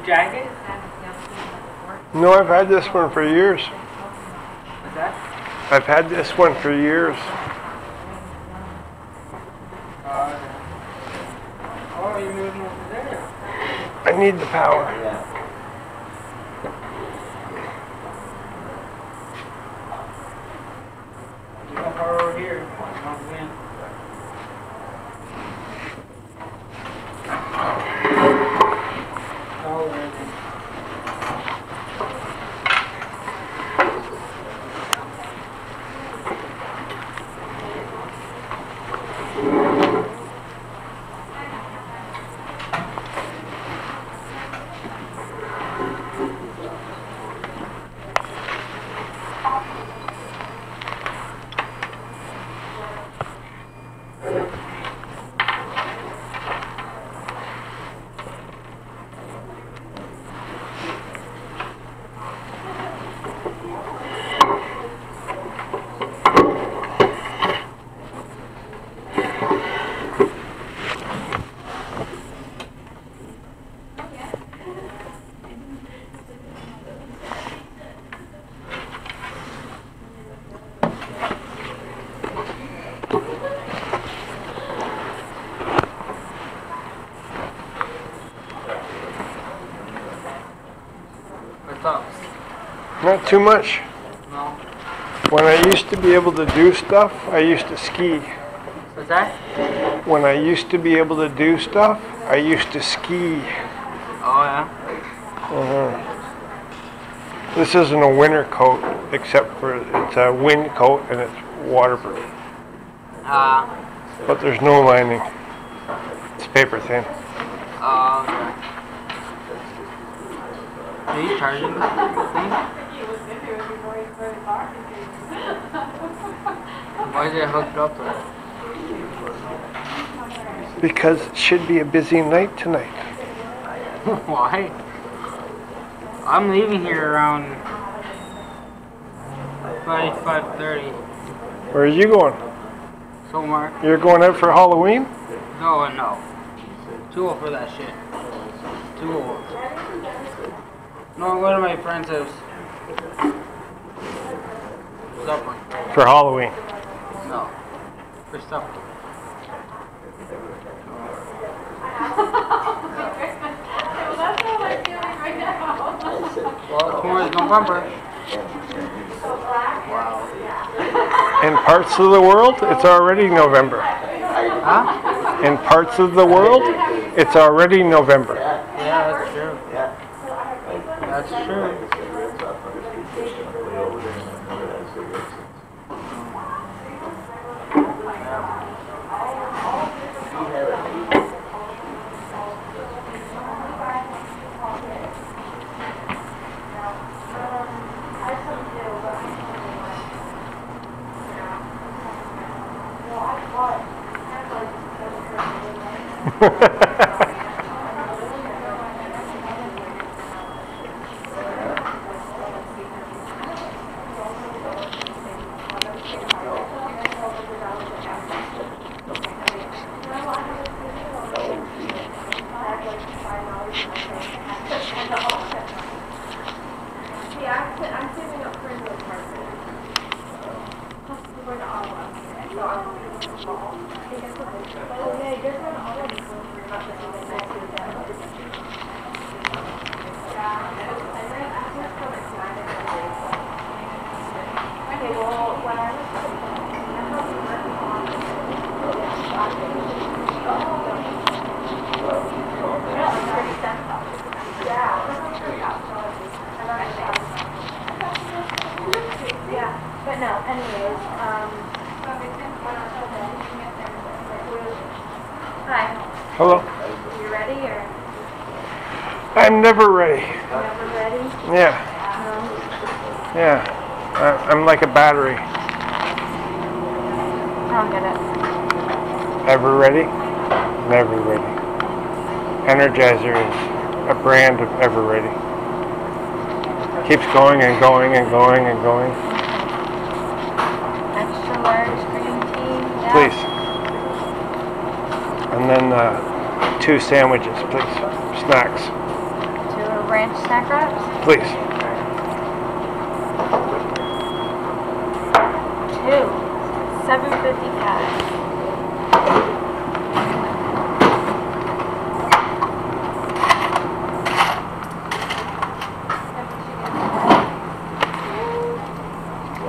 jacket? No, I've had this one for years. What's that? I've had this one for years. Oh, you're moving over there. I need the power. You got power over here. Not too much. No. When I used to be able to do stuff, I used to ski. What's that? When I used to be able to do stuff, I used to ski. Oh, yeah? This isn't a winter coat, except for it's a wind coat and it's waterproof. But there's no lining. It's paper thin. Okay. Are you charging this thing? Why is it hooked up to it? Because it should be a busy night tonight. Why? I'm leaving here around 5:30. Where are you going? Somewhere. You're going out for Halloween? No. Too old for that shit. Too old. No, I'm going to my friend's house. Supper. For Halloween. No. For supper. Well, tomorrow's November. Wow. In parts of the world, it's already November. Huh? In parts of the world, it's already November. Yeah, that's true. That's true. But no, anyways, hi. Hello. You ready or? I'm never ready. Never ready? Yeah. No. Yeah. I'm like a battery. I don't get it. Ever ready? Never ready. Energizer is a brand of Ever Ready. Keeps going and going and going and going. Extra large green tea. Yeah. Please. And then 2 sandwiches, please. Snacks. 2 of ranch snack wraps? Please. 2. $7.55.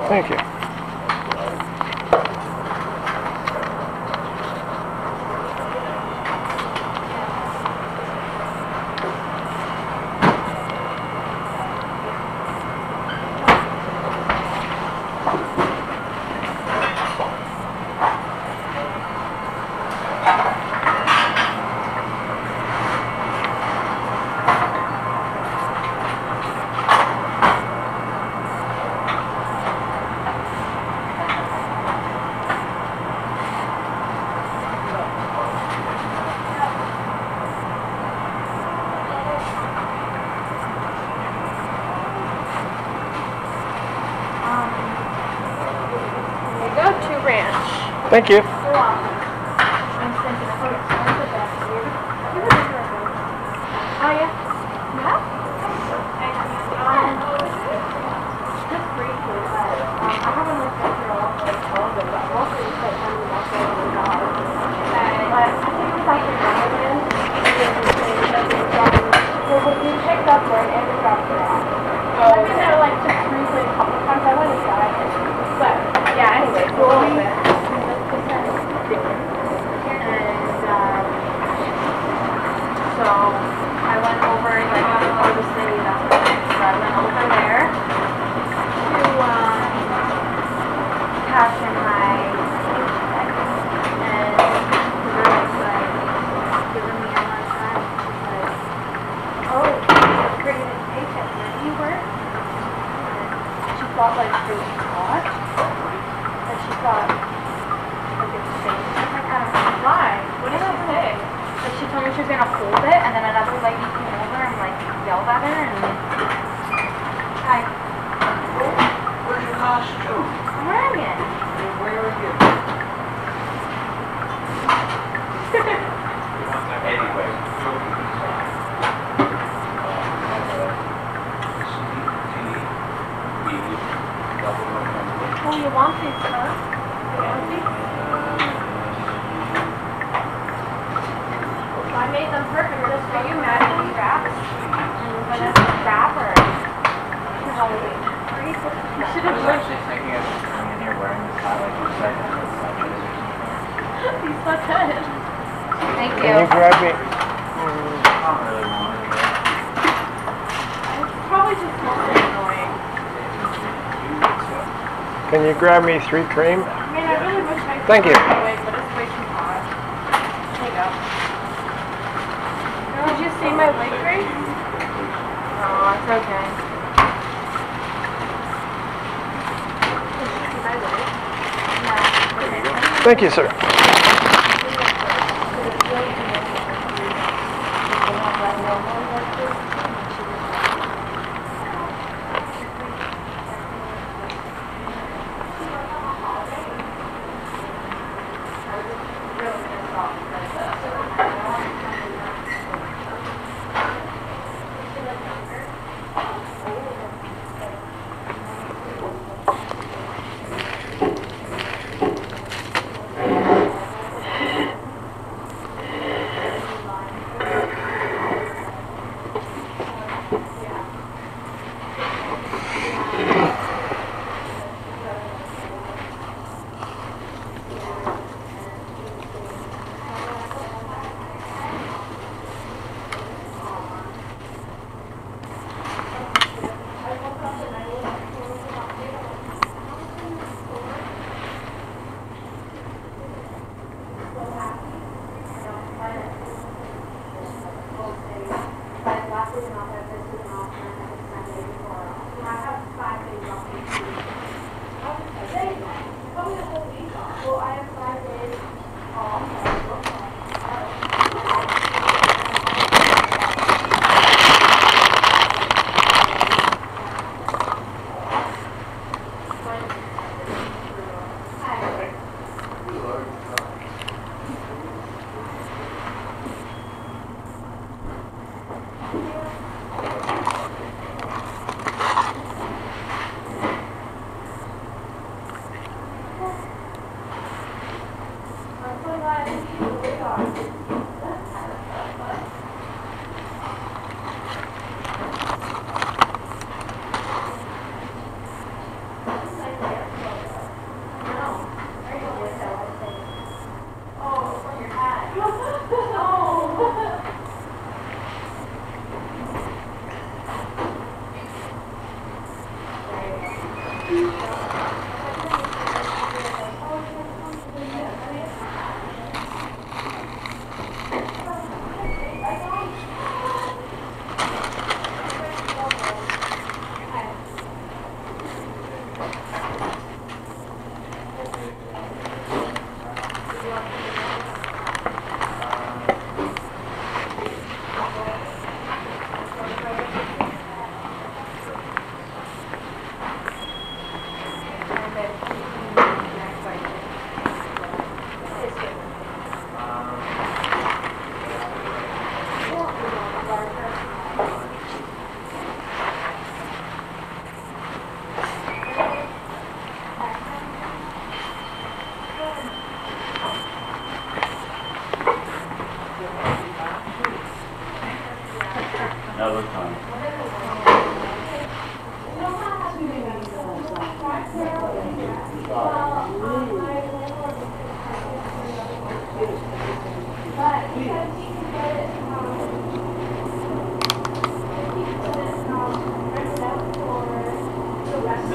Thank you. There you go, 2 ranch. Thank you. You're welcome. I'm thinking of it. Oh, yeah? Yeah? Just briefly, but I haven't looked at it all, but mostly it's like kind of walking on the dog. But I think it's actually relevant. So when you picked up where Andrew dropped it off. I was there like just briefly a couple times. I went inside. But yeah, anyway, so and so I went over like before the city, that's what I did. So I went over there to cash in my paycheck, and the girl was like giving me a hard time. She's like, "Oh, it's a pretty good paycheck. Where do you work?" And she felt like it was hot. And she thought, like it's safe. I was like, I don't know why. What did she say? Like she told me she was gonna hold it, and then another lady came over and like yelled at her, and hi. Where's your costume? I'm wearing it. Where are you? Anyway, Oh, you want these, huh? You want these? I made them perfect just for you, Maddie. Wraps? But it's a wrapper. Halloween. You should have worked. thinking of coming in here wearing this hat like you said. He's so good. Thank you. Can you grab me? I don't really want it. It's probably just mostly annoying. Can you grab me 3 cream? I mean, I really wish I could Thank you. away, but it's way too hot. There you go. Did you see my leg brace? No, it's okay. Did you see my leg? No. Thank you, sir.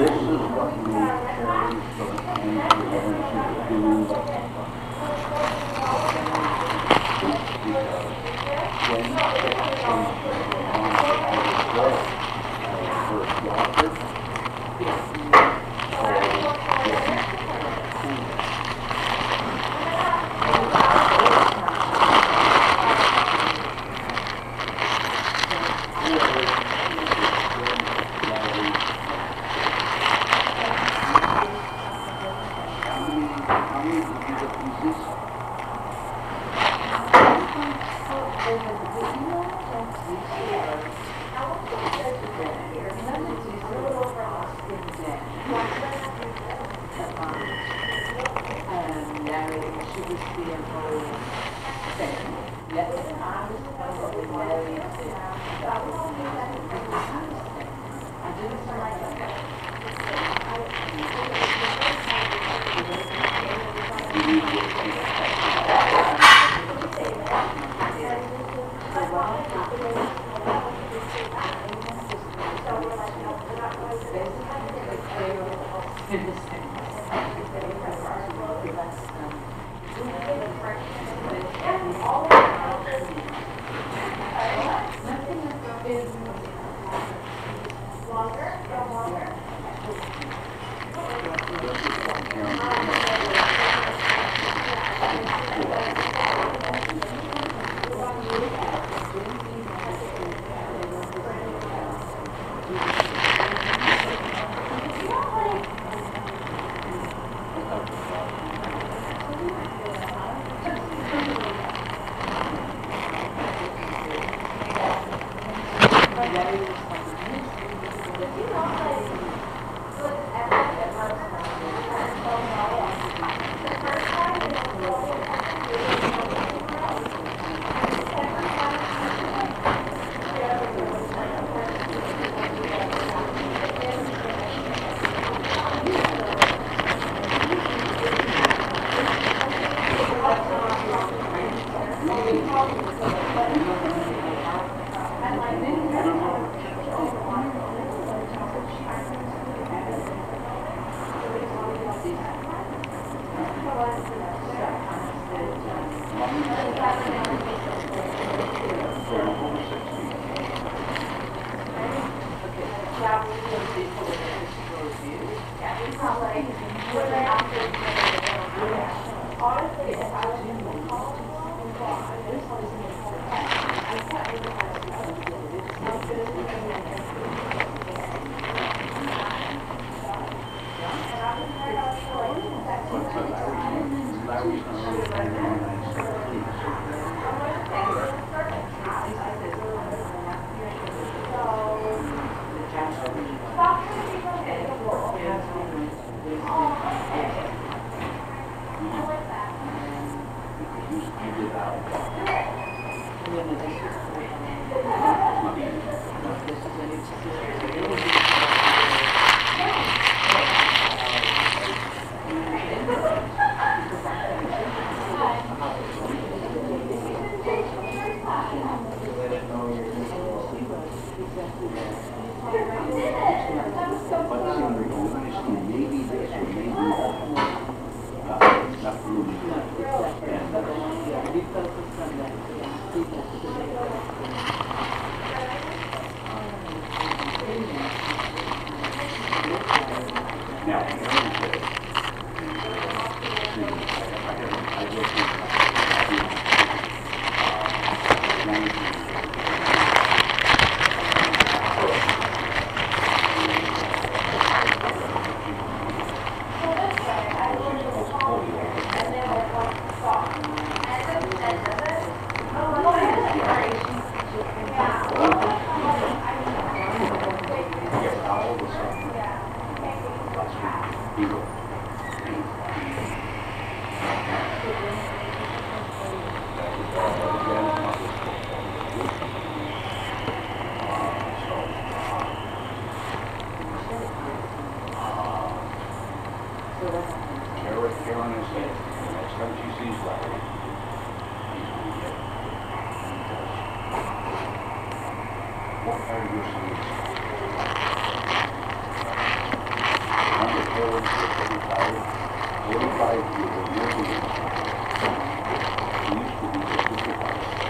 This is what we carry from the food. Karen is dead. Next time she sees Larry, he's going to get it. And he does. What are your sons? I'm the parents that are retired. 45 years of living. He used to be the supervisor.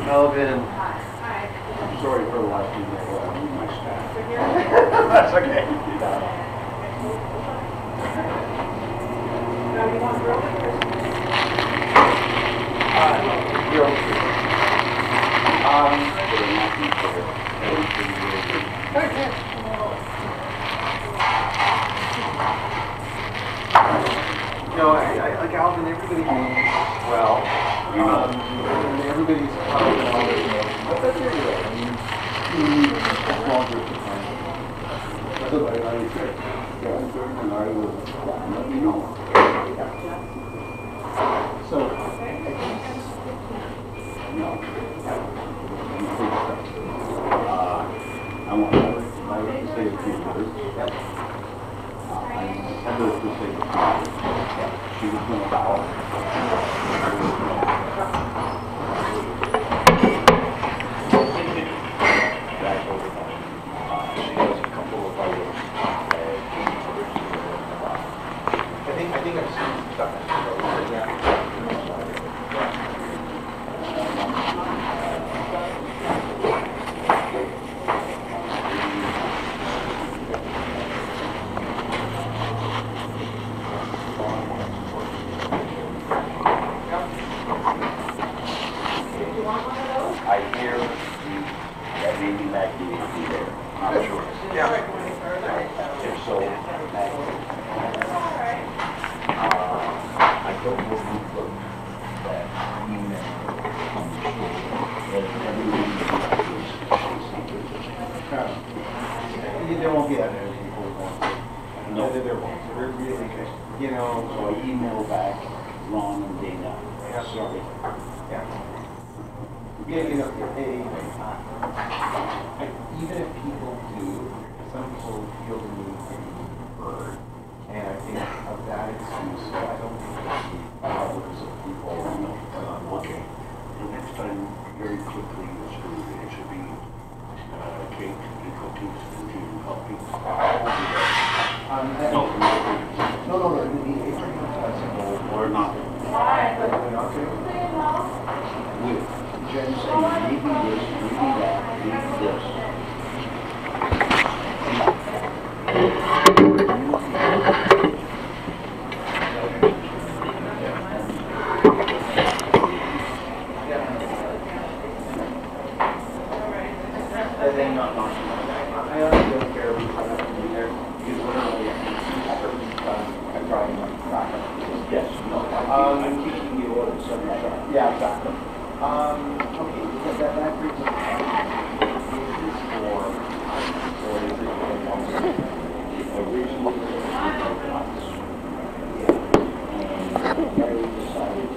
Melvin. I'm sorry for the last few days. I need my staff. That's okay. No, like Alvin, everybody means well. And everybody's probably but that's it. I mean, longer to time. That's what I said. And I will let you know. So, I want to say a few words. Heather to say a few words. She was going to bow. She has a couple of items. I think I've seen some stuff. I hear that maybe Maggie will be there. I'm not sure. If so, I don't know who put that email on the show. But everyone There won't be that many people who want to. No. There won't. We're really good. You know, So I emailed back Ron and Dana. Sorry. yeah. Yeah, you know, even if people do, some people feel the need to be heard. And I think of that excuse, so I don't think there'll be hours of people on looking. The next time, very quickly, it should be cake and cookies and tea and coffee. No, the HRD festival Or not. Jen saying, maybe this, maybe that, maybe this. I honestly don't care if we come up to be there, because literally, I'm driving my back up. Yes, no, I'm teaching you what it's about. Yeah, exactly. Okay, because that brings up, is this for us, or is it for also? Originally, it was for us. Yeah. And Mary decided,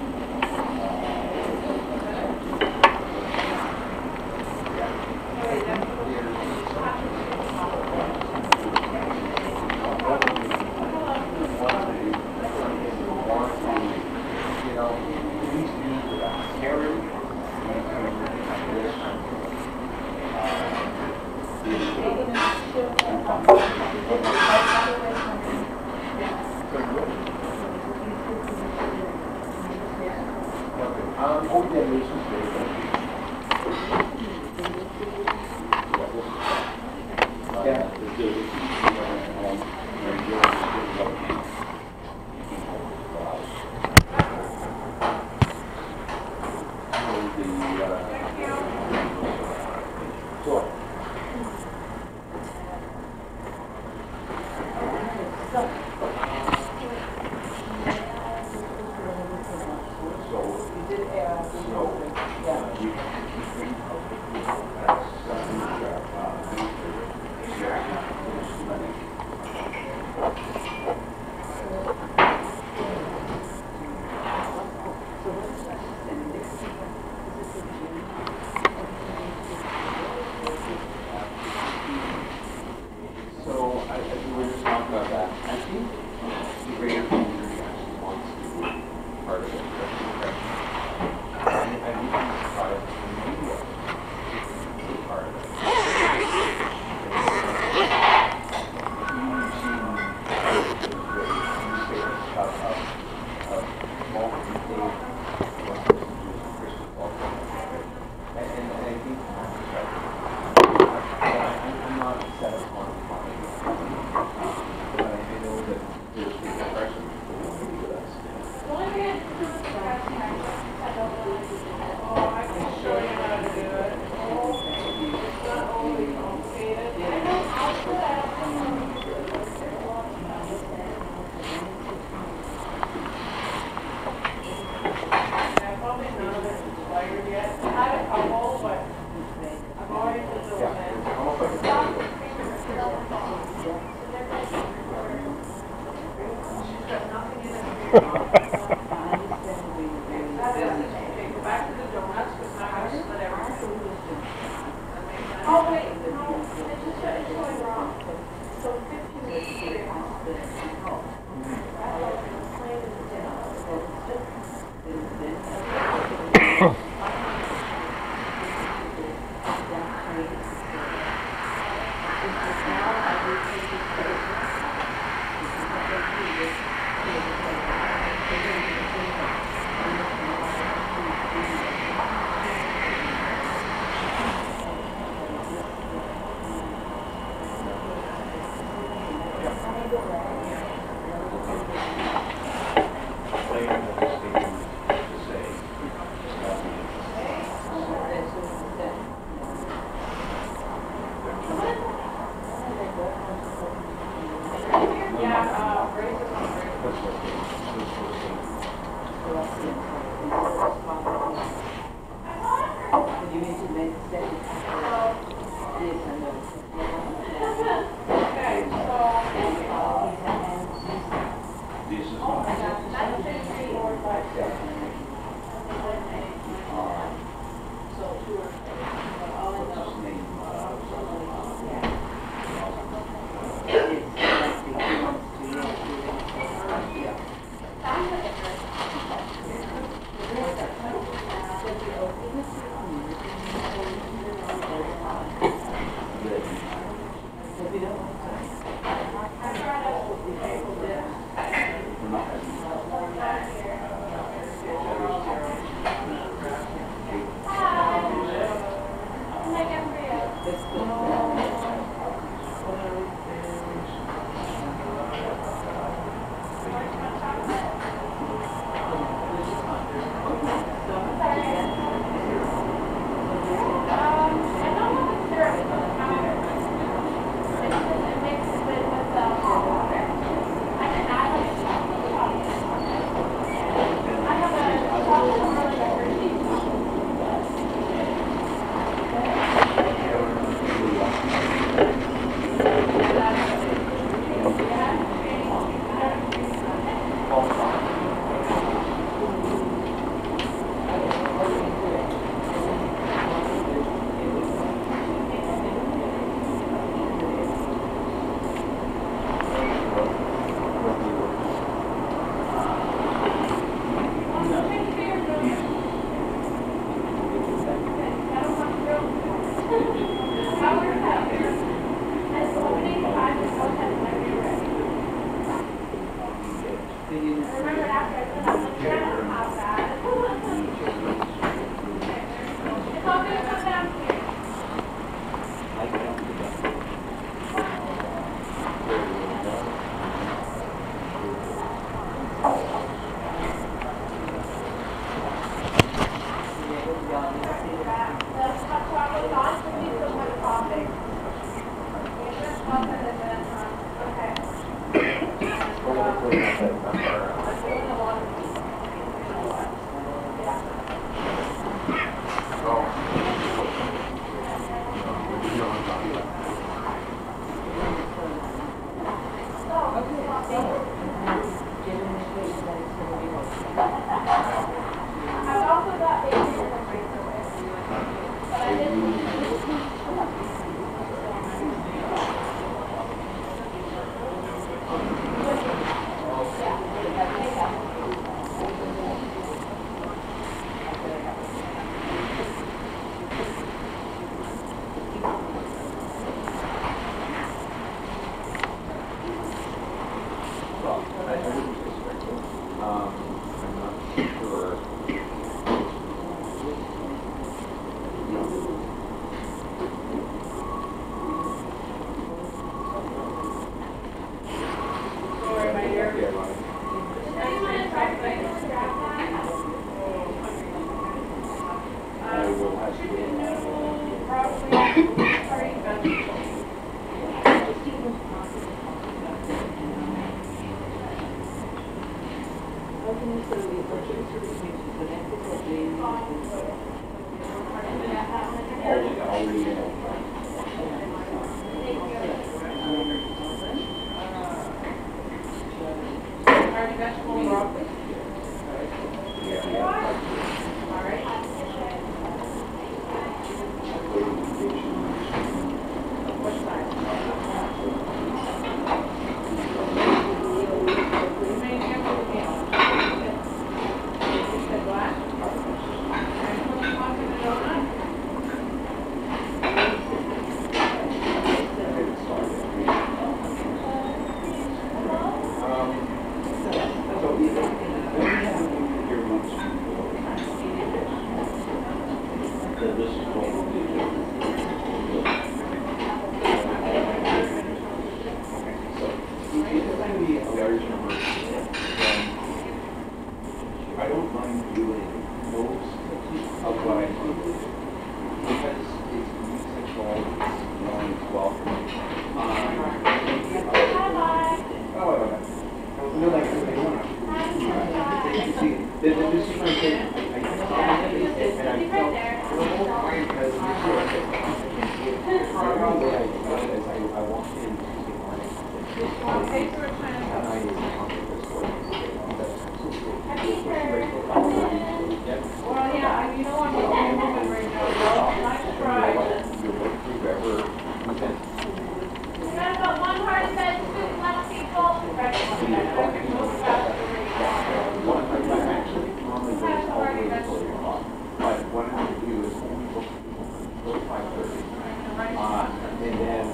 And then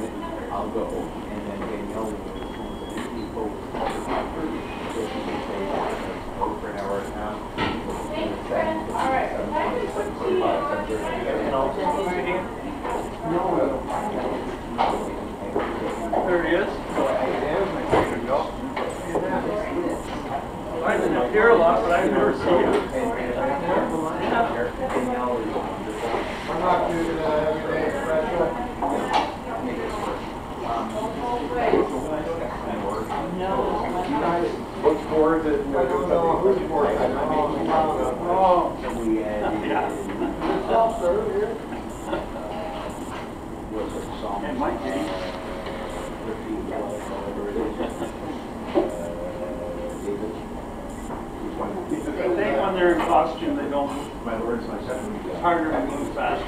I'll go, and then they know when it's going to be people costume, they don't, My words, my second. it's harder to move faster.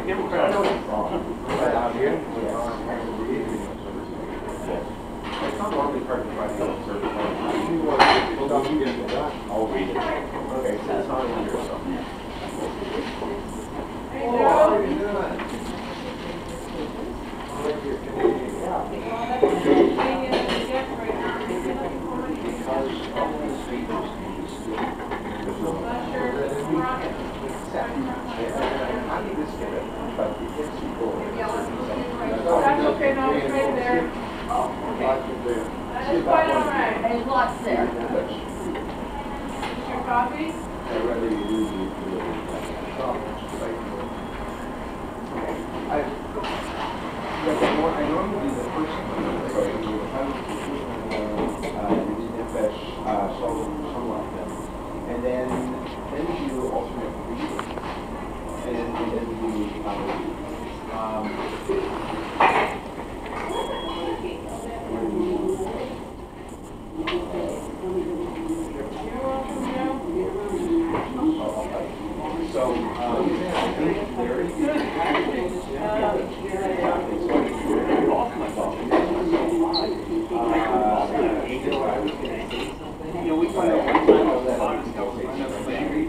Give them credit. Out here? It's not normally part of the Friday night service. I'll read it. Okay, so it's not in here, so. Oh, how are you doing? That's okay, no, it's right there. That's quite all right. There's lots there. Your coffee? I normally do the first one, and then you do alternate reading, and then you do very good.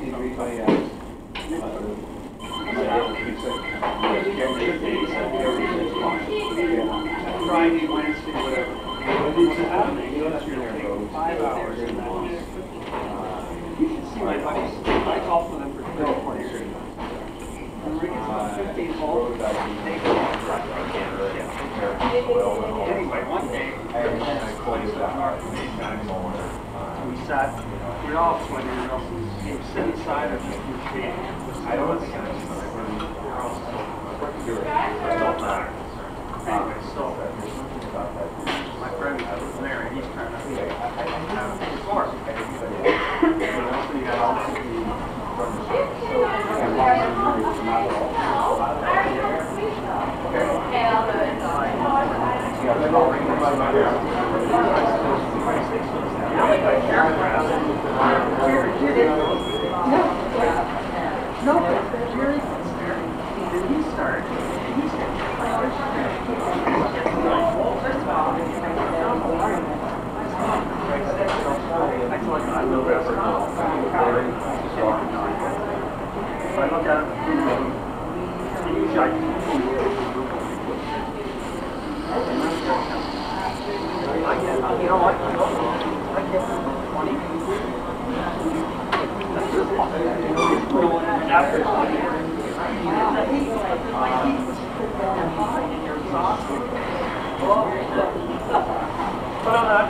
We find out Friday, Wednesday, whatever. What's happening? You don't have 5 hours. You should see my buddies. I call for them for 3 or 4 years. And Rick is about 15 old. Anyway, one day, we sat, we all sweating, we all sit inside of the machine. I don't think anyway, so my friend was there and he's trying to have a course. So you got all this. No, Jerry was there, and he started. First of all, I told him I'm no rapper. I look at him, he's like, you know what? I get 20. After 20 years, my heat was in your sauce. Put on that.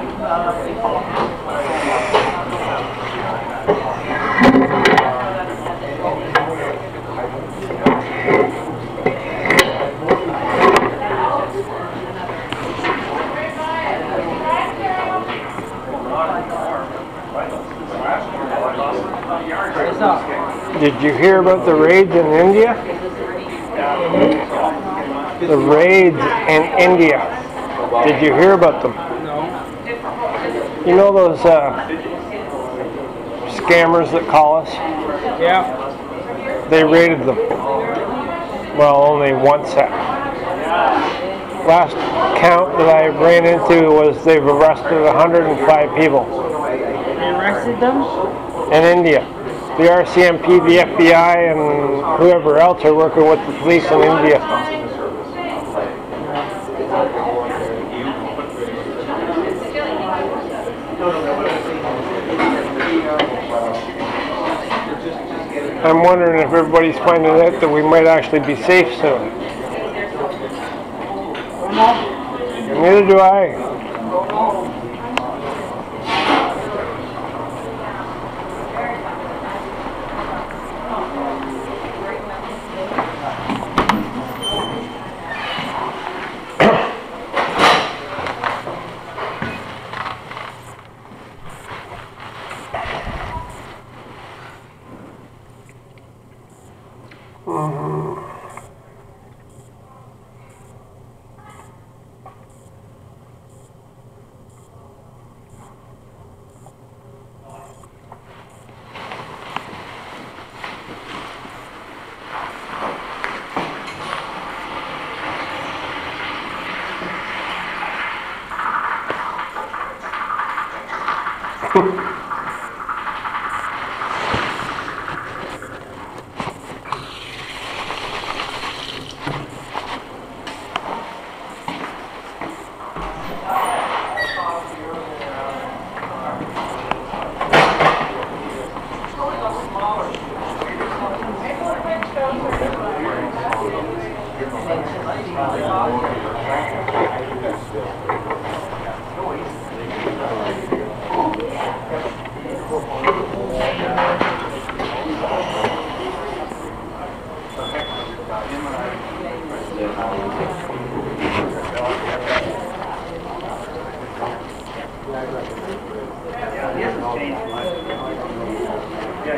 Did you hear about the raids in India? The raids in India. Did you hear about them? You know those scammers that call us? Yeah. They raided them. Well, only one set. Last count that I ran into was they've arrested 105 people. They arrested them? In India. The RCMP, the FBI, and whoever else are working with the police in India. I'm wondering if everybody's finding out that we might actually be safe soon. And neither do I.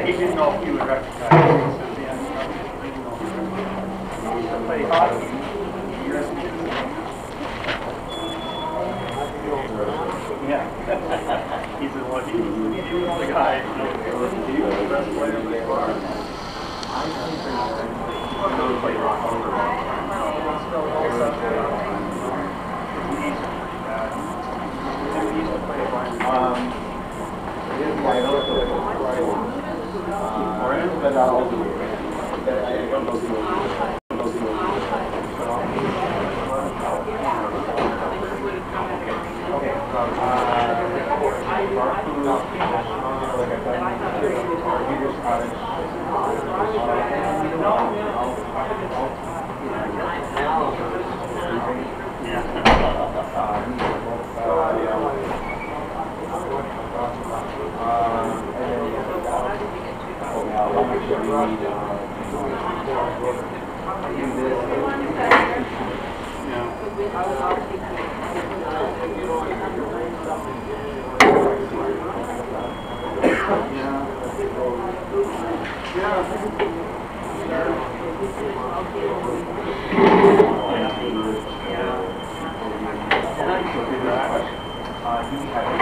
he didn't know if you would recognize him. He says, yeah, he didn't know if you would recognize him. He used to play hockey years and years ago. Yeah. He's the one, he was the guy. He was the best player in the bar.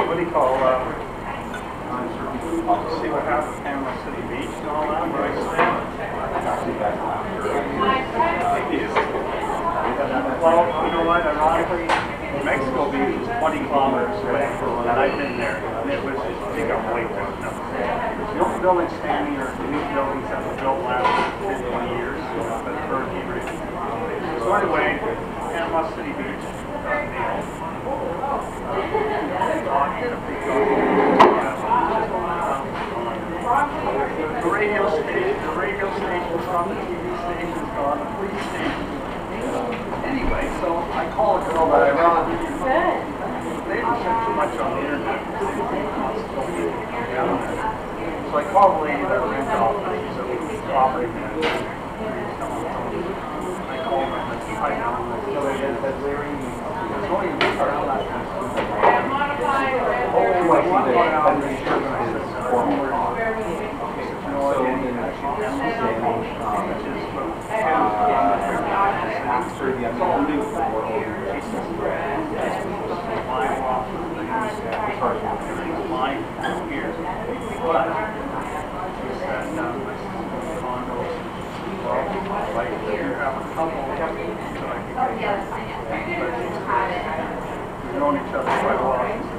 What do you call, see what happened at Panama City Beach and all that, where I stand? Well, you know what, ironically, Mexico Beach is 20 kilometers away, and I've been there, and it was just, I think I'm way there. The only buildings standing are the new buildings that were built last 10, 20 years, but hurricane ready. So anyway, Panama City Beach, the radio station's gone, the TV station's gone, the police station. Anyway, so I call a girl that I run. They don't send too much on the internet. So I call the lady that rents off the property manager. I call her and I know that Larry is going to be part of that. We've known each other quite a while.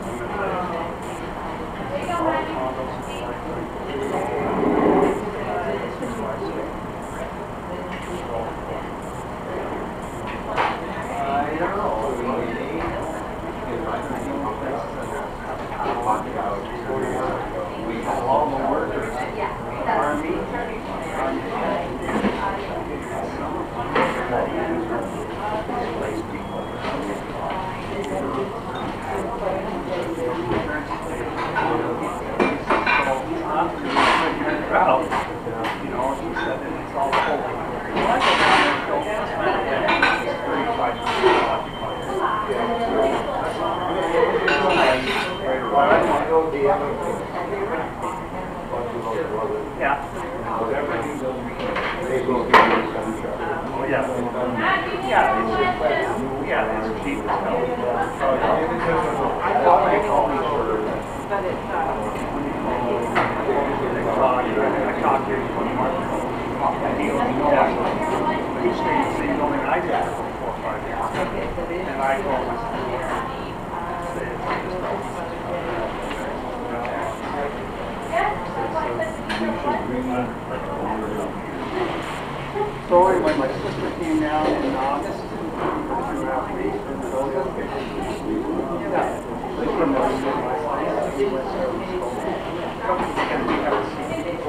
So anyway, my sister came down in August, 2.5 weeks, and so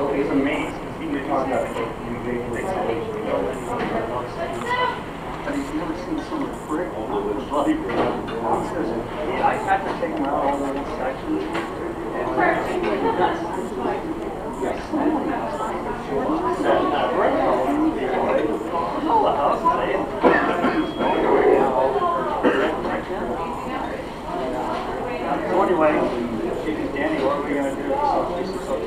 it was amazed because he was talking about but he's never seen so much brick all over his life. He says, yeah, I had to take him out all those sections. So anyway, Danny, what are we going to do for social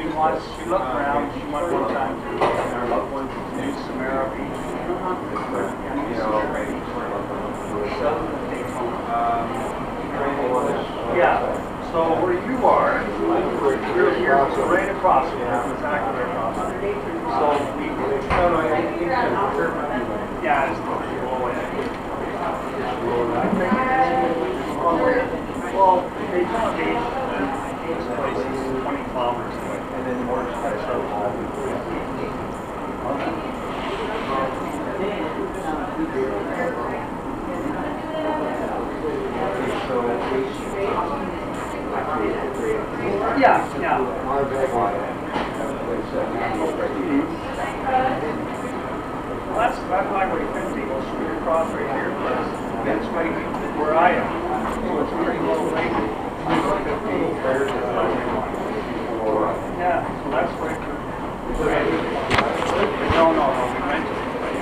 she looked around, she went one time to New Samara Beach. Yeah, so where you are, you're right across from her, exactly right across. So we, yeah, it's not below it. I think well, they tell me this place is 20 kilometers away. And then more yeah. Well, that's Highway 50 goes straight across right here. That's right where I am. So it's pretty low rate. Yeah, so that's right. We don't know how we rented the place.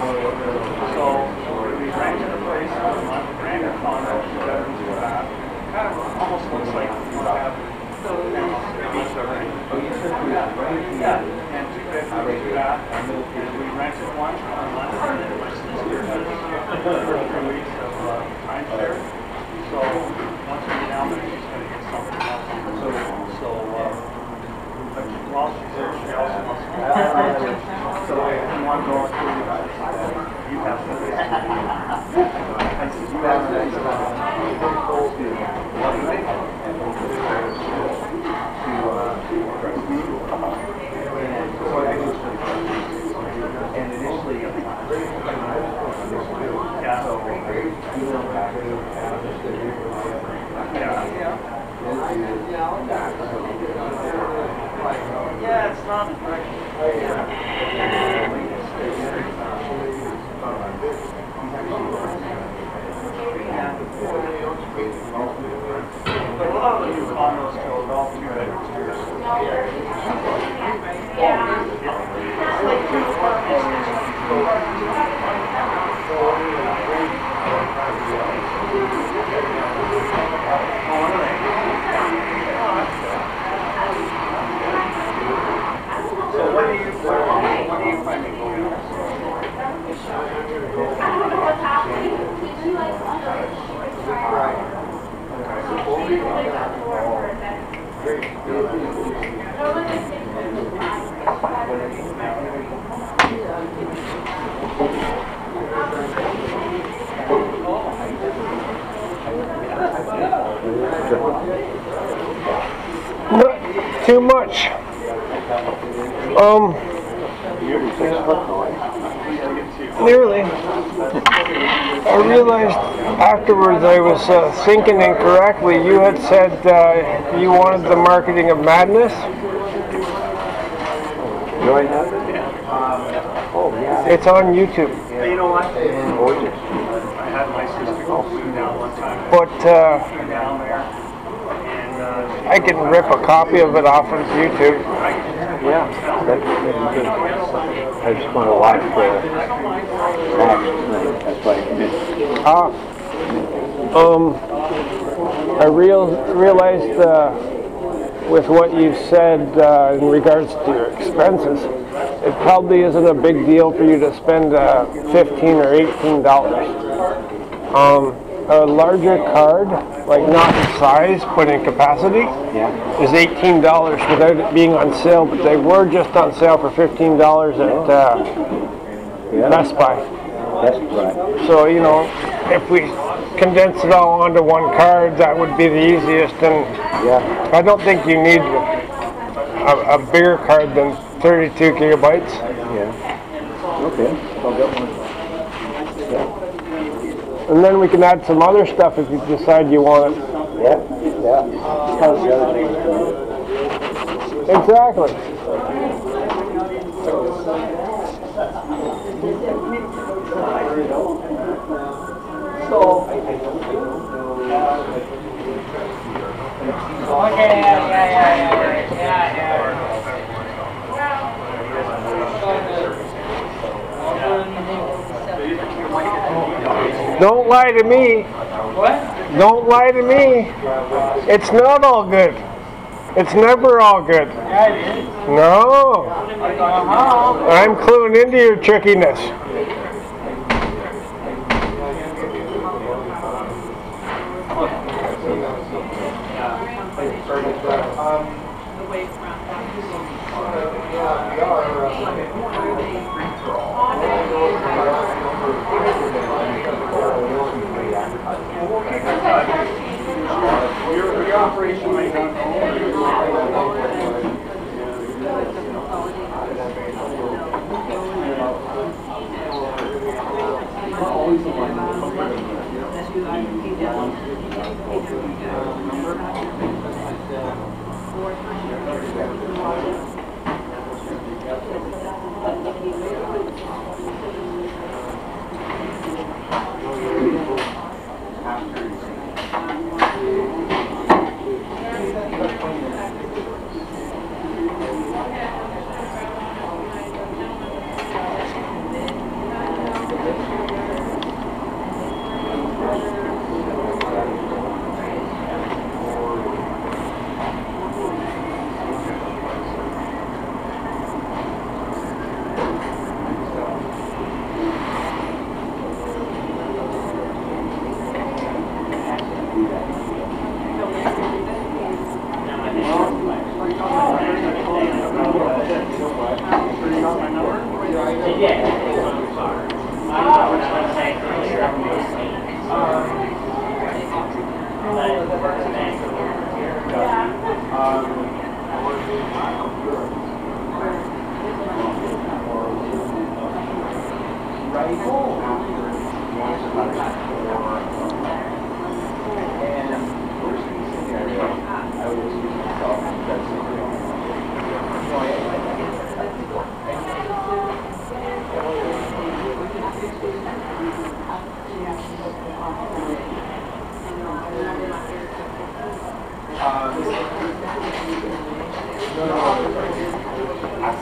So we rented a place for a month, rented a condo, kind of almost looks like you have beach already. Yeah, and 250 bath, and we rented one for a month, and then my sister has 3 weeks of timeshare. So once we get down there, she's going to get something else. But while she's there, she also wants to go. So if you want to go through, you have to. I said, you have to. And initially, yeah. Yeah, it's not right. But a lot of the new condos go all 2 bedrooms. It's like 2 apartments. So when do you plan to go in? Not too much. Nearly. I realized afterwards I was thinking incorrectly. You had said you wanted the marketing of madness. Do I have it? Oh, yeah. It's on YouTube. You know what? Gorgeous. I had my sister go down one time. But Down there. I can rip a copy of it off of YouTube. Yeah, that's good. I just want to watch Max tonight. That's why I missed. I realized with what you said in regards to your expenses, it probably isn't a big deal for you to spend $15 or $18. A larger card, like not in size but in capacity, is $18 without it being on sale. But they were just on sale for $15 at Best Buy. That's right. So you know, if we condense it all onto one card, that would be the easiest. And I don't think you need a bigger card than 32 gigabytes. Yeah. Okay. I'll get one. And then we can add some other stuff if you decide you want it. Yeah. How's the other thing? Exactly. Don't lie to me. What? Don't lie to me. It's not all good. It's never all good. No. I'm cluing into your trickiness. Your operation might not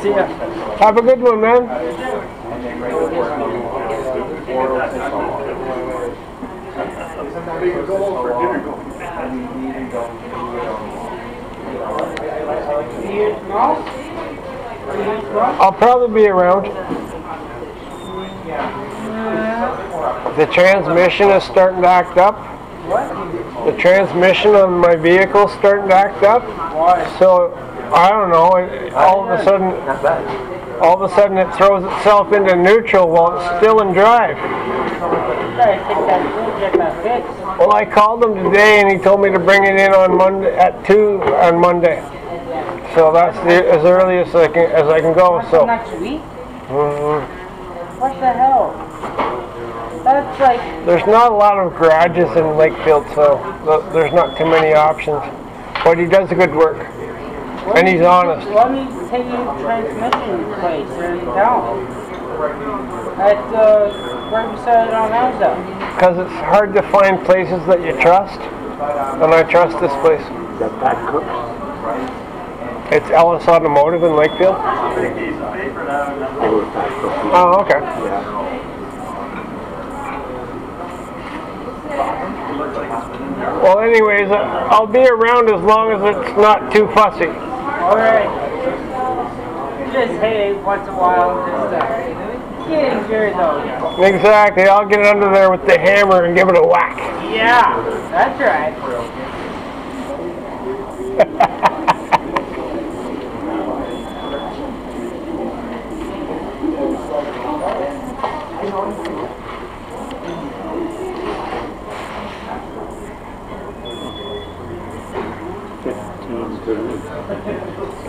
See ya. Have a good one, man. I'll probably be around. The transmission is starting to act up. The transmission on my vehicle is starting to act up. So I don't know. All of a sudden, it throws itself into neutral while it's still in drive. Well, I called him today, and he told me to bring it in on Monday at 2 on Monday. So that's as early as I can go. So next week? What the hell? That's like... There's not a lot of garages in Lakefield, so there's not too many options. But he does good work. And he's honest. Let me take you to transmission place there in town. At right beside on Amazon. Because it's hard to find places that you trust. And I trust this place. It's Ellis Automotive in Lakefield. Oh, okay. Well, anyways, I'll be around as long as it's not too fussy. Alright. Just hey once in a while, just get in here though. Exactly. I'll get under there with the hammer and give it a whack. Yeah, that's right.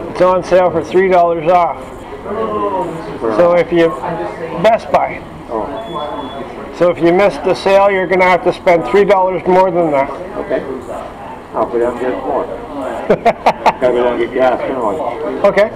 It's on sale for $3 off. So if you Best Buy. So if you missed the sale, you're going to have to spend $3 more than that. Okay. I'll put down get more. Gotta go down and get gas, come on. Okay.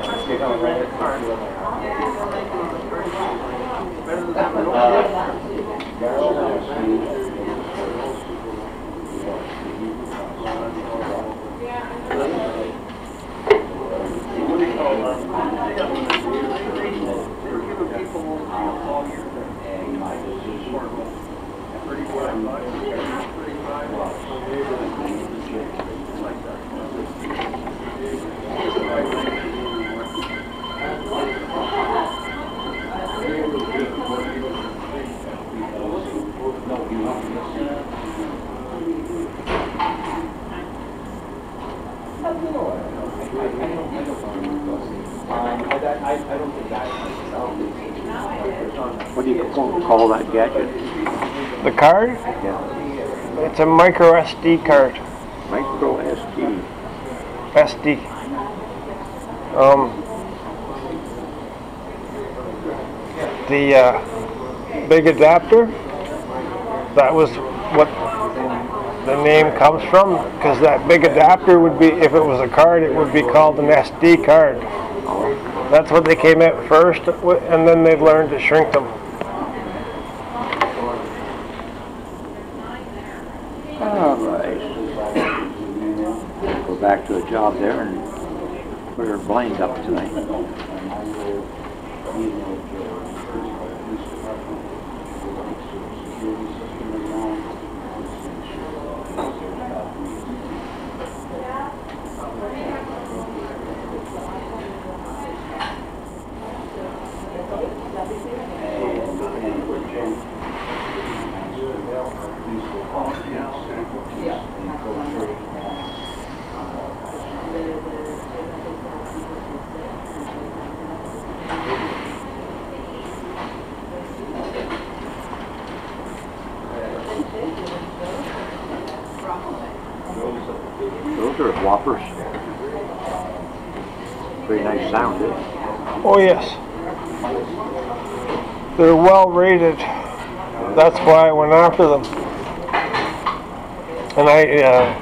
What do you call that gadget? The card? Yeah. It's a micro SD card. Micro SD. SD. The big adapter, that was what the name comes from, because that big adapter would be, if it was a card, it would be called an SD card. That's what they came out first, and then they've learned to shrink them. All right. Go back to a job there and put her blind up tonight. Those are whoppers. Very nice sound, eh? Oh yes. They're well rated. That's why I went after them. And I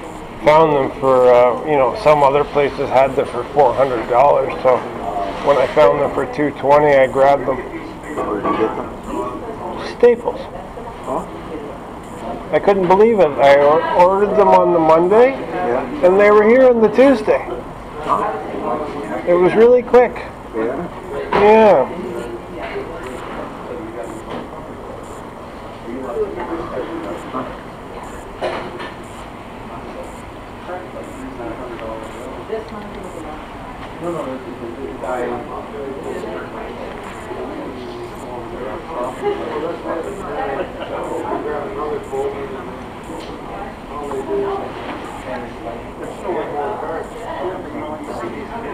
found them for, you know, some other places had them for $400. So when I found them for $220, I grabbed them. Where did you get them? Staples. Huh? I couldn't believe it. I ordered them on the Monday, Yeah. and they were here on the Tuesday. It was really quick. Yeah. Yeah.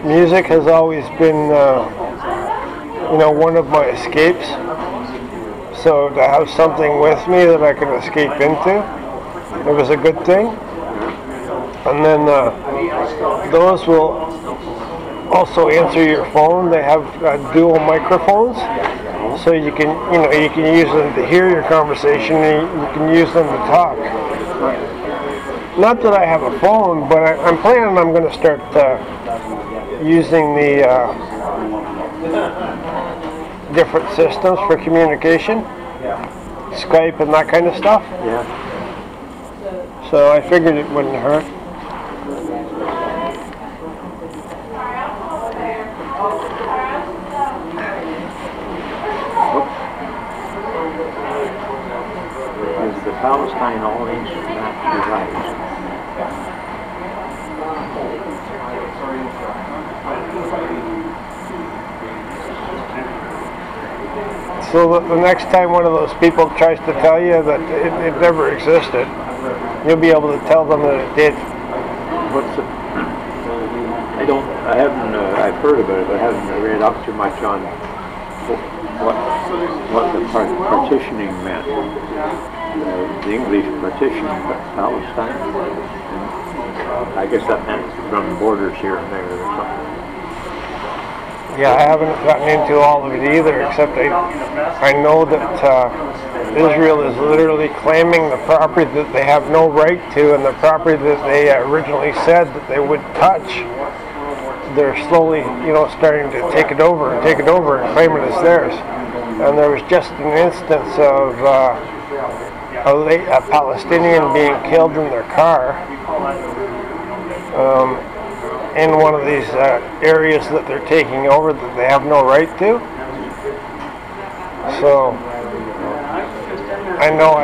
Music has always been, you know, one of my escapes. So to have something with me that I can escape into, it was a good thing. And then those will also answer your phone. They have dual microphones, so you can, you know, you can use them to hear your conversation, and you can use them to talk. Not that I have a phone, but I'm planning I'm going to start using the different systems for communication, Skype and that kind of stuff. Yeah. So I figured it wouldn't hurt. Is the Palestine all ancient map devised? So the next time one of those people tries to tell you that it never existed, you'll be able to tell them that it did. What's the? I haven't. I've heard about it, but I haven't read up too much on what the partitioning meant. The English partitioned Palestine. And I guess that meant run borders here and there or something. Yeah, I haven't gotten into all of it either, except I know that Israel is literally claiming the property that they have no right to, and the property that they originally said that they would touch. They're slowly, you know, starting to take it over and claim it as theirs. And there was just an instance of a Palestinian being killed in their car. In one of these areas that they're taking over that they have no right to. So I know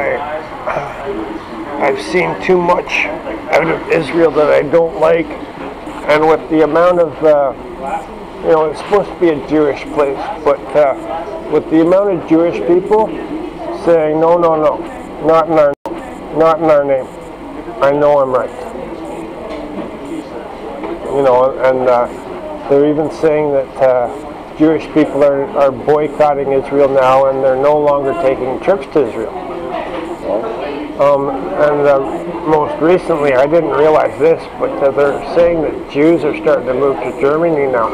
I've seen too much out of Israel that I don't like, and with the amount of you know, it's supposed to be a Jewish place, but with the amount of Jewish people saying no, not in our name, I know I'm right. You know, and they're even saying that Jewish people are boycotting Israel now, and they're no longer taking trips to Israel. Most recently, I didn't realize this, but they're saying that Jews are starting to move to Germany now.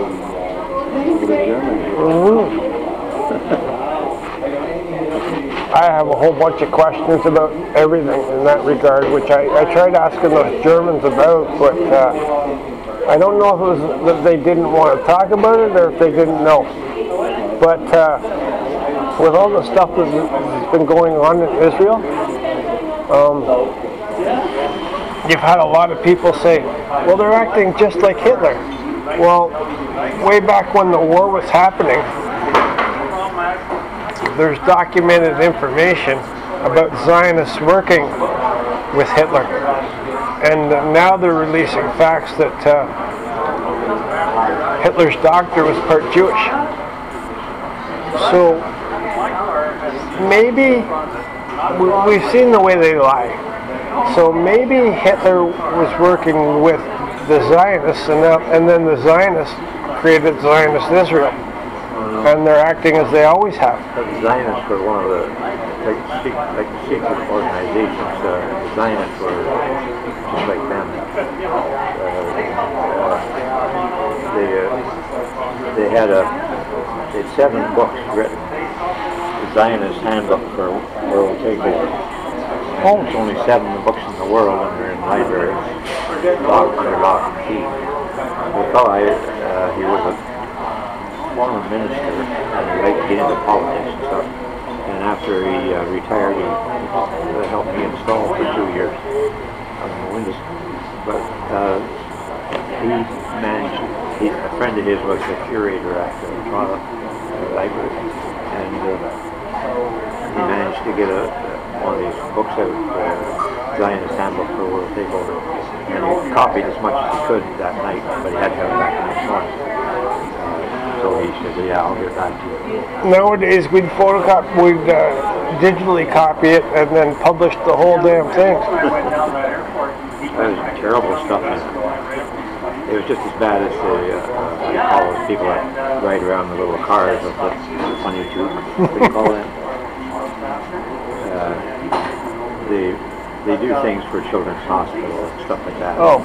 I have a whole bunch of questions about everything in that regard, which I tried asking those Germans about, but I don't know if it was that they didn't want to talk about it or if they didn't know. But with all the stuff that's been going on in Israel, you've had a lot of people say, well, they're acting just like Hitler. Well, way back when the war was happening, there's documented information about Zionists working with Hitler. And now they're releasing facts that Hitler's doctor was part Jewish. So maybe we've seen the way they lie. So maybe Hitler was working with the Zionists, and then the Zionists created Zionist Israel. And they're acting as they always have. The Zionists were one of the secret organizations. The Zionists were just like them. They had 7 books written. The Zionist Handbook for World Takeover. Oh, there's only 7 books in the world, and they're in libraries, under lock and key. The fellow, he was a former minister, and he liked to get into politics and stuff. And after he retired, he helped me install for 2 years on the windows. But he managed, a friend of his was the curator at the Toronto Library, and he managed to get one of these books out, Zionist Handbook for World Takeover. And he copied as much as he could that night, but he had to have it back the next morning. So he said, yeah, I'll get that to you. Nowadays, we'd digitally copy it and then publish the whole damn thing. That was terrible stuff. It was just as bad as all those people that ride around the little cars with the funny tube. What do you call that? They do things for Children's Hospital and stuff like that. Oh.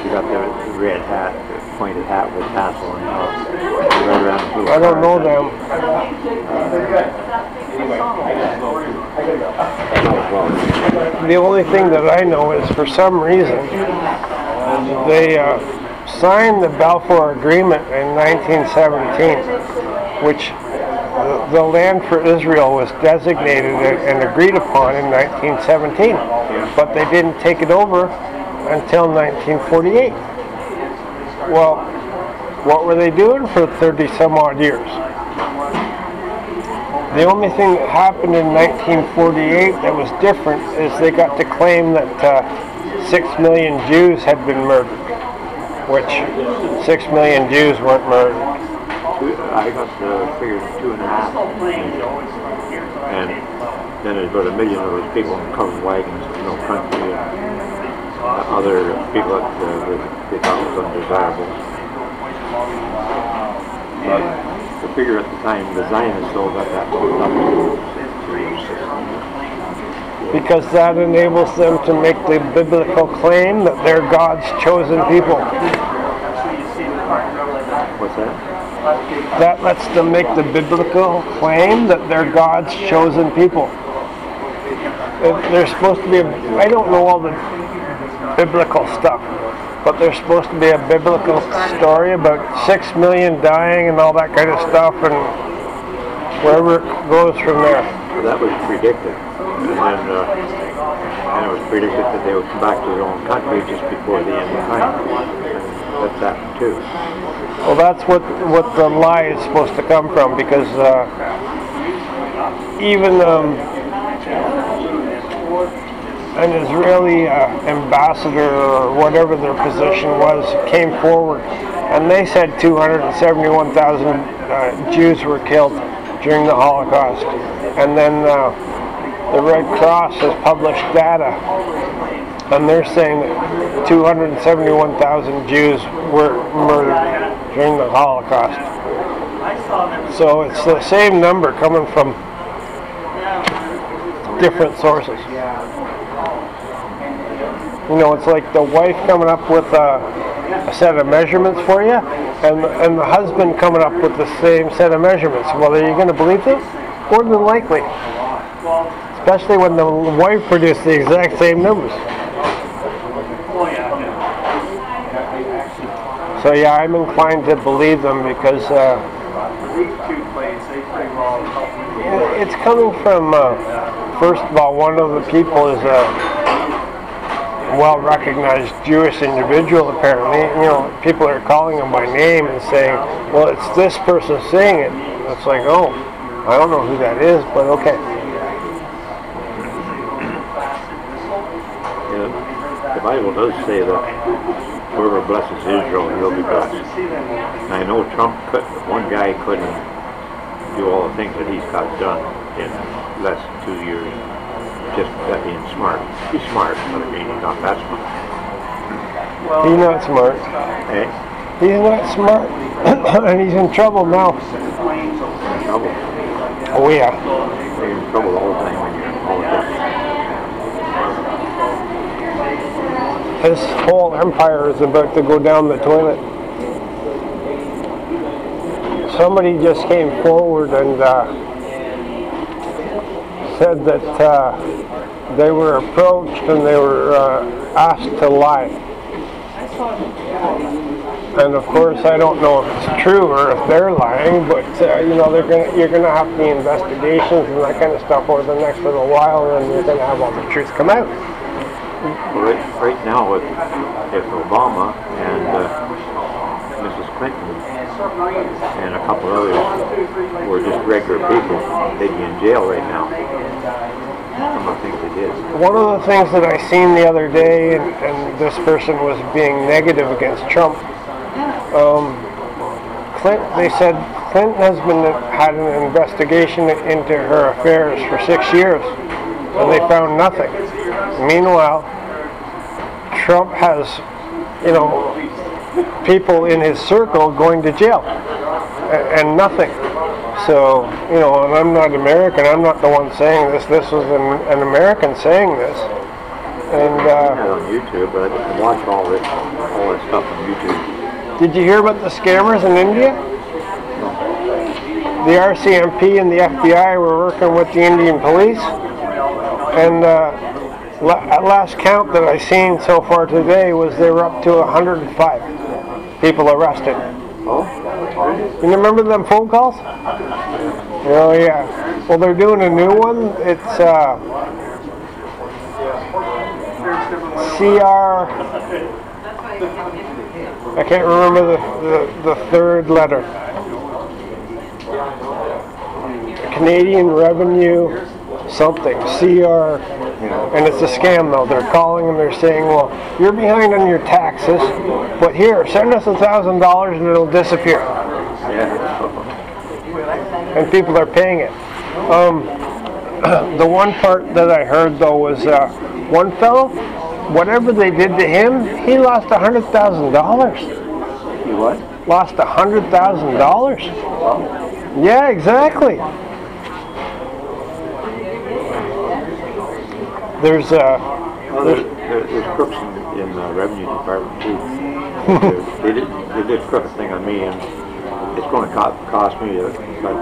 You got the red hat, the pointed hat with tassel and all. Right around the little I don't know them. The only thing that I know is, for some reason, they signed the Balfour Agreement in 1917, which the land for Israel was designated and agreed upon in 1917, but they didn't take it over until 1948. Well, what were they doing for 30 some odd years? The only thing that happened in 1948 that was different is they got to claim that 6 million Jews had been murdered, which 6 million Jews weren't murdered. I got the figure 2.5, and then there's about 1 million of those people in covered wagons, no country, and other people that they thought was undesirable. But the figure at the time, the Zionists still got that moved up to because that enables them to make the biblical claim that they're God's chosen people. What's that? That lets them make the biblical claim that they're God's chosen people. They're supposed to be, I don't know all the biblical stuff, but there's supposed to be a biblical story about 6 million dying and all that kind of stuff, and wherever it goes from there. Well, that was predicted, and then it was predicted that they would come back to their own country just before the end of time. And that's happened too. Well, that's what the lie is supposed to come from, because even an Israeli ambassador or whatever their position was came forward, and they said 271,000 Jews were killed during the Holocaust. And then the Red Cross has published data, and they're saying that 271,000 Jews were murdered during the Holocaust. So it's the same number coming from different sources. You know, it's like the wife coming up with a set of measurements for you, and the husband coming up with the same set of measurements. Well, are you going to believe them? More than likely. Especially when the wife produced the exact same numbers. So yeah, I'm inclined to believe them because it's coming from, first of all, one of the people is a well-recognized Jewish individual, apparently. You know, people are calling him by name and saying, well, it's this person saying it. It's like, oh, I don't know who that is, but okay. Yeah, the Bible does say that whoever blesses Israel, he'll be blessed. And I know one guy couldn't do all the things that he's got done in less than 2 years. Just that being smart. He's smart, but I mean, he's not that smart. He's not smart. Eh? He's not smart. And he's in trouble now. In trouble? Oh yeah. You're in trouble the whole time when you're in politics. His whole empire is about to go down the toilet. Somebody just came forward and said that they were approached and they were asked to lie. And of course, I don't know if it's true or if they're lying, but you know, you're gonna have the investigations and that kind of stuff over the next little while, and you're gonna have all the truth come out. Well, right now, if Obama and Mrs. Clinton and a couple others were just regular people, they'd be in jail right now. Some of the things they did. One of the things that I seen the other day, and this person was being negative against Trump. They said Clinton has had an investigation into her affairs for 6 years, and they found nothing. Meanwhile, Trump has, you know, people in his circle going to jail, and nothing. So, you know, and I'm not American, I'm not the one saying this. This was an American saying this. And on YouTube, but I can watch all that stuff on YouTube. Did you hear about the scammers in India? The RCMP and the FBI were working with the Indian police, and at last count that I seen so far today was they were up to 105 people arrested. Oh? You remember them phone calls? Oh yeah. Well, they're doing a new one. It's CR. I can't remember the third letter. Canadian Revenue something, CR, and it's a scam though. They're calling and they're saying, well, you're behind on your taxes, but here, send us $1,000 and it'll disappear. Yeah. And people are paying it. The one part that I heard though was one fellow, whatever they did to him, he lost $100,000. He what? Lost $100,000. Yeah, exactly. There's crooks in the revenue department too. they did a crooked thing on me, and it's going to cost me. But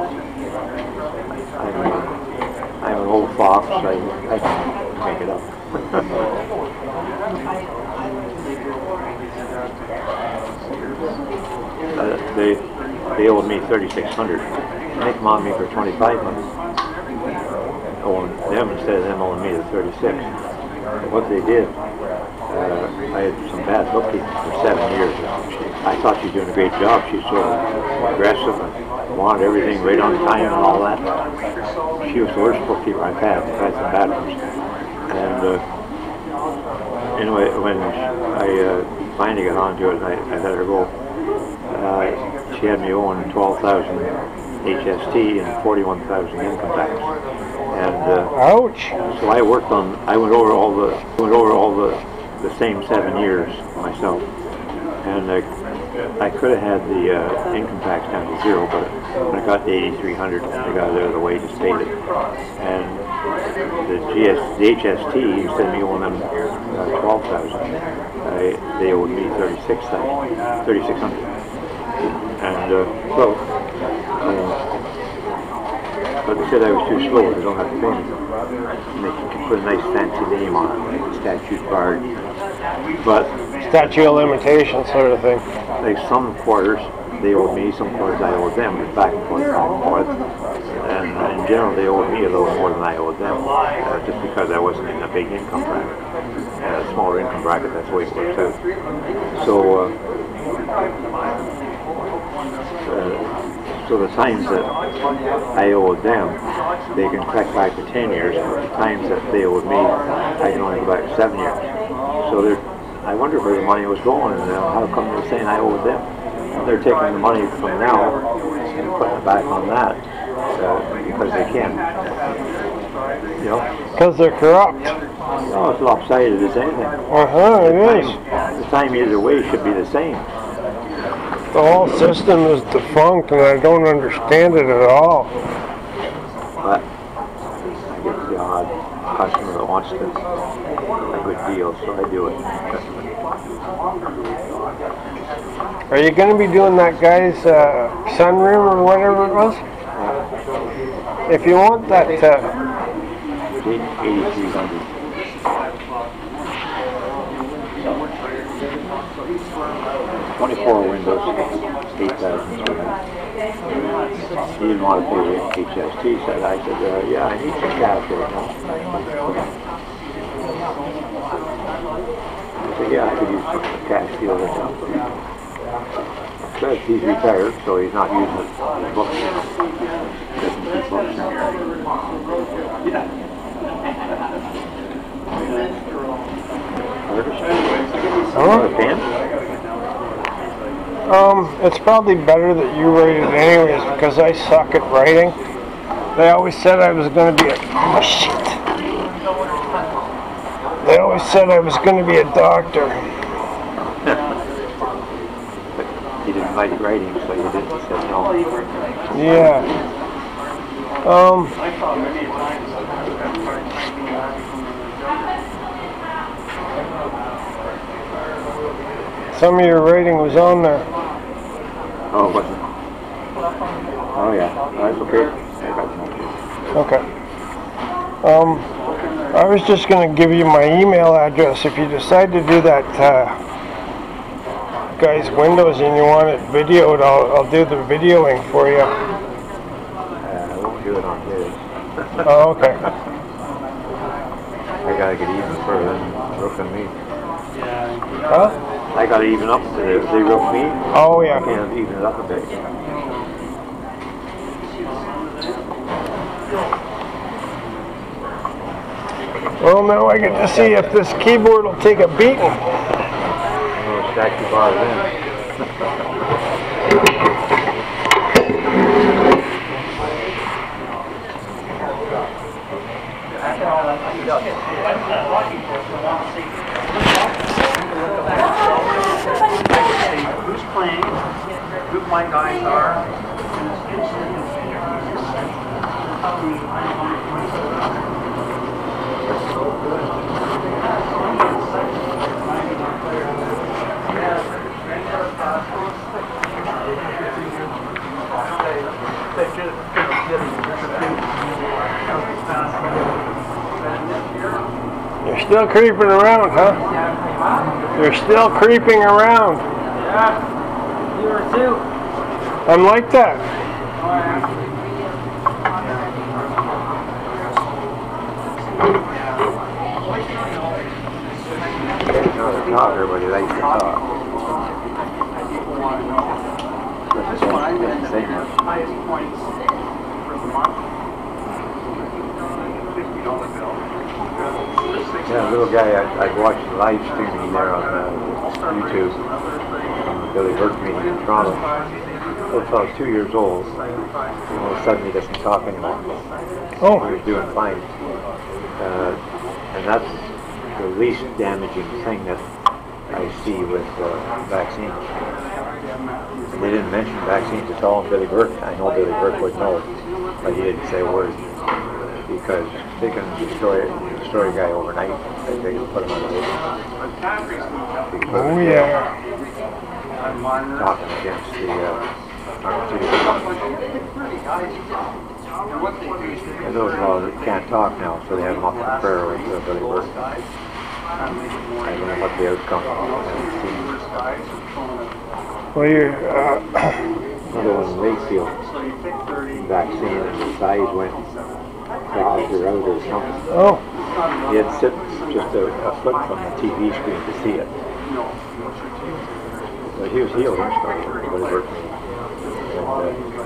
I'm an old fox. I can make it up. They owed me $3,600. They come on me for $2,500. Owing them instead of them owing me the $36. But what they did, I had some bad bookkeeping for 7 years. I thought she was doing a great job. She's so aggressive and wanted everything right on time and all that. She was the worst bookkeeper I've had. I've had some bad ones. And anyway, when I finally got onto it, I let her go. She had me owing $12,000 HST and $41,000 income tax. And ouch! So I went over all the same 7 years myself, and I could have had the income tax down to 0, but when I got to 8,300, I got it out of the way, just paid it. And the HST, instead of me owing them 12,000, they owed me 3,600. And but they said I was too slow, they don't have to pay me. And they can put a nice fancy name on it, like statute barred. But Statute of limitations sort of thing. like some quarters they owed me, some quarters I owed them, but back and forth, back and forth. And in general they owed me a little more than I owed them, just because I wasn't in a big income bracket. A smaller income bracket, that's the way it works out. So so the times that I owed them, they can track back to 10 years, but the times that they owed me, I can only go back to 7 years. So I wonder where the money was going, and how come they're saying I owed them? They're taking the money from now and putting it back on that, because they can. You know? Because they're corrupt. No, it's lopsided as anything. It is. The time either way should be the same. The whole system is defunct, and I don't understand it at all. But I get the odd customer that wants a good deal, so I do it. Are you going to be doing that guy's sunroom or whatever it was? If you want that... 8,300. 24 windows, 8,000. He didn't want to pay the HST, said. I said, yeah, I need some cash right now. I said, yeah, I could use some cash deal right now. Because he's retired, so he's not using it on his books. Doesn't keep books. Huh? Pen? It's probably better that you write it anyways, because I suck at writing. They always said I was going to be a... Oh, shit. They always said I was going to be a doctor. But you didn't like writing, so you didn't say no. Yeah. Some of your writing was on there. Oh, was it? Oh, yeah. That's okay. Okay. I was just going to give you my email address. If you decide to do that guy's windows and you want it videoed, I'll do the videoing for you. I won't do it on his. Oh, okay. I gotta get even for them roofing me. Huh? I gotta even up the roof me. Oh, yeah. I can't even it up a bit. Well, now I get to see if this keyboard will take a beating. Oh, stack the bar then. Who's playing, who my guys are. You're still creeping around, huh? You're still creeping around. Yeah, you were too. I'm like that. Not everybody likes to talk. This one I did the highest points for the month. $50 bill. Yeah, a little guy, I watched the live streaming there on YouTube from the Billy Burke meeting in Toronto. Little fellow's 2 years old. All of a sudden he doesn't talk anymore. Oh. He was doing fine. And that's the least damaging thing that I see with vaccines. They didn't mention vaccines at all in Billy Burke. I know Billy Burke would know, but he didn't say a word because they can destroy a guy overnight. They can put him on the list. Oh yeah. Talking against the and those laws can't talk now, so they have them up in prayer with Billy Burke. I don't know what the outcome is. Well, you. Another one in Wakefield, vaccine, and his eyes went clogged or out or something. Oh. He had sit just a foot from the TV screen to see it. But he was healed instantly, but it hurt me.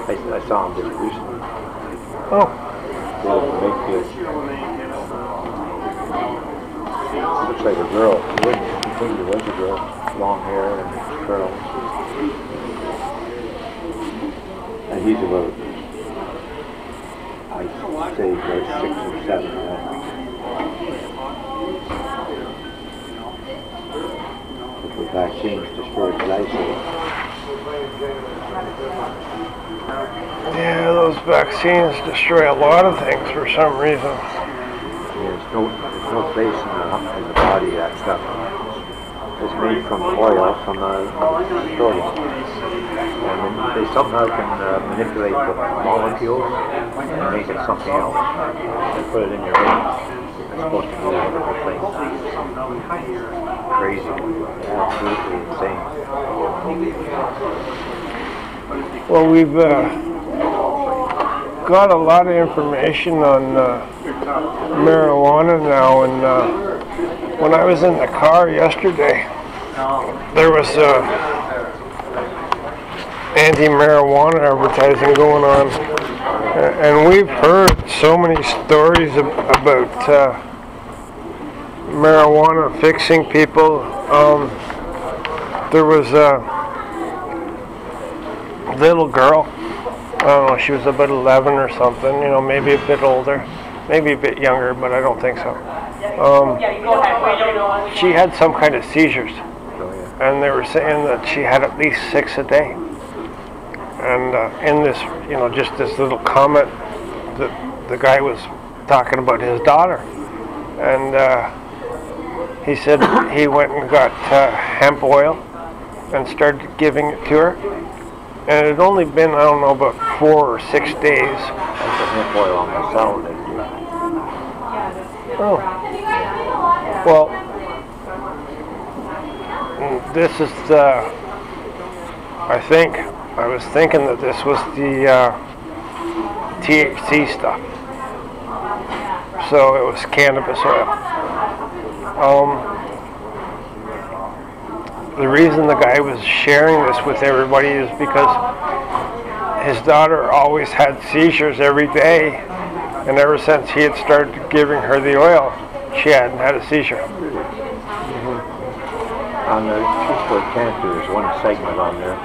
And I saw him just recently. Oh. He lived in Wakefield. Looks like a girl. You wouldn't think he was a girl. Long hair and curls. And he's about, I'd say, about 6 or 7 now. But the vaccines destroyed his eyesight. Yeah, those vaccines destroy a lot of things for some reason. Yeah, there's no place in the body that stuff. It's made from oil from petroleum. And they somehow can manipulate the molecules and make it something else. And put it in your veins. It's supposed to do a different thing. Crazy. Absolutely insane. Well, we've got a lot of information on marijuana now, and when I was in the car yesterday, there was anti-marijuana advertising going on, and we've heard so many stories about marijuana fixing people. There was a little girl, I don't know, she was about 11 or something, you know, maybe a bit older, maybe a bit younger, but I don't think so. She had some kind of seizures, and they were saying that she had at least 6 a day. And in this, you know, just this little comment, the guy was talking about his daughter, and he said he went and got hemp oil and started giving it to her. And it had only been, I don't know, about 4 or 6 days. I put hemp oil on my salad. Oh. Well, this is the, I was thinking that this was the THC stuff. So it was cannabis oil. The reason the guy was sharing this with everybody is because his daughter always had seizures every day, and ever since he had started giving her the oil, she hadn't had a seizure. On the Peterborough and Canada, there's one segment on there.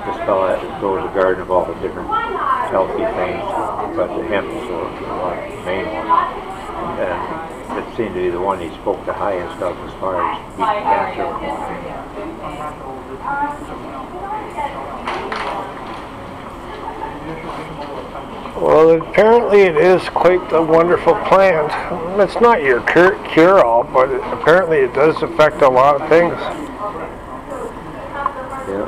This fella grows a garden of all the different healthy things, but the hemp is the main one. And it seemed to be the one he spoke the highest of as far as beating cancer. Well, apparently it is quite a wonderful plant. It's not your cure-all, but apparently it does affect a lot of things. Yeah,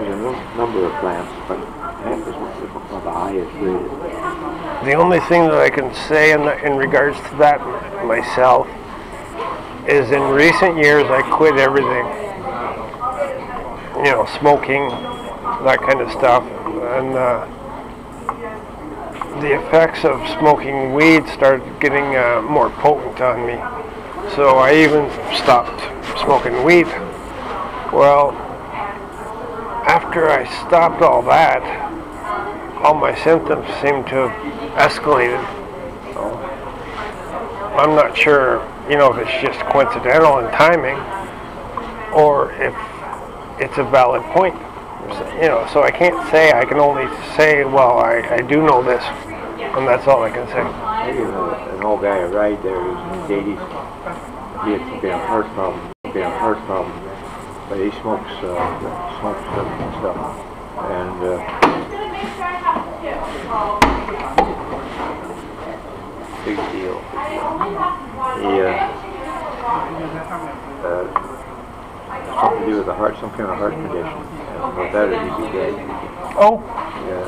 there's a number of plants, but hemp is one of the highest rated. The only thing that I can say in regards to that myself is in recent years I quit everything. You know, smoking, that kind of stuff. And the effects of smoking weed started getting more potent on me. So I even stopped smoking weed. Well, after I stopped all that, all my symptoms seemed to have escalated. I'm not sure, you know, if it's just coincidental in timing or if it's a valid point. You know, so I can't say, I can only say, well, I do know this, and that's all I can say. I gave an old guy a ride there, he was in his 80s. He had some kind of heart problem, but he smokes stuff and stuff. And big deal. He something to do with the heart, some kind of heart condition. And without it, he'd be dead. Oh. Yeah,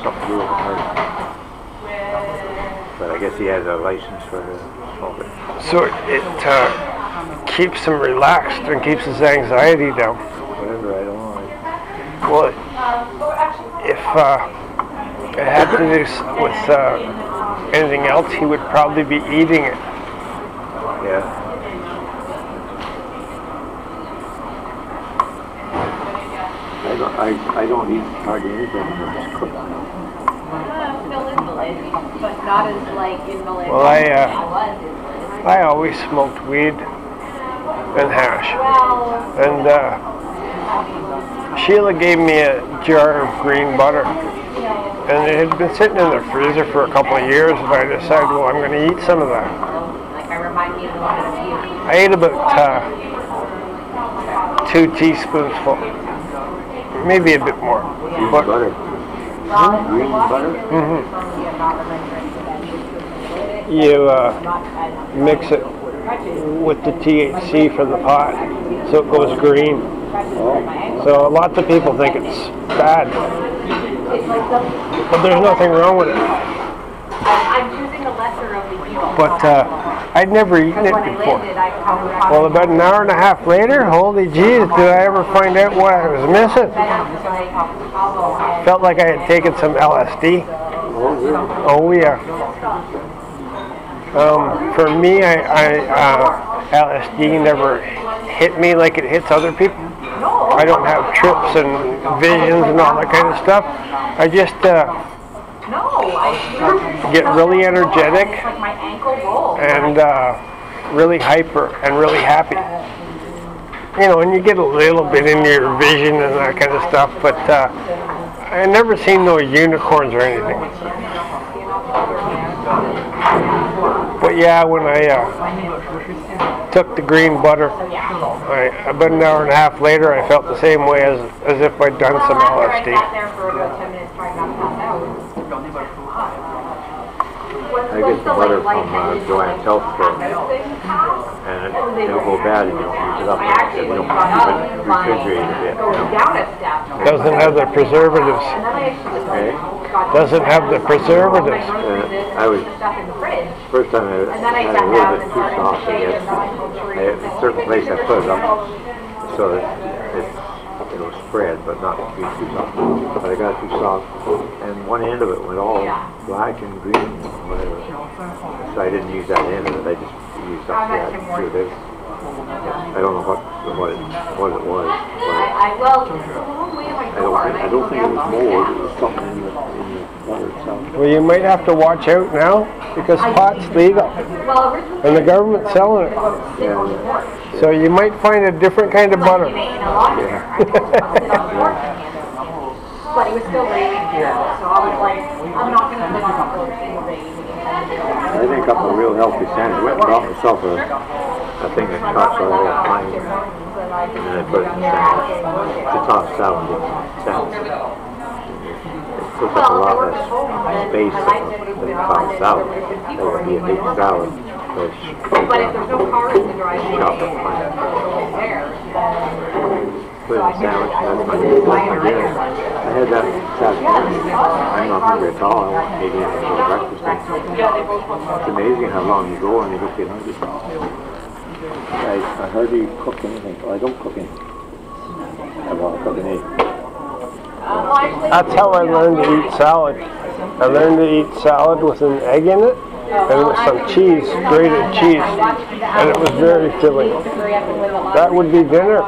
something to do with the heart. But I guess he has a license for the smoking. So it keeps him relaxed and keeps his anxiety down. Whatever, I don't know. Well, if it had to do with anything else, he would probably be eating it. Yeah. I don't eat hardly anything when it's cooked. Still invalid, but not as like invalid. Well, I always smoked weed and hash. And Sheila gave me a jar of green butter. And it had been sitting in the freezer for a couple of years, and I decided, well, I'm going to eat some of that. I ate about 2 teaspoonsful, maybe a bit more. Green butter. Green butter? You mix it with the THC from the pot, so it goes green. So lots of people think it's bad, but there's nothing wrong with it. I'm choosing the lesser of the evil. But I'd never eaten it before. Well, about an hour and a half later, holy jeez, did I ever find out what I was missing? Felt like I had taken some LSD. Oh yeah. For me, LSD never hit me like it hits other people. I don't have trips and visions and all that kind of stuff. I just get really energetic and really hyper and really happy. You know, and you get a little bit into your vision and that kind of stuff, but I never seen no unicorns or anything. But yeah, when I took the green butter, about an hour and a half later, I felt the same way as if I'd done some LSD. I get the butter from Joanne's Health Store, and it'll go bad if you don't use it up. If you don't refrigerate a bit. Doesn't have the preservatives. Okay. Doesn't have the preservatives. First time I had a little bit too soft, I guess. At a certain place I put it up so that it'll spread, but not be too soft. But I got it too soft, and one end of it went all black and green, whatever. So I didn't use that end of it. I just used up that through this. I don't know what it was. I don't think it was mold. It was something in the butter itself. Well, you might have to watch out now because pot's legal, and the government's selling it. Yeah. So you might find a different kind of butter. But he was still waiting, so I was like, I'm not going to put on a I think I'm a real healthy sandwich. I went and bought myself a thing that chops all that fine, and then I put it in the sandwich. It's a tossed salad sandwich. It puts up a lot less space than a tossed salad. That would be a big salad. but if there's no cars to drive, Chop it fine. Put it in a sandwich, and that's my dinner. I had that this afternoon. I'm not hungry at all. I want maybe a little breakfast. It's amazing how long you go and you don't get hungry. I hardly cook anything. Well, I don't cook anything. I want to cook an egg. That's how I learned to eat salad. I learned to eat salad with an egg in it and with some cheese, grated cheese, and it was very filling. That would be dinner.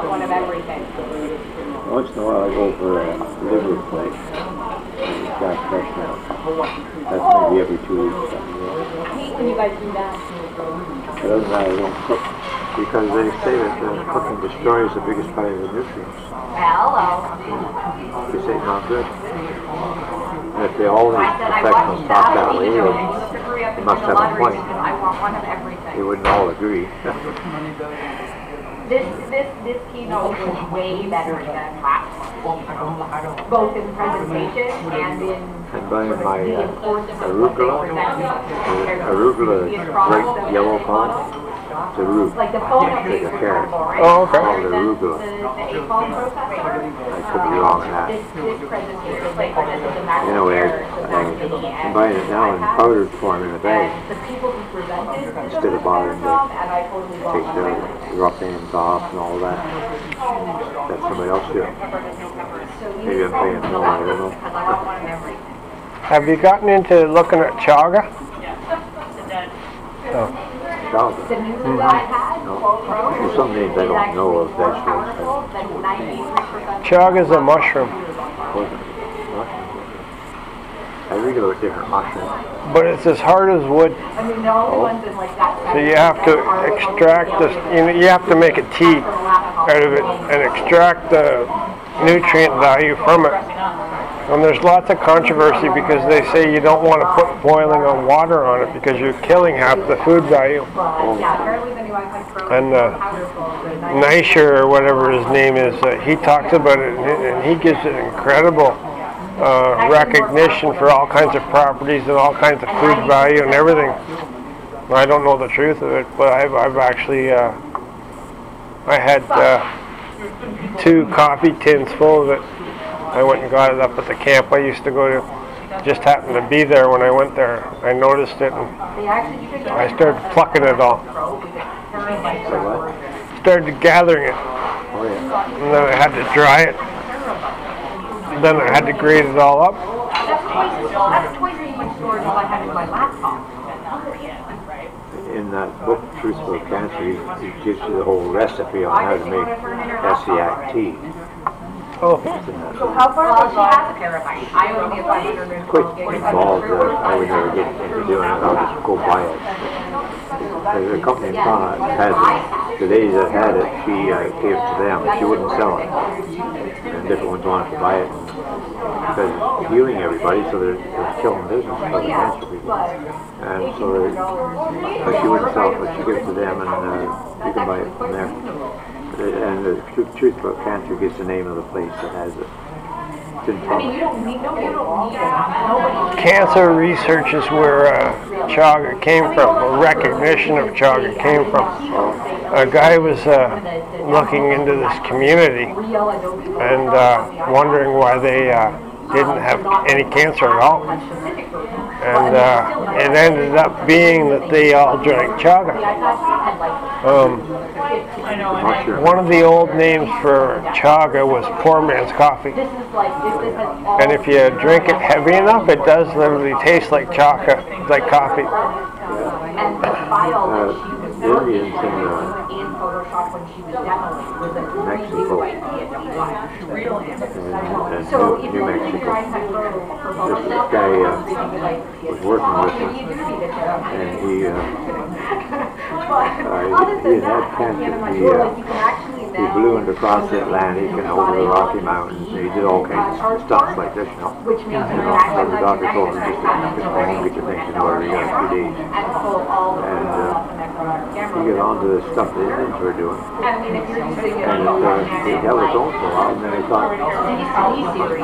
Once in a while I go for a liver plate. That's maybe every 2 weeks. When you guys do that. But other than that, I don't cook. Because they say that cooking destroys the biggest part of the nutrients. Hello. They say it's not good. And if they all these professionals talk that way, they must have a point. I want one of everything. They wouldn't all agree. This keynote was way better than last one, both in presentation and in And by my the importance of arugula, arugula is bright yellow color. It's a root, like the phone like updates a were carrot. boring. Oh, okay. Called arugula. The phone processor. I could be wrong on that. This presentation, like this is a massive Anyway, error, so that's the I'm buying it now in powdered form in a bag. and the people who presented Instead of bothering to and I totally take the rough ends off and all that. Let somebody else do it. Maybe I'm paying more, I don't know. Have you gotten into looking at chaga? Oh. Chaga. The news that I had, No. There's some names I don't know of vegetables. Chaga is a mushroom, Every go with different mushrooms. but it's as hard as wood. I mean, the only ones in like that. So you have to extract this. You have to make a tea out of it and extract the nutrient value from it. And there's lots of controversy because they say you don't want to put boiling on water on it because you're killing half the food value. And Neischer, or whatever his name is, he talks about it and he gives it incredible recognition for all kinds of properties and all kinds of food value and everything. I don't know the truth of it, but I've actually I had 2 coffee tins full of it. I went and got it up at the camp I used to go to. Just happened to be there when I went there. I noticed it and I started plucking it all. Started gathering it. And then I had to dry it. Then I had to grate it all up. That's twice as much storage as I had in my laptop. In that book, Truth About Cancer, he gives you the whole recipe on how to make SCAC tea. Oh. So how far was she has a terabyte? I only have 500. Quite involved. I would never get into doing it. I'll just go buy it. There's a company in Toronto that has it. The lady that had it, she gave it to them. She wouldn't sell it. And different ones wanted to buy it because it's healing everybody, so they're killing business for the cancer people. And so she wouldn't sell it, but she gave it to them, and you can buy it from there. And the Truth About Cancer gives the name of the place that has it. It's in Toronto. Cancer research is where chaga came from, or recognition of chaga came from. A guy was looking into this community and wondering why they didn't have any cancer at all. And it ended up being that they all drank chaga. One of the old names for chaga was poor man's coffee. And if you drink it heavy enough, it does literally taste like chaga, like coffee. The Indians in Mexico and New Mexico. This guy was working with him, and he had cancer. He blew into across the Atlantic and over the Rocky Mountains, and he did all kinds of stuff like this, you know. So the doctor told him just go home and get your things in order, you got a few days. And he got onto the stuff the Indians were doing. And he held his own for a while, and then he thought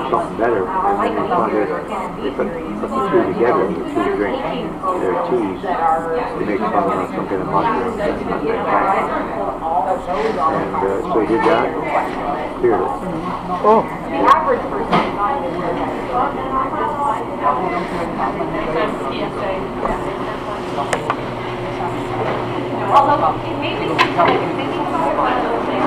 something better. And then he found out they put the two together, the two drink their teas, to make some kind of mushroom. And so he did that, cleared it. Oh. The average person although it may be thinking about one of those things.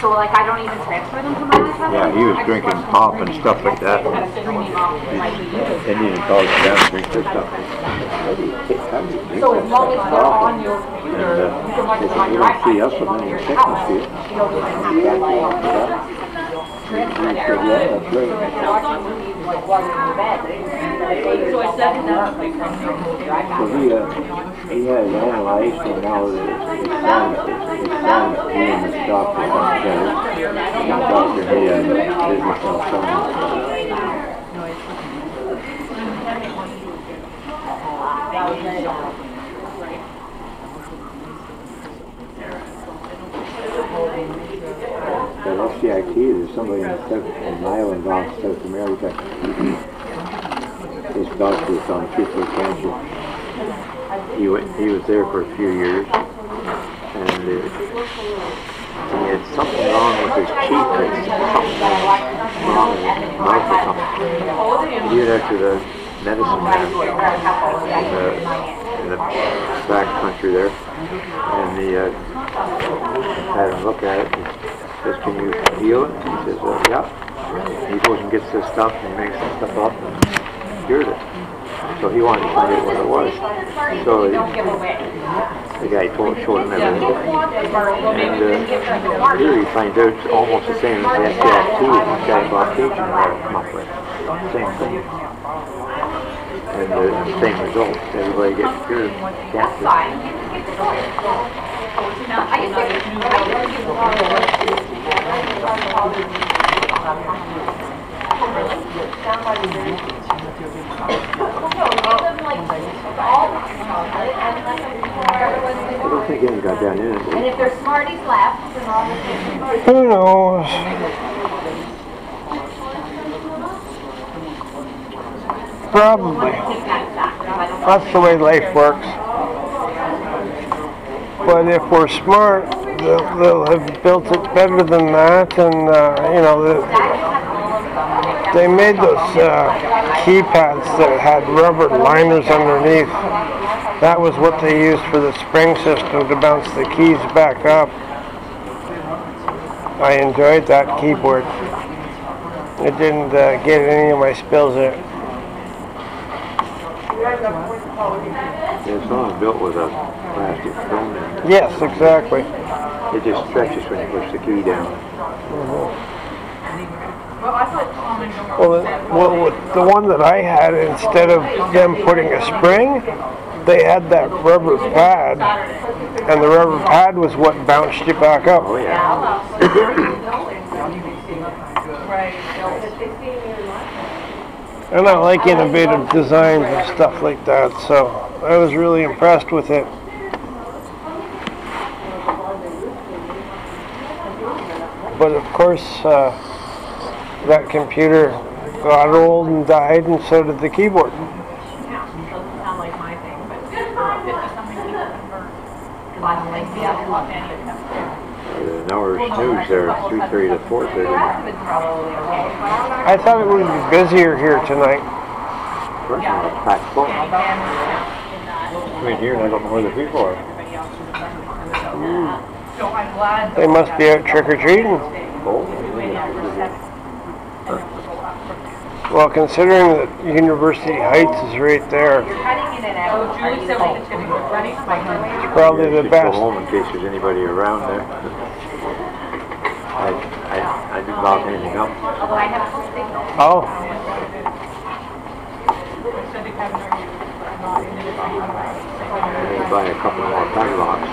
So like I don't even transfer them to my iPad? Yeah, he was drinking pop and stuff like that. Indian college down drink this stuff. So as long as they're on your computer, you can watch it on your iPad. You don't see us, and then you check and see it. You don't even have to like transfer it. Yeah, that's right. So I said that. So he has analyzed, and now that his son being the doctor upstairs, the doctor had business on some. But SCIT, there's somebody in an island off South America. This doctor was on treatment for cancer. He was there for a few years, and he had something wrong with his cheek, or something wrong with his mouth or something. He went out to the medicine man in the back country there, and he had him look at it. He says, "Can you heal it?" He says, "Yeah." He goes and gets this stuff and makes the stuff up and cured it. So he wanted to find out what it was. So the guy showed him everything. And here he finds out it's almost the same as the SCIT one guy about Cajun had come up with. Same thing. And the same result. Everybody gets cured of cancer. I don't think anyone got down in it. And if there's Smarties left, then all the Who knows? Probably. That's the way life works. But if we're smart, they'll have built it better than that, and you know, they made those keypads that had rubber liners underneath. That was what they used for the spring system to bounce the keys back up. I enjoyed that keyboard. It didn't get any of my spills in it. It's not built with a plastic film in it. Yes, exactly. It just stretches when you push the key down. Well, the one that I had, instead of them putting a spring, they had that rubber pad, and the rubber pad was what bounced you back up. Oh yeah. And I like innovative designs and stuff like that, so I was really impressed with it. But of course, that computer got old and died, and so did the keyboard. An hour snooze there, 3:30 to 4:30. I thought it would be busier here tonight. First one was packed full. I mean, here and I got more than before. They must be out trick-or-treating. Well, considering that University Heights is right there, it's probably the Just best. go home in case there's anybody around there. I didn't lock anything up. Oh. I buy a couple more padlocks.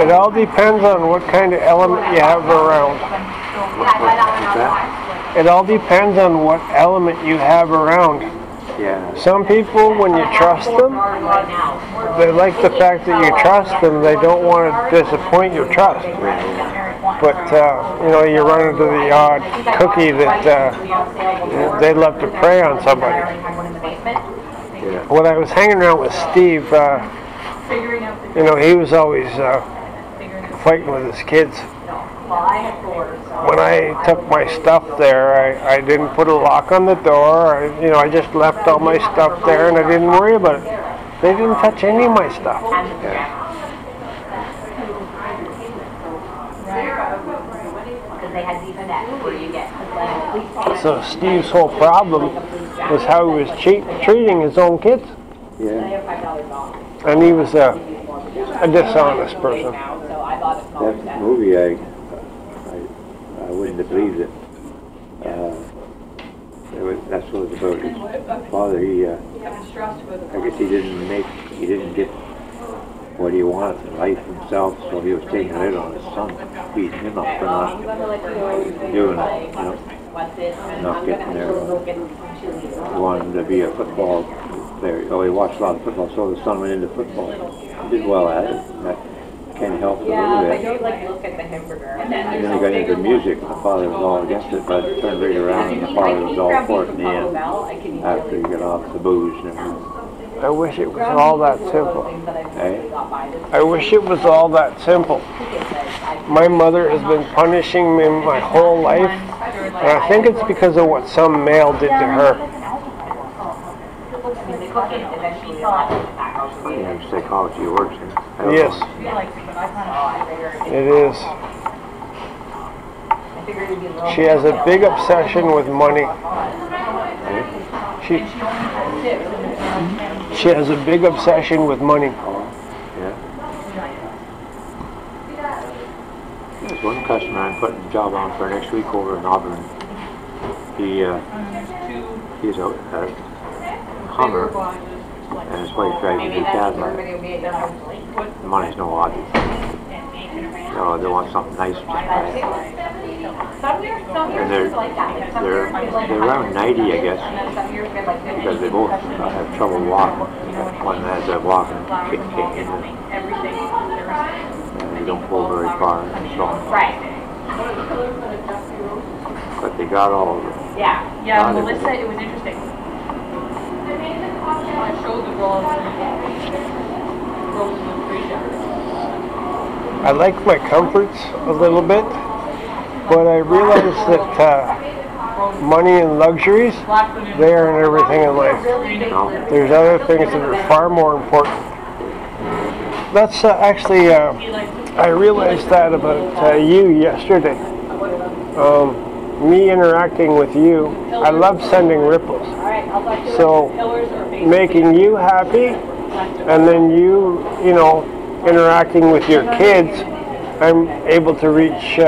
It all depends on what kind of element you have around. What's that? It all depends on what element you have around. Yeah. Some people, when you trust them, they like the fact that you trust them. They don't want to disappoint your trust. But, you know, you run into the odd cookie that they love to prey on somebody. Yeah. When I was hanging around with Steve, you know, he was always fighting with his kids. When I took my stuff there, I didn't put a lock on the door. You know, I just left all my stuff there, and I didn't worry about it. They didn't touch any of my stuff. Yeah. So Steve's whole problem was how he was treating his own kids. Yeah. And he was a dishonest person. That movie, I wouldn't have believed it. was about his father. He, I guess he didn't get what he wanted in life himself, so he was taking it out on his son, beating him up for not doing it, you know, not getting there. He wanted him to be a football player. Oh, he watched a lot of football, so the son went into football. He did well at it. That kind of helped a little bit. And then he got into music, and the father was all against it, but it turned right around, and the father was all for it in the end, after he got off the booze and everything. I wish it was all that simple. Hey? I wish it was all that simple. My mother has been punishing me my whole life, and I think it's because of what some male did to her. You know, psychology works. Yes, it is. She has a big obsession with money. She has a big obsession with money. Yeah. There's one customer I'm putting a job on for next week over in Auburn. He's a Hummer, and his wife drives a new Cadillac. The money's no object. So they want something nice to buy. And they're around 90, I guess, because they both have trouble walking. One has a walking kick in them, and they don't go very far and so on. But they got all of it. Yeah, Melissa, it was interesting. I showed the girls in the pre-shower. I like my comforts a little bit, but I realize that money and luxuries, they aren't everything in life. There's other things that are far more important. That's actually, I realized that about you yesterday. Me interacting with you, I love sending ripples. So making you happy, and then you know, interacting with your kids, I'm able to reach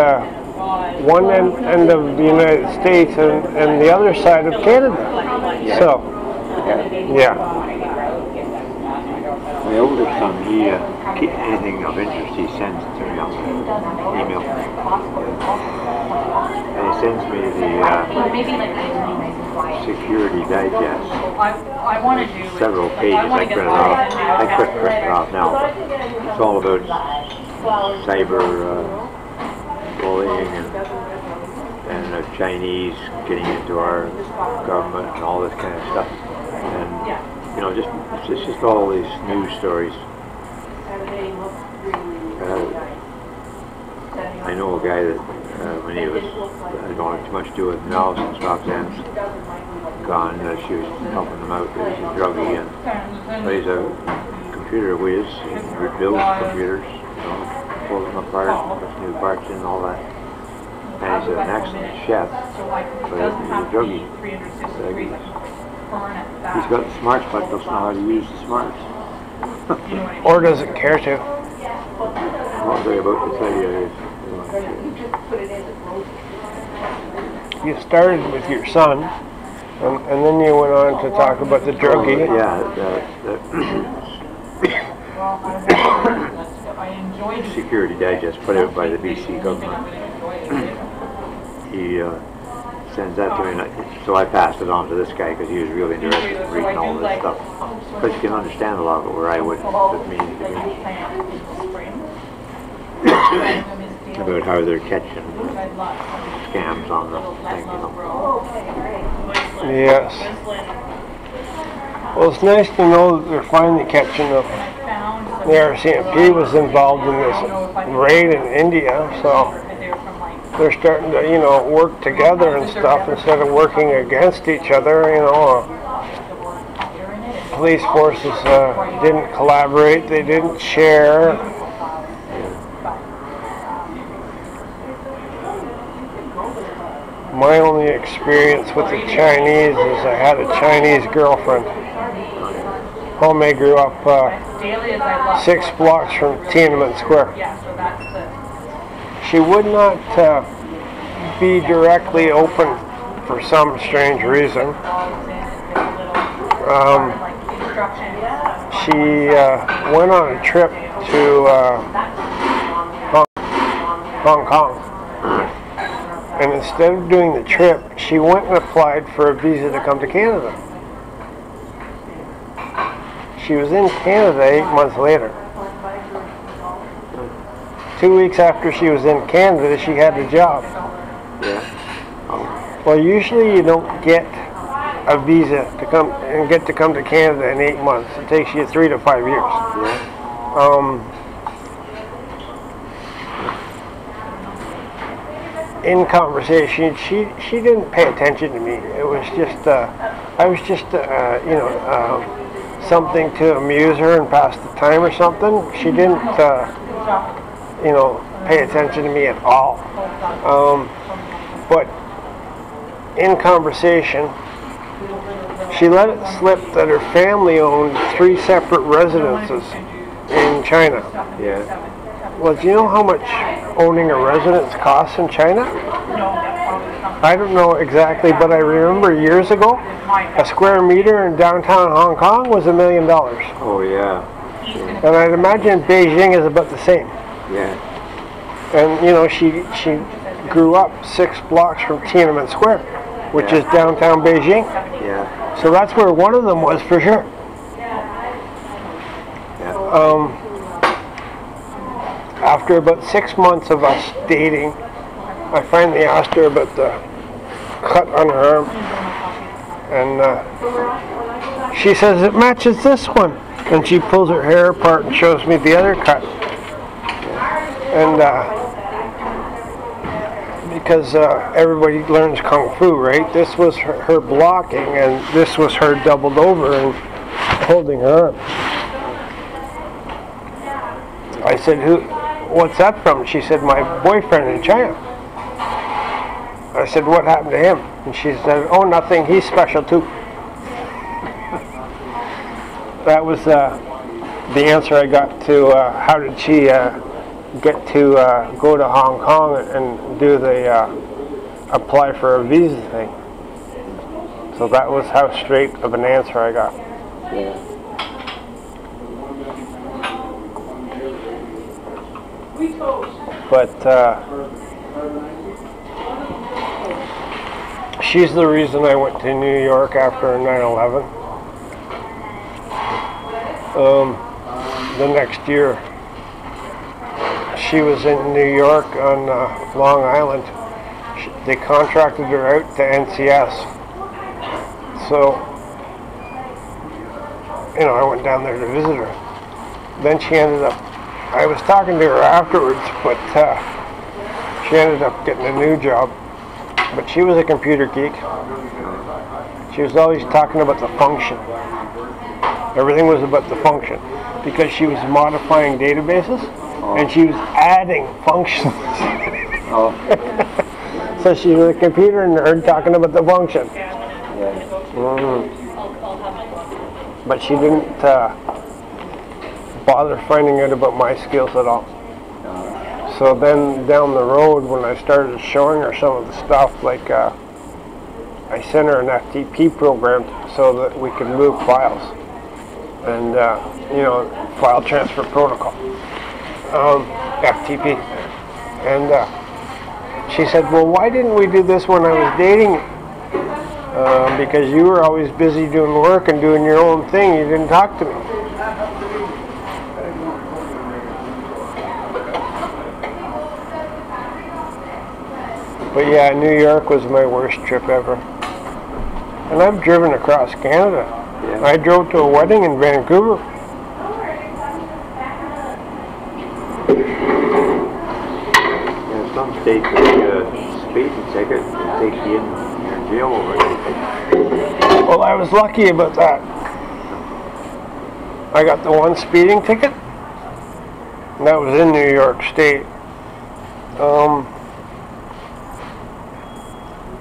one end of the United States and the other side of Canada. So, yeah. My oldest son, anything of interest, he sends it to me on email. And he sends me the Security Digest. I want to do Several pages. I printed off. I quit printing it off now. It's all about cyber bullying and the Chinese getting into our government and all this kind of stuff. And you know, it's just all these news stories. I know a guy that when he was, I don't have too much to do with now since Roxanne's gone, she was helping him out. He's a druggie, but he's a computer whiz. He rebuilds computers, you know, pulls them apart, puts new parts in and all that. And he's an excellent chef, but he's a druggie. He's got the smarts, but doesn't know how to use the smarts. Or doesn't care to. What they're about to tell you is, you started with your son, and then you went on to talk about the druggie. Security Digest put out by the BC government. He sends that to me, so I passed it on to this guy because he was really interested in reading all this stuff. Because you can understand a lot of it where I wouldn't, with me. About how they're catching scams on the thing, you know. Yes. Well, it's nice to know that they're finally catching them. The RCMP was involved in this raid in India, so they're starting to, you know, work together and stuff instead of working against each other, you know. Police forces didn't collaborate, they didn't share. My only experience with the Chinese is I had a Chinese girlfriend. Home I grew up 6 blocks from Tiananmen Square. She would not be directly open for some strange reason. She went on a trip to Hong Kong. And instead of doing the trip, she went and applied for a visa to come to Canada. She was in Canada 8 months later. 2 weeks after she was in Canada, she had the job. Well, usually you don't get a visa to come to Canada in 8 months. It takes you 3 to 5 years. In conversation, she didn't pay attention to me. It was just I was just something to amuse her and pass the time or something. She didn't pay attention to me at all. But in conversation, she let it slip that her family owned 3 separate residences in China. Yeah. Well, do you know how much owning a residence costs in China? I don't know exactly, but I remember years ago, a square meter in downtown Hong Kong was $1 million. Oh, yeah. And I'd imagine Beijing is about the same. Yeah. And, she grew up 6 blocks from Tiananmen Square, which is downtown Beijing. Yeah. So that's where one of them was for sure. After about 6 months of us dating, I finally asked her about the cut on her arm. And she says, it matches this one. And she pulls her hair apart and shows me the other cut. And because everybody learns Kung Fu, right? This was her blocking, and this was her doubled over and holding her arm. I said, what's that from? She said, my boyfriend in China. I said, what happened to him? And she said, oh, nothing, he's special too. That was the answer I got to how did she get to go to Hong Kong and do the apply for a visa thing. So that was how straight of an answer I got. Yeah. But she's the reason I went to New York after 9/11. The next year, she was in New York on Long Island. They contracted her out to NCS. So, I went down there to visit her. Then she ended up, I was talking to her afterwards, but she ended up getting a new job. But she was a computer geek. She was always talking about the function. Everything was about the function. Because she was modifying databases, and she was adding functions. So she was a computer nerd talking about the function. But she didn't bother finding out about my skills at all. So then down the road, when I started showing her some of the stuff, like I sent her an FTP program so that we could move files. And, file transfer protocol, FTP. And she said, well, why didn't we do this when I was dating you? Because you were always busy doing work and doing your own thing. You didn't talk to me. But yeah, New York was my worst trip ever. And I've driven across Canada. Yeah. I drove to a wedding in Vancouver. Yeah, some states take a speeding ticket and take you in your jail over it. Well, I was lucky about that. I got the one speeding ticket, and that was in New York State.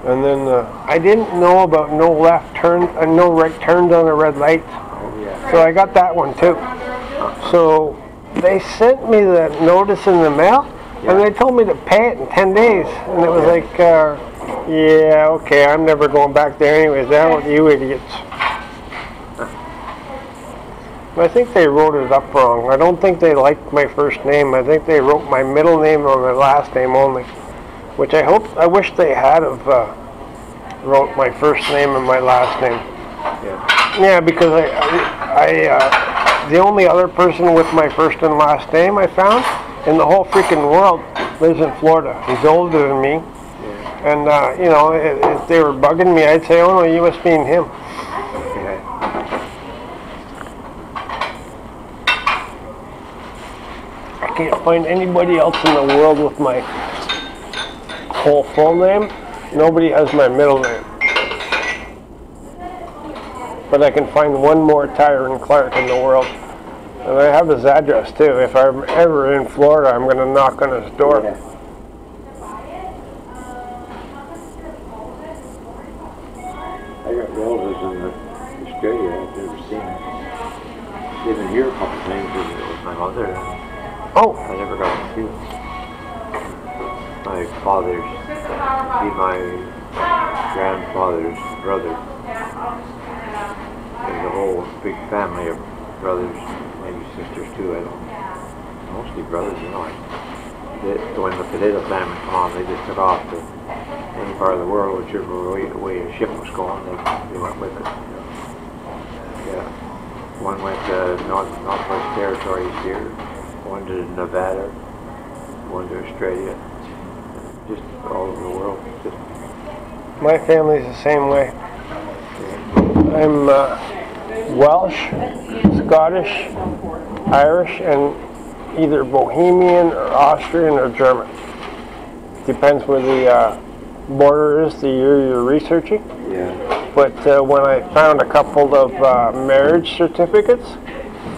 And then I didn't know about no left turn and no right turns on a red light. Oh, yeah. So I got that one too. So they sent me the notice in the mail, and they told me to pay it in 10 days. And it was like Yeah, okay, I'm never going back there anyways. Down with you idiots. I think they wrote it up wrong. I don't think they liked my first name. I think they wrote my middle name or my last name only, which I wish they had have wrote my first name and my last name. Yeah, because the only other person with my first and last name I found in the whole freaking world lives in Florida. He's older than me, and you know, if they were bugging me, I'd say, "Oh no, you must mean him." I can't find anybody else in the world with my whole full name. Nobody has my middle name. But I can find one more Tyron Clark in the world. And I have his address too. If I'm ever in Florida, I'm going to knock on his door. Yeah. I got relatives in Australia I've never seen. They've been here a couple times with my mother. Oh. I never got to see them. My father's, my grandfather's brother. There's a whole big family of brothers, maybe sisters too, I don't know. Mostly brothers, you know. When the potato famine came on, they just took off to any part of the world, whichever way a ship was going, they went with it. Yeah. One went to Northwest Territories here, one to Nevada, one to Australia, just all over the world. Just my family's the same way. I'm Welsh, Scottish, Irish, and either Bohemian or Austrian or German. Depends where the border is the year you're researching. yeah. But when I found a couple of marriage certificates,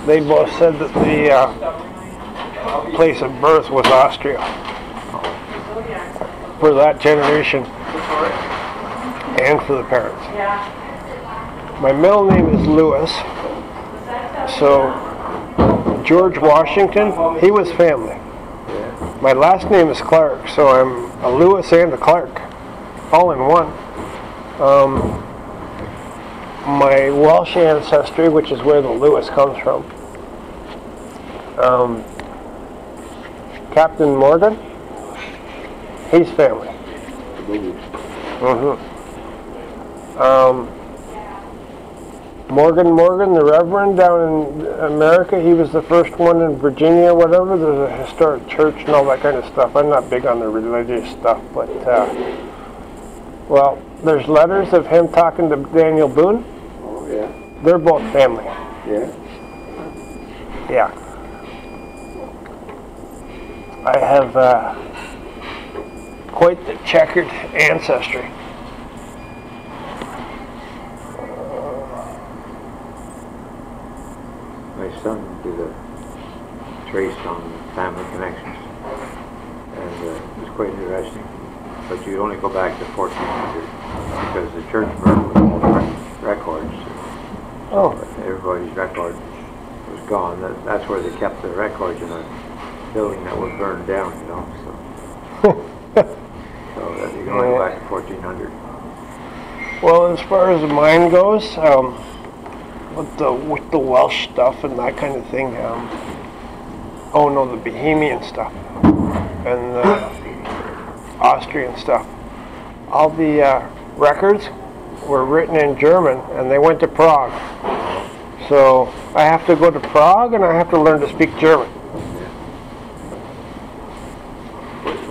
they both said that the place of birth was Austria for that generation and for the parents. My middle name is Lewis, so George Washington, he was family. My last name is Clark, so I'm a Lewis and a Clark, all in one. My Welsh ancestry, which is where the Lewis comes from, Captain Morgan, he's family. Morgan, the Reverend down in America, he was the first one in Virginia, whatever. There's a historic church and all that kind of stuff. I'm not big on the religious stuff, but, well, there's letters of him talking to Daniel Boone. Oh, yeah. They're both family. Yeah. Yeah. I have quite the checkered ancestry. My son did a trace on family connections, and it was quite interesting. But you only go back to 1400 because the church burned with all the records. Oh. Everybody's record was gone. That's where they kept the records in a building that was burned down, you know. So that you can only go back to 1400. Well, as far as mine goes, with the Welsh stuff and that kind of thing, oh no, the Bohemian stuff and the Austrian stuff, all the records were written in German and they went to Prague. So I have to go to Prague and I have to learn to speak German.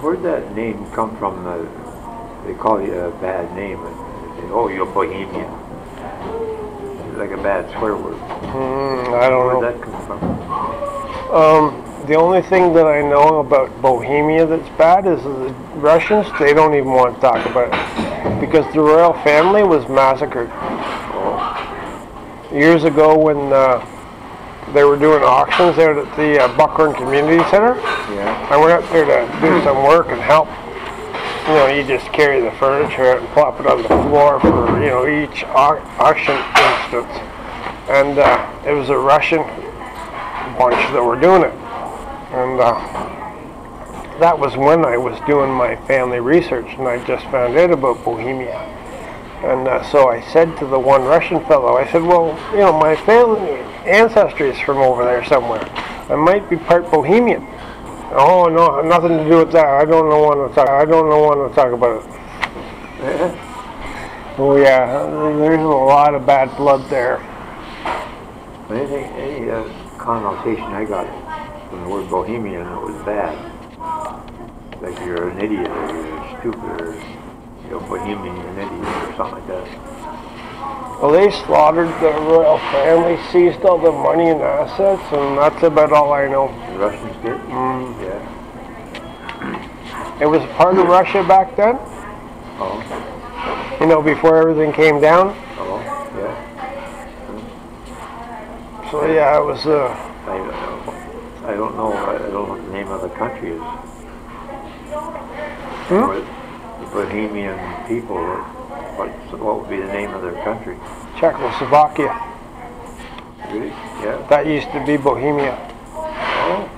Where'd that name come from? They call you a bad name. Oh, you're Bohemian. Like a bad swear word. I don't know. Where'd that come from? The only thing that I know about Bohemia that's bad is the Russians, they don't even want to talk about it. Because the royal family was massacred. Years ago when they were doing auctions out at the Buckhorn Community Center, I went up there to do some work and help. You know, you just carry the furniture out and plop it on the floor for, you know, each auction instance. And it was a Russian bunch that were doing it. And that was when I was doing my family research, and I just found out about Bohemia. And so I said to the one Russian fellow, I said, well, you know, my family ancestry is from over there somewhere. I might be part Bohemian. Oh no, nothing to do with that. I don't want to talk about it. Oh yeah, there's a lot of bad blood there. Any connotation I got from the word Bohemian, it was bad. Like you're an idiot, or you're stupid, or you're Bohemian, you're an idiot, or something like that. Well, they slaughtered the royal family, seized all the money and assets, and that's about all I know. The Russians did? Yeah. It was part of Russia back then? Oh. You know, before everything came down? Oh, yeah. So yeah, it was, I don't know what the name of the country is. The Bohemian people, what would be the name of their country? Czechoslovakia. Really? Yeah. That used to be Bohemia. Oh.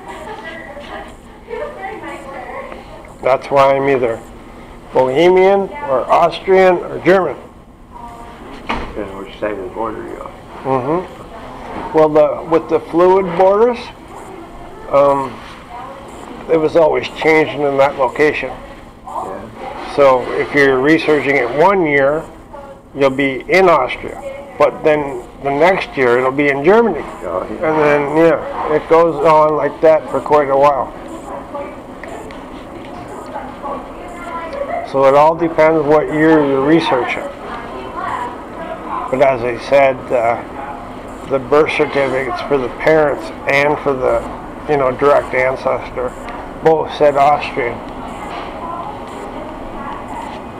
That's why I'm either Bohemian or Austrian or German. Depending which side of the border you're on. Mm-hmm. Well, with the fluid borders, it was always changing in that location. Yeah. So if you're researching it 1 year, you'll be in Austria, but then the next year it'll be in Germany. Oh, yeah. And then, yeah, it goes on like that for quite a while. So it all depends what year you're researching. But as I said, the birth certificates for the parents and for the, you know, direct ancestor both said Austrian.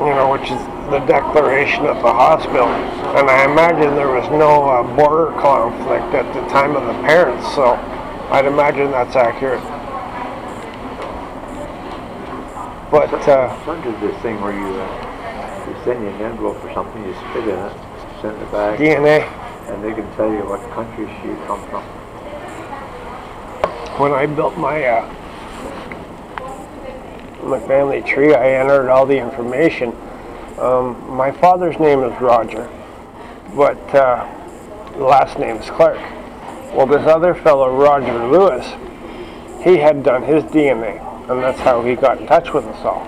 You know, which is the declaration at the hospital. And I imagine there was no border conflict at the time of the parents, so I'd imagine that's accurate. But Some did this thing where you send you an envelope or something, you spit in it, send it back, DNA. and they can tell you what country you come from. When I built my my family tree, I entered all the information. My father's name is Roger, but the last name is Clark. Well, this other fellow, Roger Lewis, he had done his DNA, and that's how he got in touch with us all.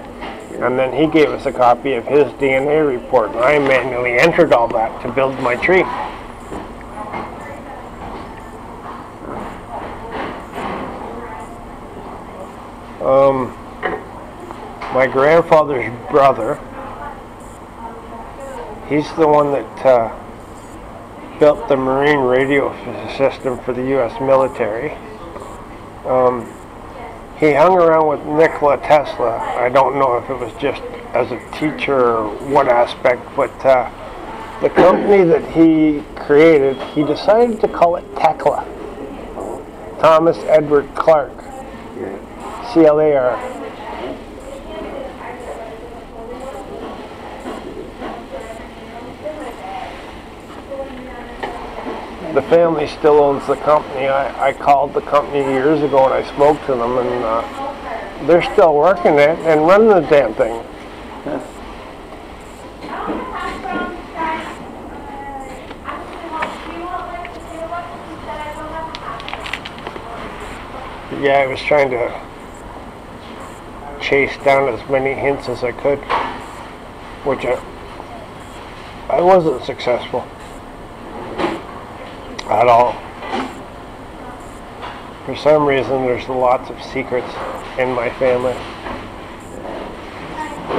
And then he gave us a copy of his DNA report, and I manually entered all that to build my tree. My grandfather's brother, he's the one that built the marine radio system for the U.S. military. He hung around with Nikola Tesla. I don't know if it was just as a teacher or what aspect, but the company that he created, he decided to call it Tekla. Thomas Edward Clark. C-L-A-R. The family still owns the company. I called the company years ago and I spoke to them, and they're still working it and running the damn thing. Yeah, I was trying to chase down as many hints as I could, which I wasn't successful at all. For some reason, there's lots of secrets in my family.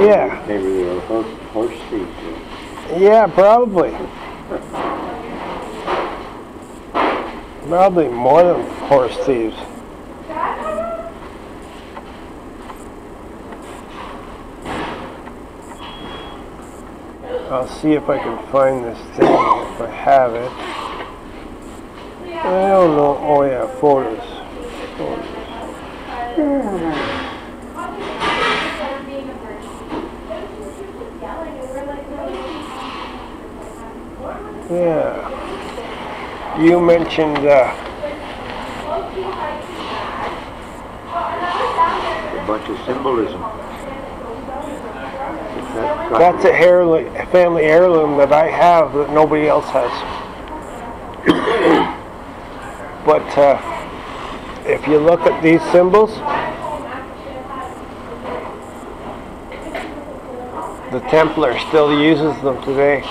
Yeah. Maybe they were horse thieves. Yeah, probably. Probably more than horse thieves. I'll see if I can find this thing, if I have it. I don't know. Oh yeah, photos. Yeah. You mentioned a bunch of symbolism. That's a family heirloom that I have that nobody else has. But if you look at these symbols, the Templar still uses them today.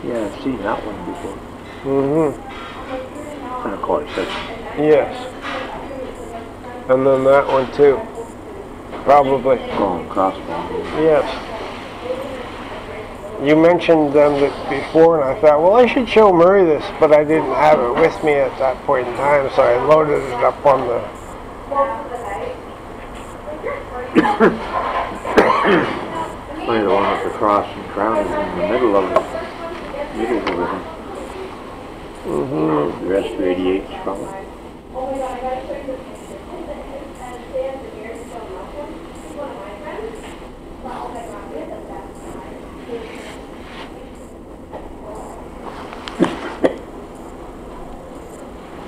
Yeah, I've seen that one before. Mm-hmm. And of course, that's... Yes. And then that one too. Probably. Going crossbow. Yes. You mentioned them before, and I thought, well, I should show Murray this, but I didn't have it with me at that point in time, so I loaded it up on the... Funny, the one with the cross and crown is in the middle of it. Middle of everything. Mm-hmm. The rest radiates from it.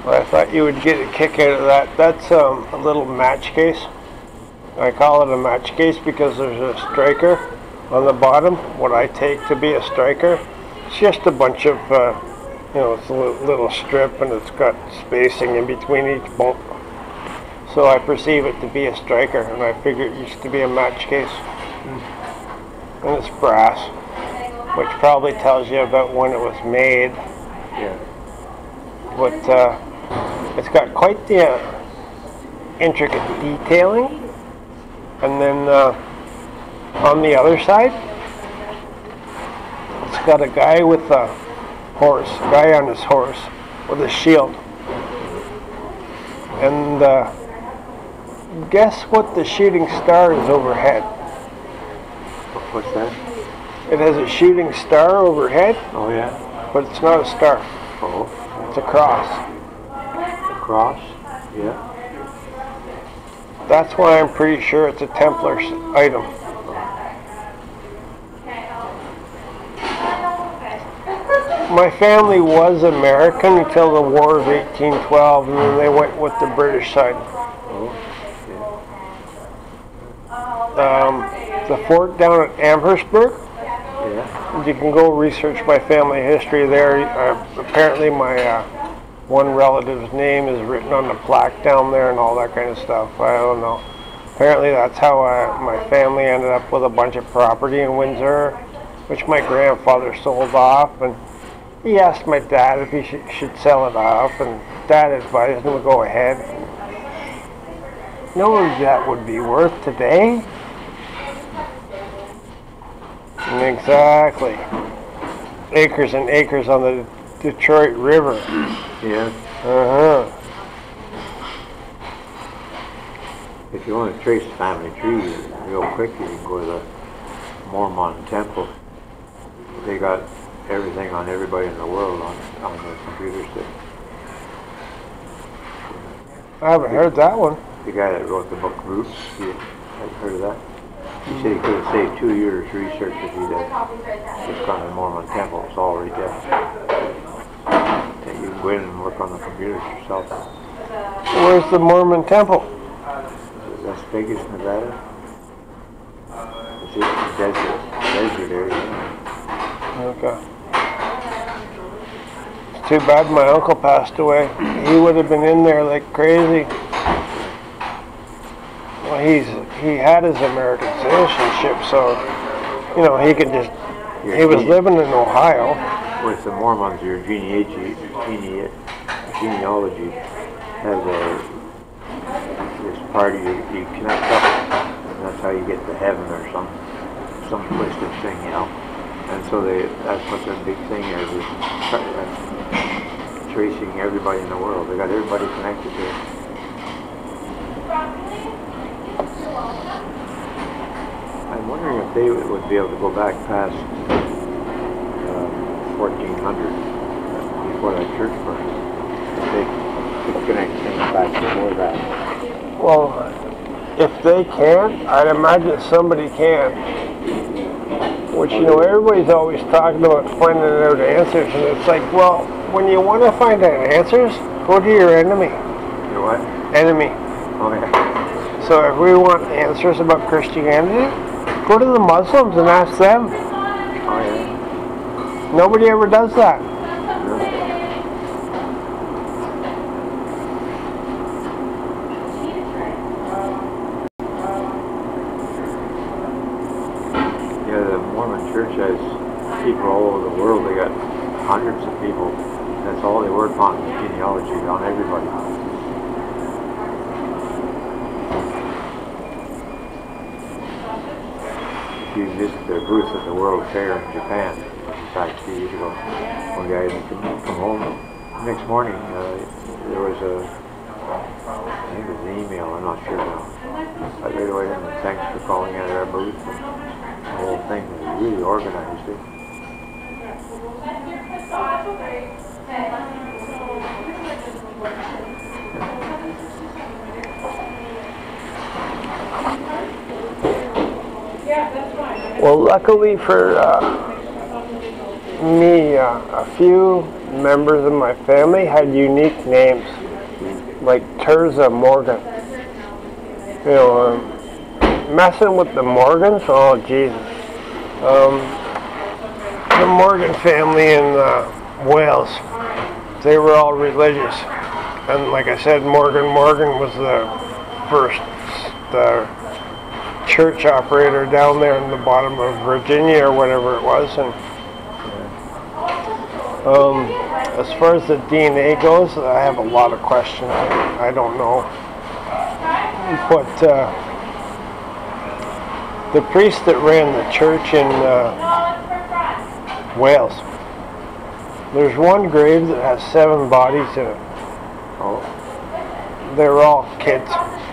I thought you would get a kick out of that. That's a little match case. I call it a match case because there's a striker on the bottom, what I take to be a striker. It's just a bunch of, you know, it's a little strip and it's got spacing in between each bolt. So I perceive it to be a striker, and I figure it used to be a match case. And it's brass, which probably tells you about when it was made. Yeah. But it's got quite the intricate detailing. And then on the other side, it's got a guy with a horse, a guy on his horse with a shield. And guess what the shooting star is overhead? What's that? It has a shooting star overhead, Oh, yeah? but it's not a star. Oh. It's a cross. The cross? Yeah. That's why I'm pretty sure it's a Templar item. My family was American until the War of 1812, and then they went with the British side. Oh, The fort down at Amherstburg, yeah. you can go research my family history there. Apparently my one relative's name is written on the plaque down there and all that kind of stuff. I don't know. Apparently that's how my family ended up with a bunch of property in Windsor, which my grandfather sold off, and he asked my dad if he should sell it off, and Dad advised him to go ahead. Knowing that would be worth today. Exactly. Acres and acres on the Detroit River. Yeah. Uh-huh. If you want to trace the family tree real quick, you can go to the Mormon temple. They got everything on everybody in the world on the computer stick. I haven't heard that one. The guy that wrote the book Roots, you have heard of that? He said he could have saved 2 years research if he'd just gone to the Mormon temple. It's all right there. You can go in and work on the computers yourself. Where's the Mormon temple? Las Vegas, Nevada. It's in the desert area. Okay. It's too bad my uncle passed away. He would have been in there like crazy. Well, he had his American citizenship, so, you know, he could just, he was living in Ohio. With the Mormons, your genealogy has this part you connect up, and that's how you get to heaven or some twisted thing, you know. And so that's what their big thing is tracing everybody in the world. They got everybody connected to it. I'm wondering if they would be able to go back past 1400 before that church burned. If they could connect things back before that. Well, if they can't, I'd imagine somebody can. Which, you know, everybody's always talking about finding out answers, and it's like, well, when you want to find out answers, go to your enemy. Your what? Enemy. Oh yeah. So if we want answers about Christianity, go to the Muslims and ask them. Oh yeah. Nobody ever does that. Yeah, the Mormon Church has people all over the world. They got hundreds of people. That's all they work on, genealogy on everybody. If you visit their booth at the World Fair in Japan, in fact, 2 years ago, one guy had come home. The next morning, there was I think it was an email, I'm not sure now. I read away and thanks for calling at our booth. The whole thing was really organized. Well, luckily for me, a few members of my family had unique names, like Terza Morgan. You know, messing with the Morgans, oh Jesus. The Morgan family in Wales, they were all religious. And like I said, Morgan was the first church operator down there in the bottom of Virginia or whatever it was. And as far as the DNA goes, I have a lot of questions. I don't know. But the priest that ran the church in Wales, there's one grave that has 7 bodies in it. Oh. They were all kids,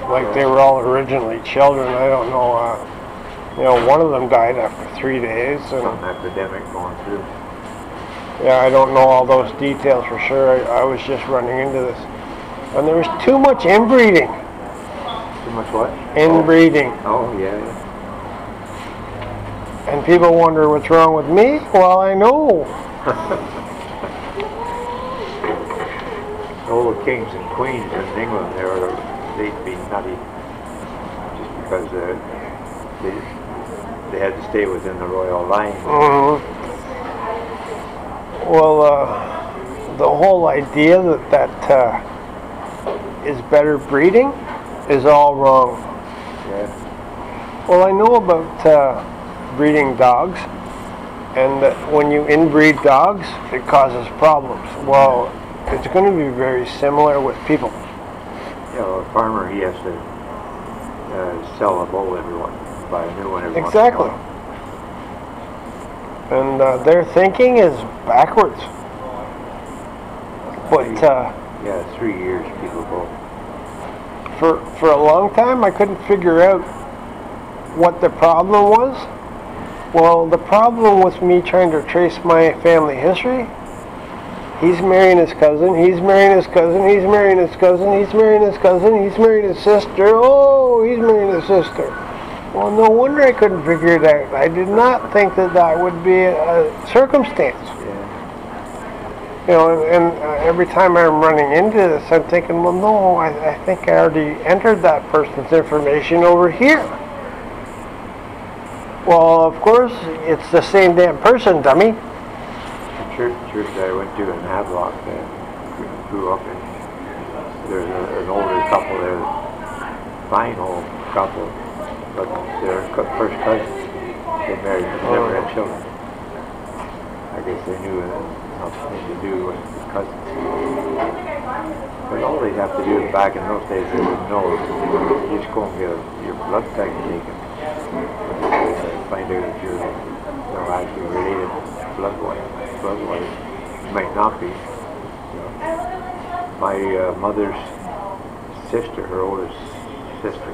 like they were all originally children. I don't know. You know, one of them died after 3 days. And Some epidemic going through. yeah, I don't know all those details for sure. I was just running into this. And there was too much inbreeding. Too much what? Inbreeding. Oh, yeah. And people wonder what's wrong with me. Well, I know. All the kings and queens in England, they'd be nutty just because they had to stay within the royal line. Well, the whole idea that is better breeding is all wrong. Yeah. Well, I know about breeding dogs, and that when you inbreed dogs, it causes problems. Well, it's going to be very similar with people. Yeah, well, a farmer, he has to sell a bull buy a new one every once in a Exactly. while. And their thinking is backwards. But Yeah, 3 years people go. for a long time, I couldn't figure out what the problem was. Well, the problem with me trying to trace my family history, he's marrying his cousin, he's marrying his cousin, he's marrying his cousin, he's marrying his cousin, he's marrying his sister, oh, he's marrying his sister. Well, no wonder I couldn't figure it out. I did not think that that would be a circumstance. Yeah. You know, and every time I'm running into this, I'm thinking, well, no, I think I already entered that person's information over here. Well, of course, it's the same damn person, dummy. The church I went to in Havelock, grew up in, there's an older couple there, fine old couple, but their first cousins, they married but never had children. I guess they knew nothing to do with the cousins. But all they'd have to do back in those days, they didn't know, you just go and get your blood type taken. Find out if you're actually related blood-wise. You might not be. You know. My mother's sister, her oldest sister,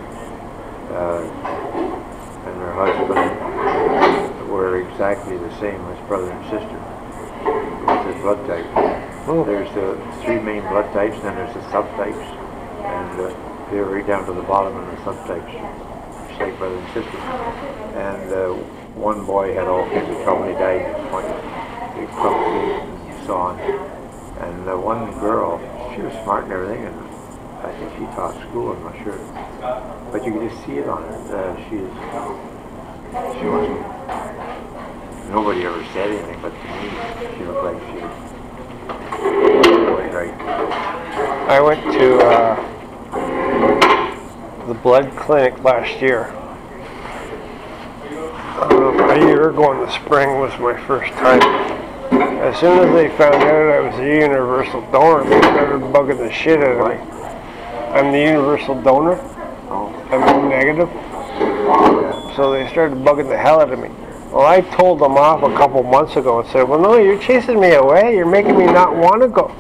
and her husband were exactly the same as brother and sister with their blood type. There's the 3 main blood types, and then there's the subtypes, and they're right down to the bottom of the subtypes. Like brother and sister, and one boy had all kinds of trouble. He died at this point, big complications and so on. And one girl, she was smart and everything, and I think she taught school, I'm not sure. But you could just see it on her. She wasn't, nobody ever said anything, but to me, she looked like she was right. I went to the blood clinic last year. A year ago in the spring was my first time. As soon as they found out I was a universal donor, they started bugging the shit out of me. I'm the universal donor. I'm O negative. So they started bugging the hell out of me. Well, I told them off a couple months ago and said, well, no, you're chasing me away. You're making me not want to go.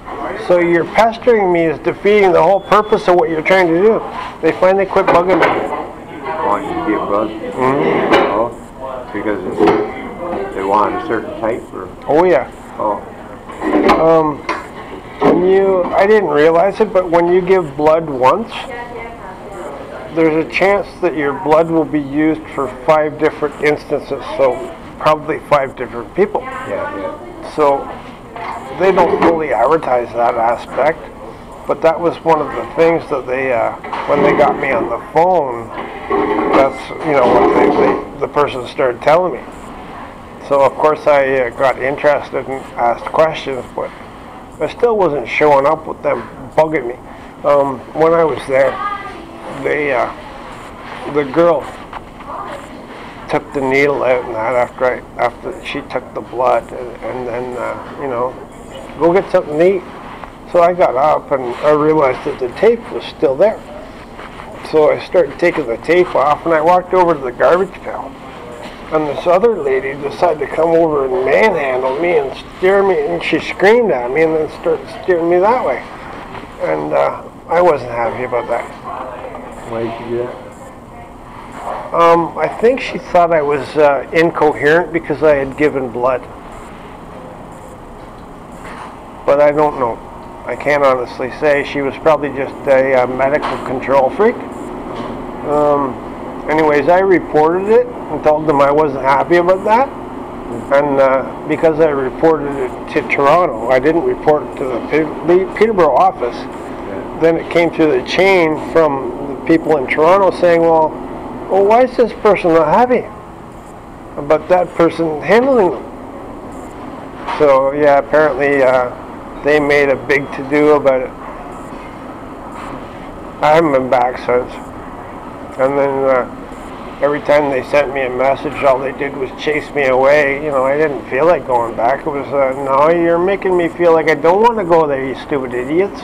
So you're pestering me is defeating the whole purpose of what you're trying to do. They finally quit bugging me. Want you to give blood? Mm-hmm. Oh, because they want a certain type? Or? Oh, yeah. Oh. I didn't realize it, but when you give blood once, there's a chance that your blood will be used for 5 different instances, so probably 5 different people. Yeah. So they don't fully advertise that aspect, but that was one of the things that they, when they got me on the phone, that's, what the person started telling me. So of course I got interested and asked questions, but I still wasn't showing up with them bugging me. When I was there, the girl took the needle out and that after she took the blood, and then go get something to eat. So I got up and I realized that the tape was still there. So I started taking the tape off and I walked over to the garbage pail. And this other lady decided to come over and manhandle me and steer me, and she screamed at me and then started steering me that way. And I wasn't happy about that. Why did you do that? I think she thought I was incoherent because I had given blood. But I don't know. I can't honestly say. She was probably just a medical control freak. Anyways, I reported it and told them I wasn't happy about that. And because I reported it to Toronto, I didn't report it to the Peterborough office. Yeah. Then it came through the chain from the people in Toronto saying, well, why is this person not happy about that person handling them? So, yeah, apparently they made a big to-do about it. I haven't been back since. And then every time they sent me a message, all they did was chase me away. I didn't feel like going back. It was, no, you're making me feel like I don't want to go there, you stupid idiots.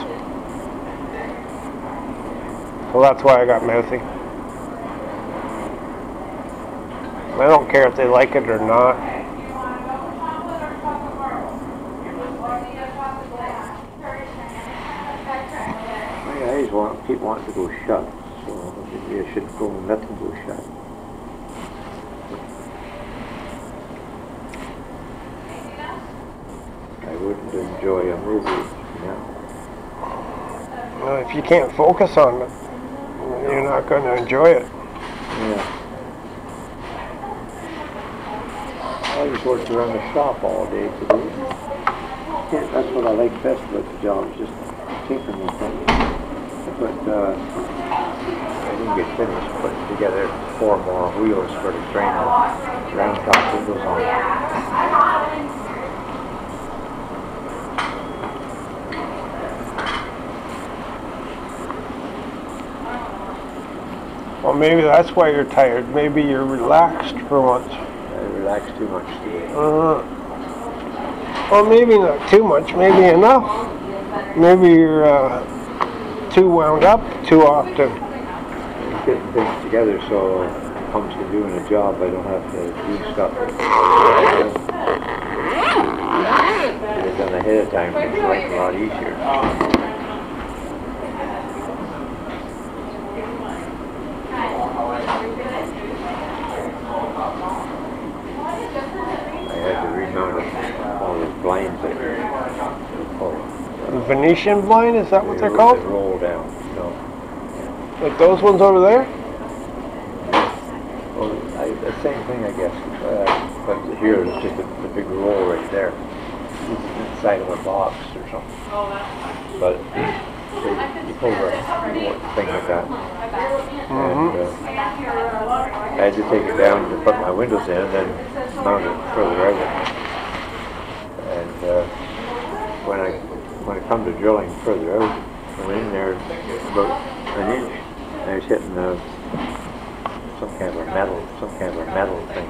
So that's why I got mouthy. I don't care if they like it or not. I always keep wanting to go shut. Maybe I should go and let them go shut. I wouldn't enjoy a movie now. Well, if you can't focus on it, you're not going to enjoy it. Yeah. I just worked around the shop all day today. Yeah, that's what I like best about the job, just tinkering with things. But I didn't get finished putting together 4 more wheels for the train round top that goes on. Well, maybe that's why you're tired. Maybe you're relaxed for once. I relaxed too much today. Well, maybe not too much. Maybe enough. Maybe you're too wound up too often. Getting things together so when it comes to doing a job, I don't have to do stuff. Get it done ahead of time, makes life a lot easier. I had to remount all the blinds that The Venetian blind, is that what they're called? They roll down, no. Like those ones over there? Well, the same thing, I guess. But here it's just a big roll right there. It's inside of a box or something. But over thing like that. And I had to take it down to put my windows in and then mount it further out. And when I come to drilling further out, I went in there about an inch, and I was hitting some kind of a metal thing.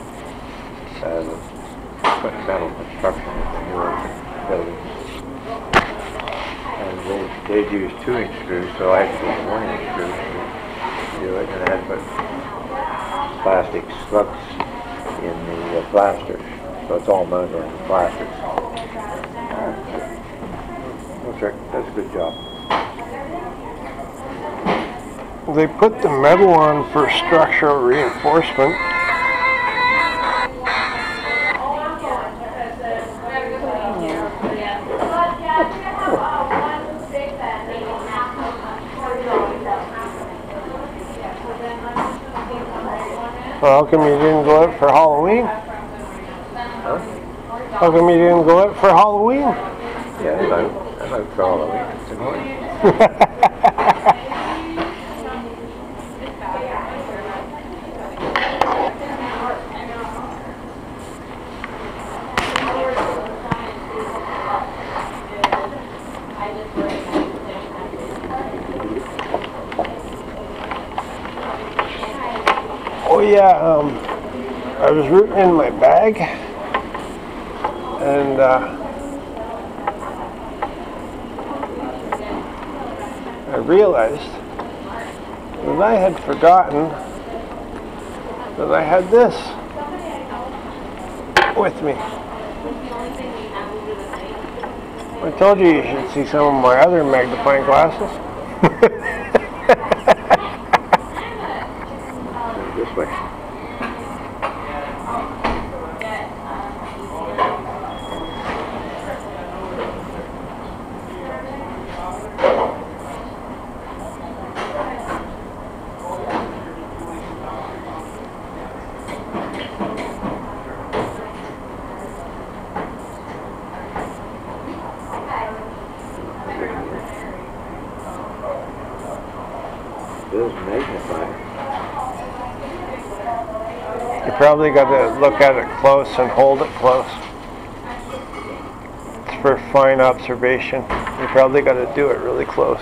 Putting metal construction in the newer buildings. And they'd use 2-inch screws, so I had to use 1-inch screws to do it, and I had to put plastic slugs in the plasters, so it's all mounted on the plasters. That's a good job. They put the metal on for structural reinforcement. Well, how come you didn't go out for Halloween? Huh? How come you didn't go out for Halloween? Yeah, I'm out for Halloween. It's annoying. Oh yeah, I was rooting in my bag, and I realized that I had forgotten that I had this with me. I told you should see some of my other magnifying glasses. This way. It does magnify. You probably got to look at it close and hold it close. It's for fine observation. You probably got to do it really close.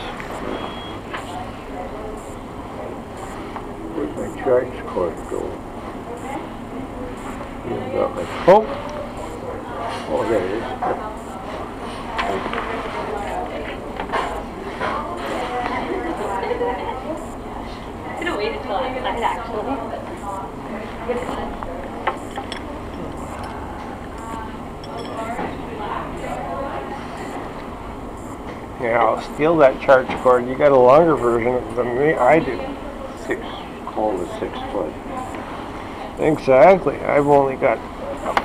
Where's my charge cord go? Oh, there it is. I'm gonna wait until outside actually. Yeah, I'll steal that charge cord. You got a longer version than me. I do. Called a 6 foot. Exactly. I've only got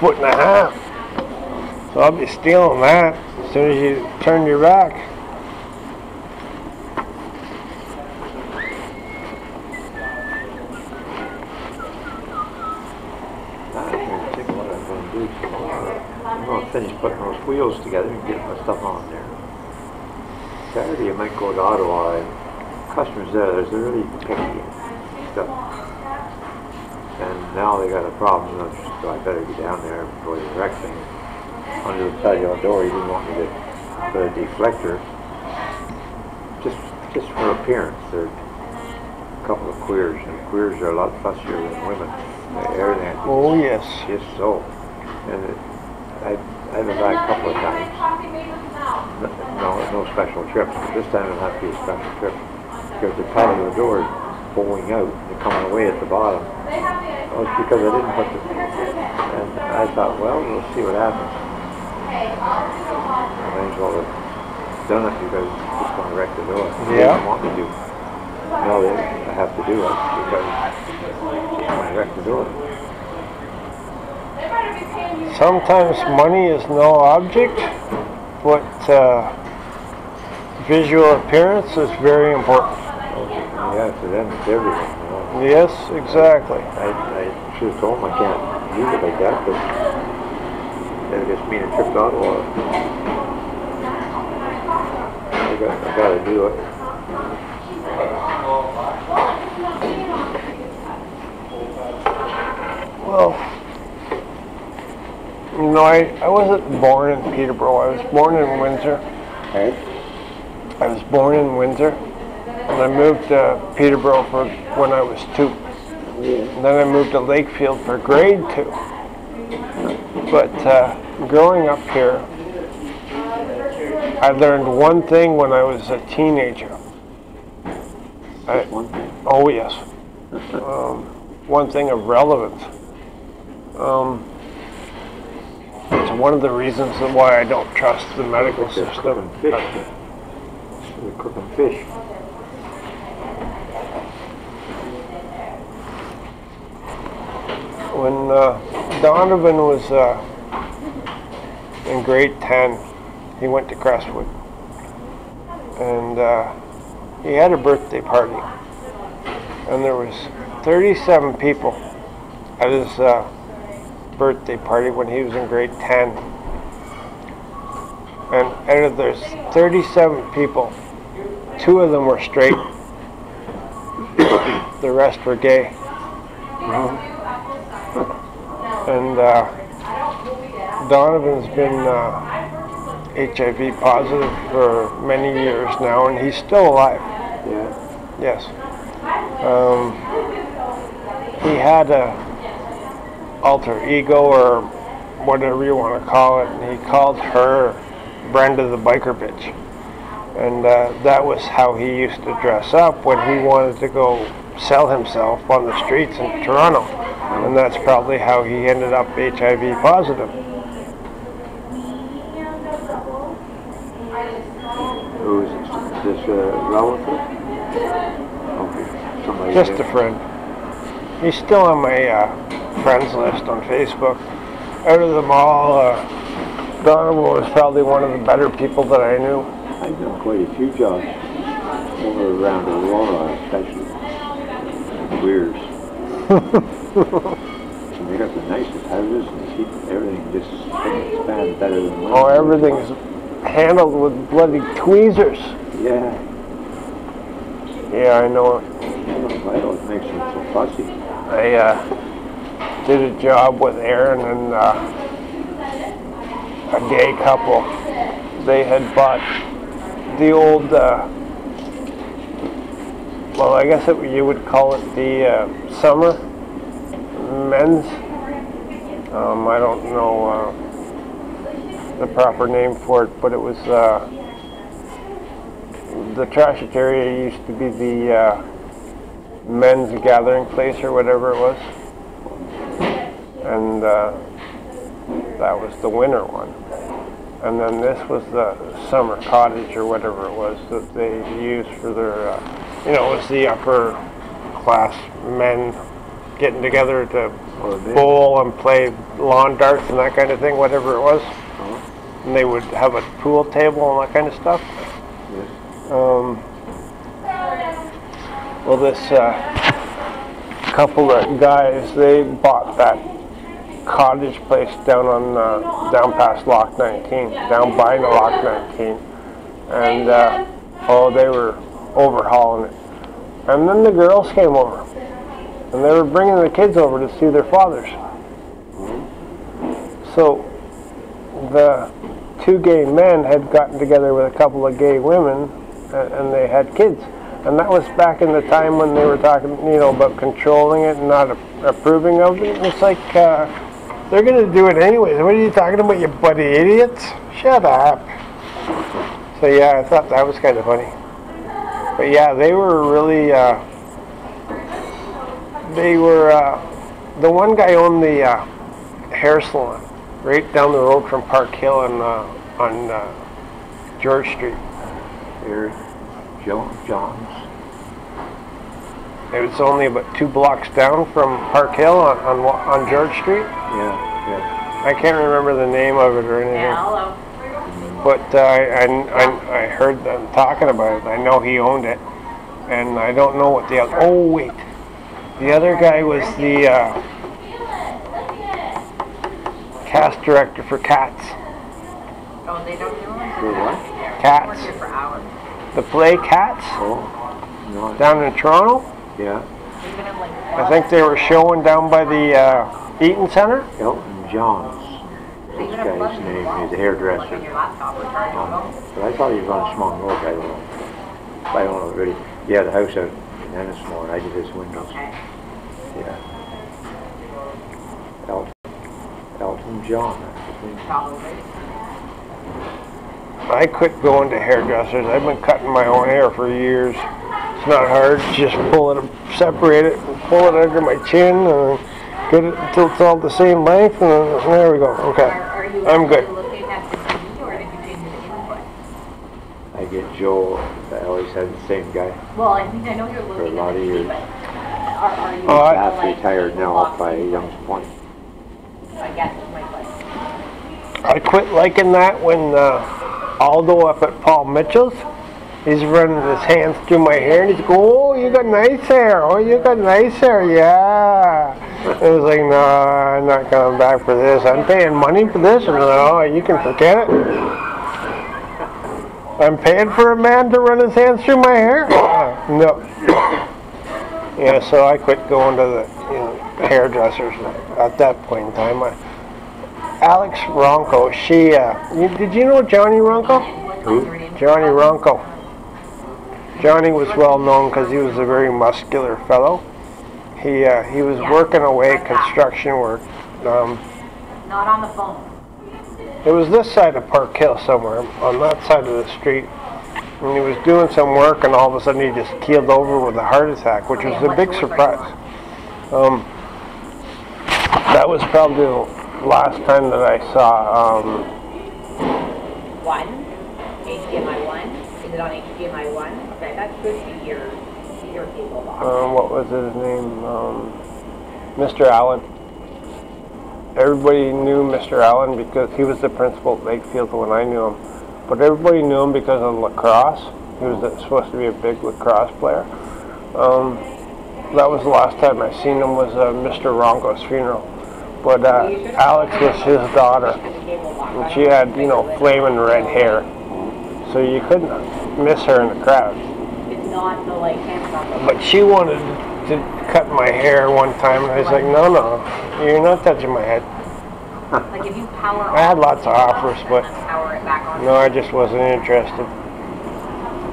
1.5 feet. So I'll be stealing that as soon as you turn your back. I'm thinking what I'm going to do tomorrow. I'm going to finish putting those wheels together and get my stuff on there. Saturday I might go to Ottawa, and customers there, they're really picky and stuff. And now they got a problem, so I better get down there before they wreck things. Under the patio door, he didn't want me to put a deflector. Just for appearance. They're a couple of queers, and queers are a lot fussier than women. Everything. Oh yes. Just so. And I've been back a couple of times. No special trip. This time it'll have to be a special trip. Because the patio door is bowing out and coming away at the bottom. Well, it's because I didn't put the... And I thought, well, we'll see what happens. I may as well have done it because it's just going to wreck the door. They didn't want me to. No, I have to do it because it's going to wreck the door. Sometimes money is no object, but visual appearance is very important. Yeah, to them it's everything. You know? Yes, exactly. I should have told them I can't use it like that, but that gets me in a trip to Ottawa. I I gotta do it. Well, you know, I wasn't born in Peterborough. I was born in Windsor. Hey? I was born in Windsor, and I moved to Peterborough for when I was 2. And then I moved to Lakefield for grade 2. But growing up here, I learned one thing when I was a teenager. One thing. Oh yes. One thing of relevance. It's one of the reasons why I don't trust the medical system. They're cooking fish. When Donovan was in grade 10, he went to Crestwood, and he had a birthday party, and there was 37 people at his birthday party when he was in grade 10. And out of those 37 people, 2 of them were straight, the rest were gay. And Donovan's been HIV positive for many years now, and he's still alive. Yeah. Yes. He had a alter ego, or whatever you want to call it, and he called her Brenda the biker bitch. And that was how he used to dress up when he wanted to go sell himself on the streets in Toronto. And that's probably how he ended up HIV positive. Who is this relative? Okay. Somebody Just a friend. He's still on my friends list on Facebook. Out of them all, Donovan was probably one of the better people that I knew. I've done quite a few jobs over around Aurora, especially. Weirs. And they got the nicest houses and keep everything just expand better than mine. Oh, everything's handled with bloody tweezers. Yeah. Yeah, I know it. Why don't it make them so fussy? I did a job with Aaron and a gay couple. They had bought the old, well, I guess you would call it the summer men's. I don't know the proper name for it, but it was the trashage area used to be the men's gathering place or whatever it was, and that was the winter one. And then this was the summer cottage or whatever it was that they used for their, you know, it was the upper class men getting together to bowl and play lawn darts and that kind of thing, whatever it was. And they would have a pool table and that kind of stuff. Well, this couple of guys, they bought that cottage place down on down past Lock 19, down by the Lock 19, and oh, they were overhauling it. And then the girls came over, and they were bringing the kids over to see their fathers. So the 2 gay men had gotten together with a couple of gay women, and they had kids. And that was back in the time when they were talking, you know, about controlling it and not approving of it. It's like, they're going to do it anyways. What are you talking about, you bloody idiots? Shut up. So yeah, I thought that was kind of funny. But yeah, they were really, the one guy owned the hair salon right down the road from Park Hill and on George Street. Here, John's. It was only about 2 blocks down from Park Hill on George Street. Yeah. I can't remember the name of it or anything. Yeah, hello. But I heard them talking about it. I know he owned it, and I don't know what the other. Oh wait, the other guy was the cast director for Cats. Oh, they don't do them? For what? We're Cats. here for hours. the Play Cats Oh, no. down in Toronto. Yeah. I think they were showing down by the Eaton Center. Elton John's. This guy's name. He's a hairdresser. But I thought he was on Schmong Road. I don't know. I don't know really. He had a house out in Ennismore, and I did his windows. Yeah. Elton John. That's his name. I quit going to hairdressers. I've been cutting my own hair for years. It's not hard. Just pull it, separate it, and pull it under my chin, and get it until it's all the same length, and there we go. Okay, I'm good. I get Joe. I always had the same guy Well, I think I know you're looking for a lot of years. Are you Half retired now up by Young's Point. I guess is my question. I quit liking that when Aldo up at Paul Mitchell's, he's running his hands through my hair, and he's going, "Oh, you got nice hair. Oh, you got nice hair. Yeah." It was like, "No, I'm not coming back for this. I'm paying money for this." And no, you can forget it. I'm paying for a man to run his hands through my hair? No. Yeah, so I quit going to the hairdressers at that point in time. Alex Ronco, did you know Johnny Ronco? Who? Johnny Ronco. Johnny was well known because he was a very muscular fellow. He was working away construction work. Not on the phone. It was this side of Park Hill somewhere, on that side of the street. And he was doing some work, and all of a sudden he just keeled over with a heart attack, which was a big surprise. That was probably the last time that I saw. HDMI 1? Is it on HDMI 1? Okay, that should be your cable box. What was his name? Mr. Allen. Everybody knew Mr. Allen because he was the principal at Lakefield when I knew him. But everybody knew him because of lacrosse. He was supposed to be a big lacrosse player. That was the last time I seen him was Mr. Ronco's funeral. But Alex was his daughter, and she had, flaming red hair. So you couldn't miss her in the crowd. It's not the But she wanted to cut my hair one time, and I was like, no, you're not touching my head. Like if you power I had lots of offers, but power it back on. no, I just wasn't interested.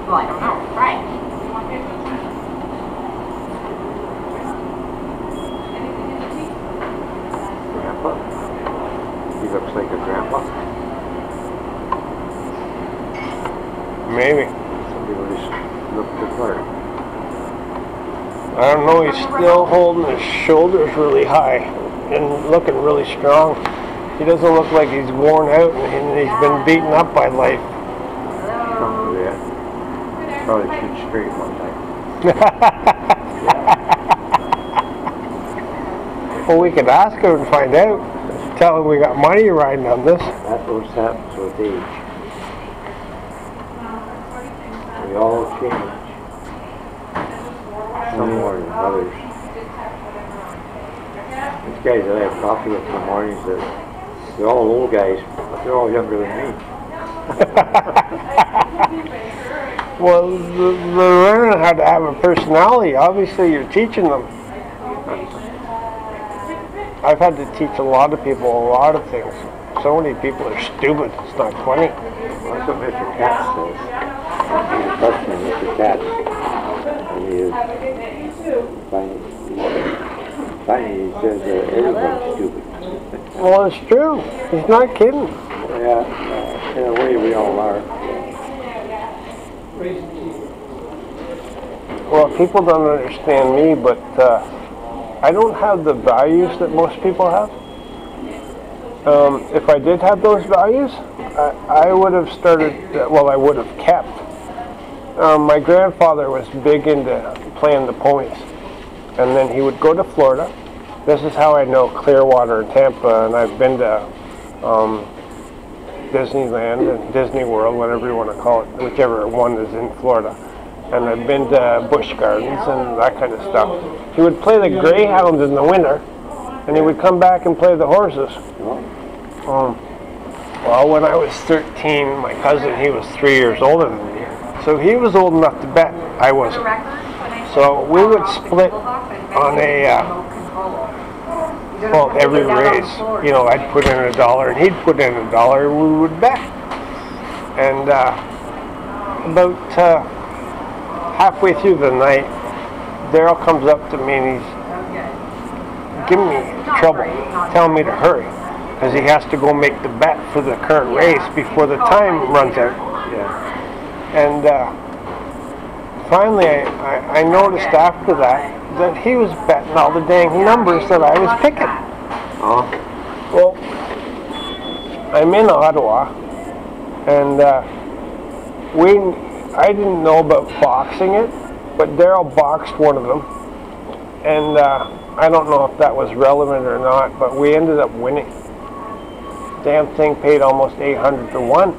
Well, I don't know. Right. Grandpa? He looks like a grandpa. Maybe. Somebody really looked the part. I don't know, he's still holding his shoulders really high and looking really strong. He doesn't look like he's worn out and he's been beaten up by life. Probably, yeah. Probably shoot straight one time. Well, we could ask him and find out. Tell him we got money riding on this. That's what happens with age. We all change. Some more than others. These guys that I have coffee with in the mornings, they're all old guys, but they're all younger than me. Well, they're learning how to have a personality. Obviously, you're teaching them. I've had to teach a lot of people a lot of things. So many people are stupid. It's not funny. Well, that's what Mr. Katz says. He's a question of Mr. Katz. And he is funny, he says everybody's stupid. Well, it's true. He's not kidding. Yeah, in a way we all are. Well, people don't understand me, but I don't have the values that most people have. If I did have those values, I would have started, I would have kept. My grandfather was big into playing the ponies, and then he would go to Florida. This is how I know Clearwater and Tampa, and I've been to Disneyland and Disney World, whatever you want to call it, whichever one is in Florida. And I've been to Busch Gardens and that kind of stuff. He would play the greyhounds in the winter, and he would come back and play the horses. Well, when I was 13, my cousin, he was 3 years older than me. So So he was old enough to bet, I wasn't. So we would split on a, well, every race. You know, I'd put in $1 and he'd put in $1 and we would bet. And about halfway through the night, Daryl comes up to me and he's giving me trouble, telling me to hurry, because he has to go make the bet for the current race before the time runs out. And finally, I noticed after that he was betting all the dang numbers that I was picking. Well, I'm in Ottawa, and I didn't know about boxing it, but Daryl boxed one of them, and I don't know if that was relevant or not, but we ended up winning. Damn thing paid almost 800 to 1.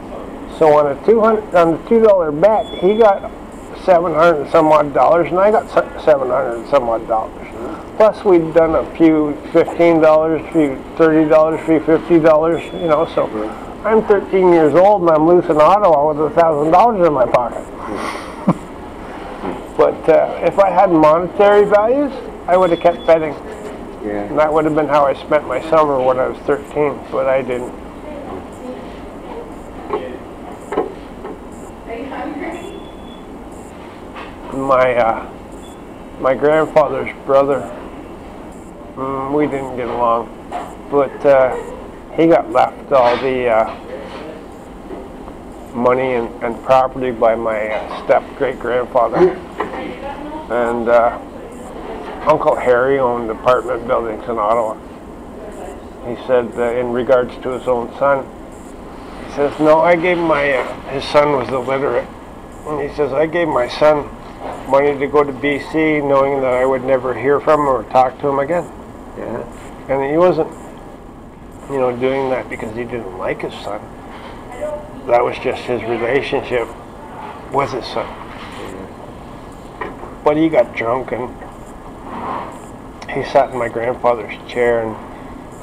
So on a $2 bet, he got 700 and some odd dollars, and I got 700 and some odd dollars. Plus we'd done a few $15, a few $30, a few $50, you know. So I'm 13 years old and I'm loose in Ottawa with $1,000 in my pocket. But if I had monetary values, I would have kept betting. And that would have been how I spent my summer when I was 13, but I didn't. My grandfather's brother, we didn't get along, but he got left all the money and property by my step-great-grandfather. And Uncle Harry owned apartment buildings in Ottawa. He said in regards to his own son, he says, no, I gave his son was illiterate, and he says, I gave my son money to go to BC knowing that I would never hear from him or talk to him again. And he wasn't, you know, doing that because he didn't like his son. That was just his relationship with his son. But he got drunk and he sat in my grandfather's chair and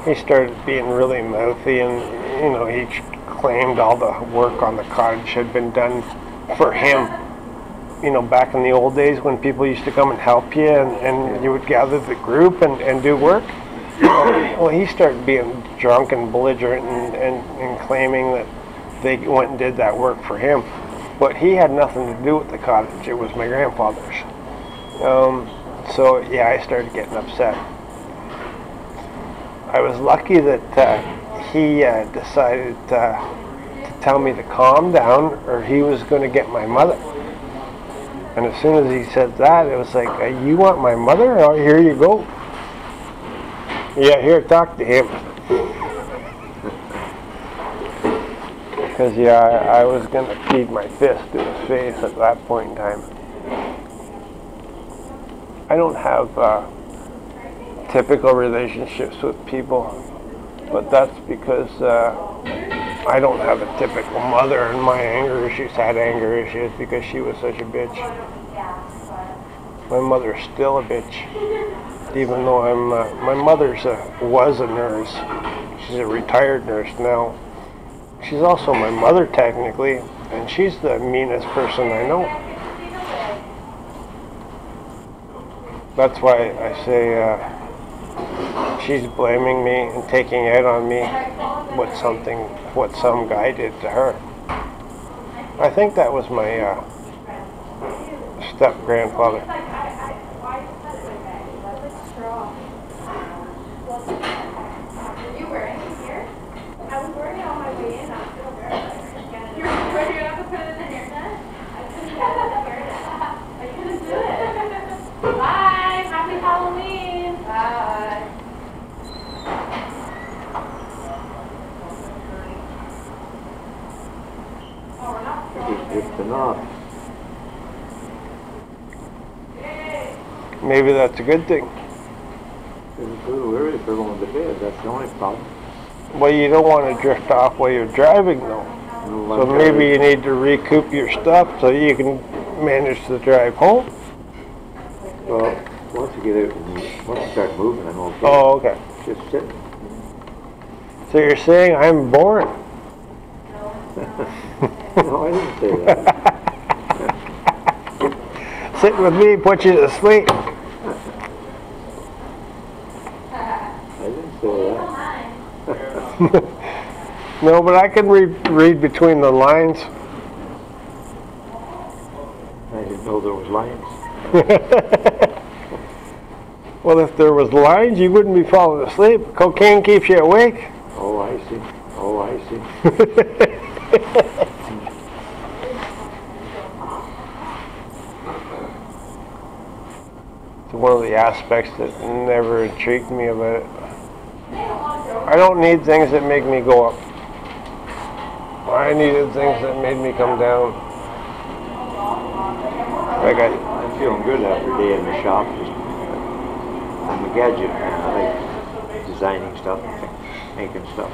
he started being really mouthy, and you know, he claimed all the work on the cottage had been done for him. You know, back in the old days when people used to come and help you and you would gather the group and do work. Well, he started being drunk and belligerent and claiming that they went and did that work for him. But he had nothing to do with the cottage. It was my grandfather's. So, yeah, I started getting upset. I was lucky that he decided to tell me to calm down or he was going to get my mother. And as soon as he said that, it was like, you want my mother? Oh, here you go. Yeah, here, talk to him. Because, yeah, I was going to feed my fist to his face at that point in time. I don't have typical relationships with people, but that's because I don't have a typical mother, and my anger issues had anger issues because she was such a bitch. My mother's still a bitch, even though my mother's was a nurse. She's a retired nurse now. She's also my mother technically, and she's the meanest person I know. That's why I say she's blaming me and taking out on me what some guy did to her. I think that was my step-grandfather. Maybe that's a good thing. It's a little early for going to bed, that's the only problem. Well, you don't want to drift off while you're driving, though. So maybe you need to recoup your stuff so you can manage to drive home. Well, once you get out and once you start moving, I'm okay. Oh, okay. Just sitting. So you're saying I'm boring? No, I didn't say that. Sitting with me puts you to sleep. I didn't say that. No, but I can read between the lines. I didn't know there was lines. Well, if there was lines, you wouldn't be falling asleep. Cocaine keeps you awake. Oh, I see. Oh, I see. It's one of the aspects that never intrigued me about it. I don't need things that make me go up. I needed things that made me come down. Like I'm feeling good after a day in the shop. I'm a gadget man. I like designing stuff, making stuff.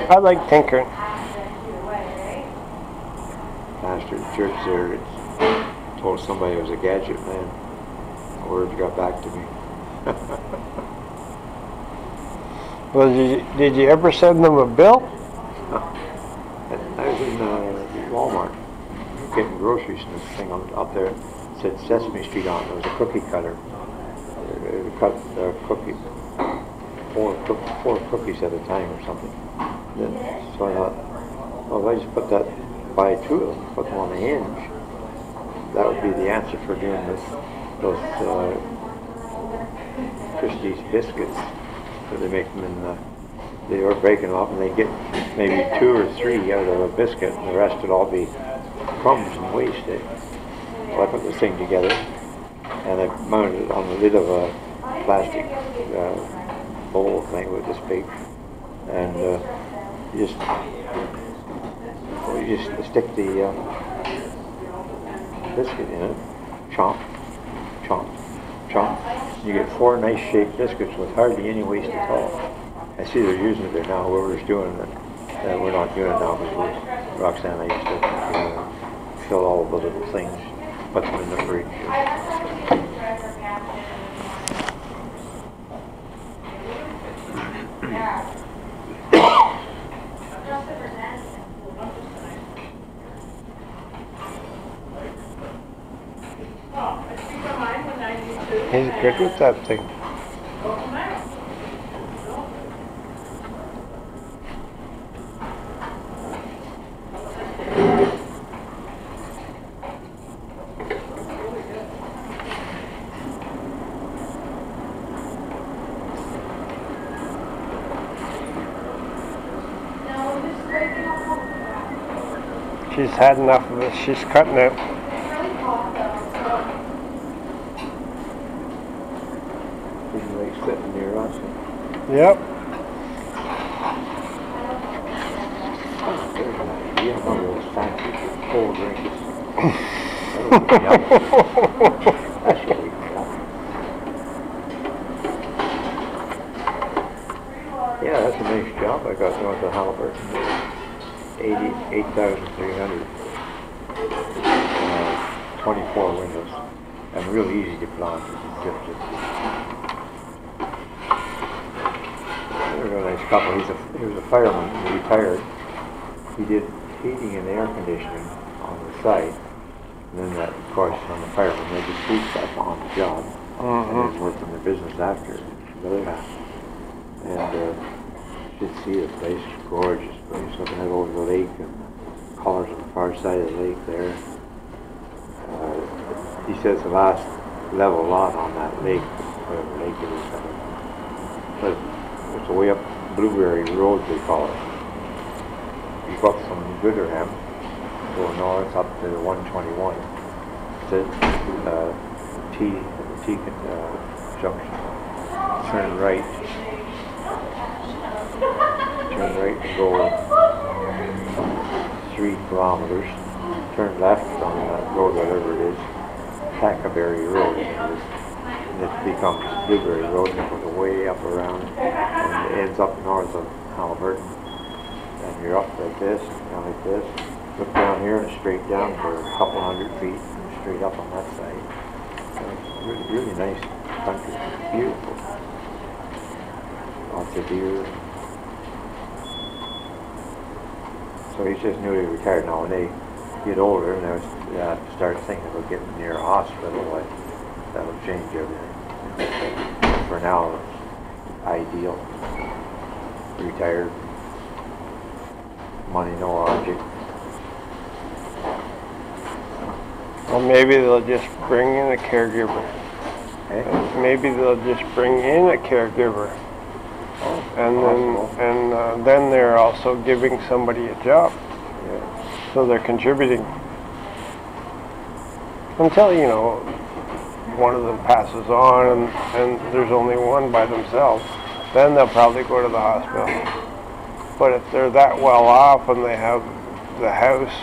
I like tinkering. Pastor at church there told somebody I was a gadget man. The words got back to me. Well, did you ever send them a bill? I was in Walmart getting groceries and this thing up there. It said Sesame Street on it. There was a cookie cutter. It cut cookie, four cookies at a time or something. So I thought, well, if I just buy two of them, put them on the hinge, that would be the answer for doing those Christie's biscuits. So they make them they were breaking them up and they get maybe 2 or 3 out of a biscuit and the rest would all be crumbs and waste. Well, I put this thing together and I mounted it on the lid of a plastic bowl thing with this big, and you just stick the biscuit in it, chomp, chomp, chomp. You get 4 nice shaped biscuits with hardly any waste at all. I see they're using it there now, whoever's doing it. We're not doing it now because Roxanne and I used to fill all the little things, put them in the fridge. He's good with that thing. She's had enough of it. She's cutting it. Didn't like sitting near us. Yep. There's an idea of those fancy cold drinks. That's what we got. Yeah, that's a nice job I got north of Halliburton. 8,300. 24 windows. And real easy to plant. There's a nice couple. He was a fireman. He retired. He did heating and air conditioning on the site. And then that, of course, on the fireman, they just heat stuff on the job. And then worked in the business after the other half. And you should see the place. Gorgeous place. Looking out over the lake and the colors on the far side of the lake there. He says the last level lot on that lake, whatever lake it is, but it's way up Blueberry Road, they call it. You go up from Gooderham, go north up to 121. It's T junction. Turn right. Turn right and go 3 kilometers. Turn left on that road, whatever it is. Tackleberry Road, and it becomes Blueberry Road, and it goes way up around, and it ends up north of Halliburton. And you're up like this, and down like this. Look down here and straight down for a couple hundred feet, and straight up on that side. So it's really, really nice country. Beautiful. Lots of deer. So he's just newly retired now, and get older and I start thinking about getting near a hospital, like that'll change everything. For now, ideal. Retired. Money no object. Well, maybe they'll just bring in a caregiver. Eh? Maybe they'll just bring in a caregiver. And then they're also giving somebody a job. Yeah. So they're contributing. Until, you know, one of them passes on and there's only one by themselves, then they'll probably go to the hospital. But if they're that well off and they have the house.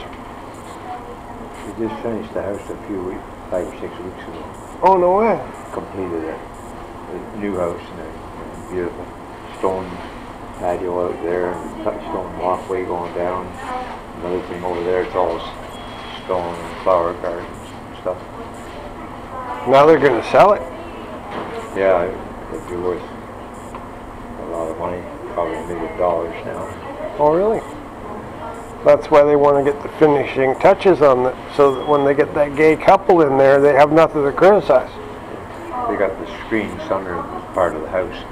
We just finished the house a few weeks, 5 or 6 weeks ago. Oh, no way. Completed it. A new house and a beautiful stone patio out there and cut stone walkway going down. Another thing over there, it's all stone and flower gardens and stuff. Now they're going to sell it. Yeah, it'd be worth a lot of money, probably $1 million now. Oh, really? That's why they want to get the finishing touches on it, so that when they get that gay couple in there, they have nothing to criticize. They got the screen sunroom as part of the house.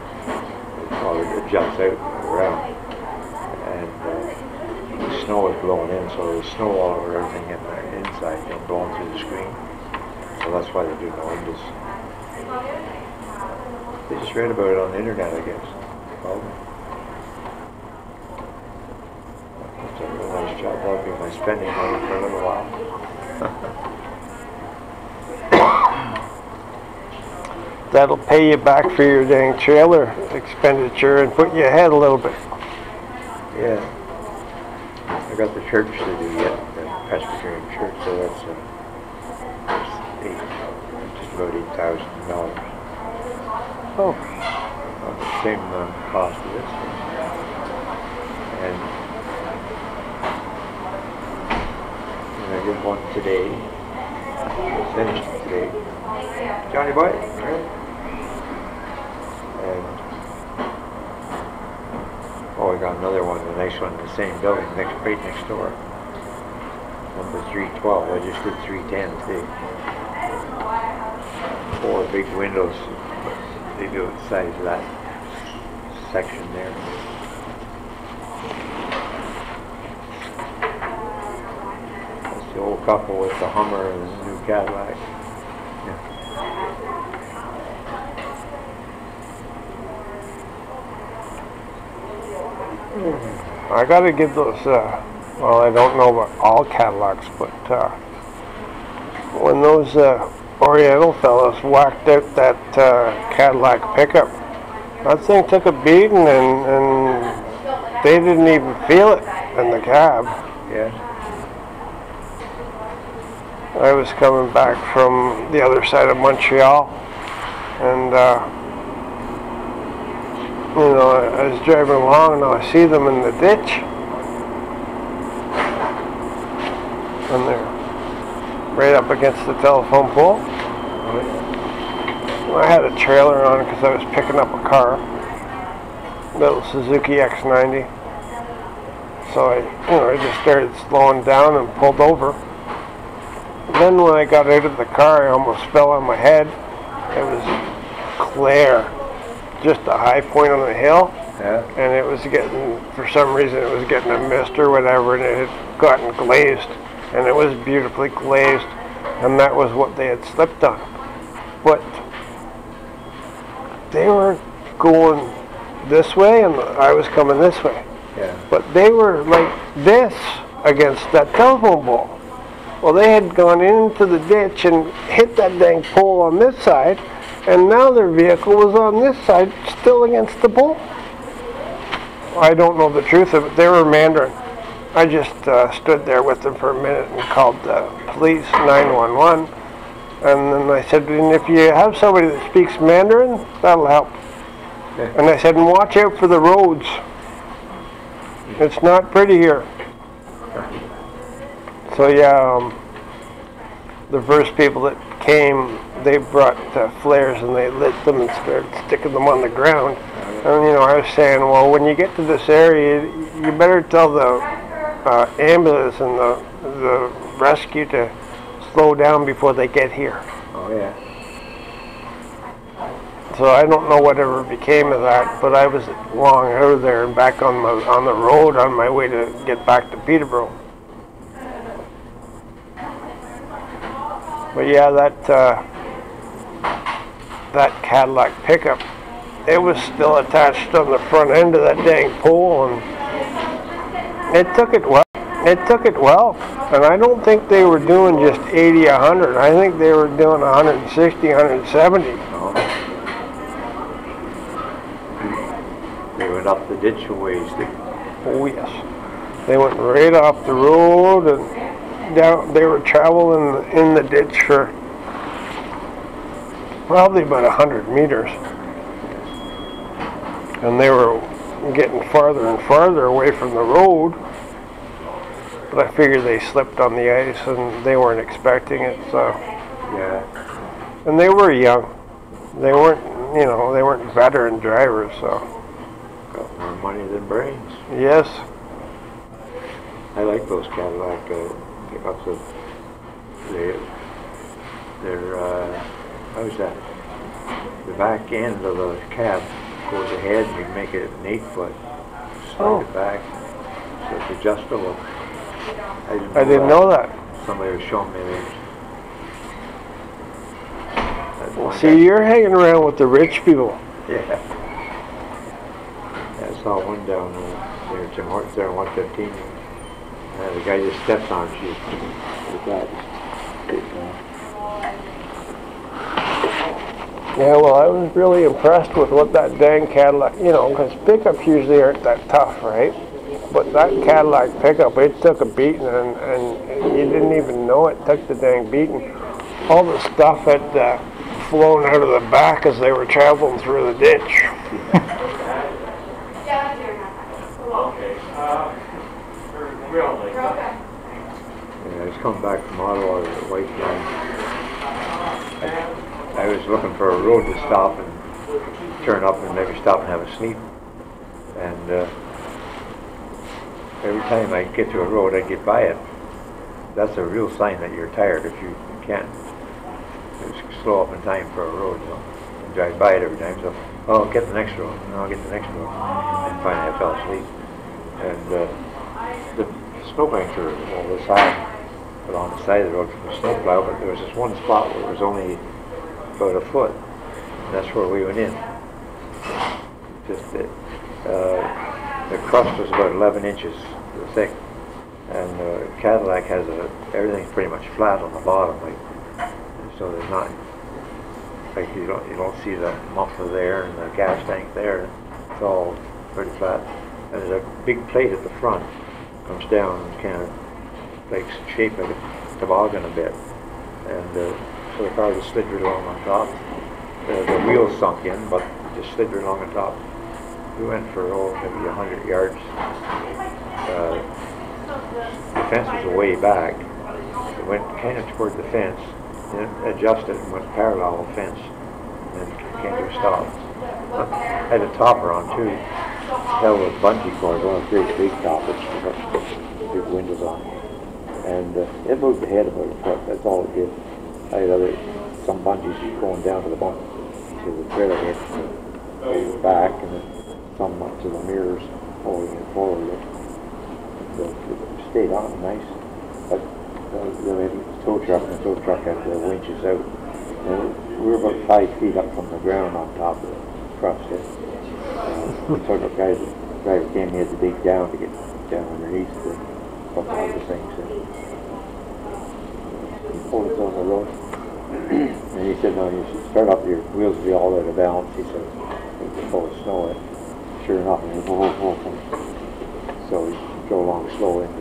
It jumps out around. And the snow is blowing in, so there's snow all over everything inside, you know, blowing through the screen. So that's why they're doing the windows. They just read about it on the internet, I guess. Probably. That's a real nice job. That'll be my spending money for a little while. That'll pay you back for your dang trailer expenditure and put you ahead a little bit. Yeah. I got the church to do yet, the Presbyterian church, so that's just about $8,000. Oh. The same cost of this. And I did one today. Finished it today. Johnny boy, right? And we got another one, the nice one in the same building, right next door. Number 312. I just did 310 today. 4 big windows. They do the size of that section there. That's the old couple with the Hummer and the new Cadillac. Yeah. I gotta give those, well, I don't know about all Cadillacs, but when those Oriental fellas whacked out that Cadillac pickup, that thing took a beating and they didn't even feel it in the cab. Yeah. I was coming back from the other side of Montreal and you know, I was driving along and I see them in the ditch. And they're right up against the telephone pole. I had a trailer on because I was picking up a car, little Suzuki X90. So I just started slowing down and pulled over. Then when I got out of the car, I almost fell on my head. It was clear. Just a high point on the hill, Yeah. and it was getting, for some reason, it was getting a mist or whatever, and it had gotten glazed, and it was beautifully glazed, and that was what they had slipped on. But they were going this way, and I was coming this way. Yeah. But they were like this against that telephone pole. Well, they had gone into the ditch and hit that dang pole on this side, and now their vehicle was on this side, still against the pole. I don't know the truth of it. They were Mandarin. I just stood there with them for a minute and called police 911. And then I said, and if you have somebody that speaks Mandarin, that'll help. Okay. And I said, and watch out for the roads. It's not pretty here. So yeah, the first people that came, they brought flares and they lit them and started sticking them on the ground. And you know, I was saying, well, when you get to this area, you better tell the ambulance and the rescue to slow down before they get here. Oh yeah. So I don't know whatever became of that, but I was long out of there and back on the road on my way to get back to Peterborough. But yeah, that Cadillac pickup, it was still attached on the front end of that dang pole, and it took it well. It took it well, and I don't think they were doing just 80, 100. I think they were doing 160, 170. Oh. They went up the ditch a ways. Oh yes, they went right off the road and down. They were traveling in the ditch for probably about 100 meters, and they were getting farther and farther away from the road. But I figured they slipped on the ice and they weren't expecting it. So Yeah. and they were young. They weren't, you know, they weren't veteran drivers. So Got more money than brains. yes. I like those Cadillac pickups. They're how's that? The back end of the cab goes ahead and you can make it an 8-foot. Slide it back. So it's adjustable. I didn't know that. Somebody was showing me this. Well, see, you're hanging around with the rich people. Yeah. I saw one down there at Tim Hortons there on 115. The guy just steps on it. With that. Yeah, well, I was really impressed with what that dang Cadillac, you know, because pickups usually aren't that tough, right? But that Cadillac pickup, it took a beating, and you didn't even know it took the dang beating. All the stuff had flown out of the back as they were traveling through the ditch. Yeah, I was coming back from Ottawa, the white line. I was looking for a road to stop and turn up and maybe stop and have a sleep. And every time I get to a road, I get by it. That's a real sign that you're tired if you can't slow up in time for a road. You know? And drive by it every time. So, oh, I'll get the next road. No, I'll get the next road. And finally, I fell asleep. And the snowbanks are all this high, but on the side of the road from the snowplow. But there was this one spot where it was only about a foot, and that's where we went in. Just the crust was about 11 inches thick, and Cadillac has everything's pretty much flat on the bottom, like, so there's not like you don't see the muffler there and the gas tank there. It's all pretty flat, and there's a big plate at the front, comes down and kind of like shape like a toboggan a bit, and so the car just slid right along on top. The wheels sunk in, but just slid right along on top. We went for maybe 100 yards. The fence was way back. It went kind of toward the fence, then adjusted and went parallel the fence, and then came to a stop. Had a topper on too. Held with bungee cord, one of the great big toppers, big windows on it. And it moved ahead about a foot, that's all it did. I had some bungees going down to the bump, to the trailer head, to the back, and then some to the mirrors, holding it forward. It stayed on nice, but the tow truck, and the tow truck had the winches out. And we were about 5 feet up from the ground on top of the crust. The tow truck driver came here to dig down to get down underneath the couple of the things. He pulled us on the road. And he said, no, you should start up, your wheels will be all out of balance. He said, full of snow. And sure enough, and so we go along slow and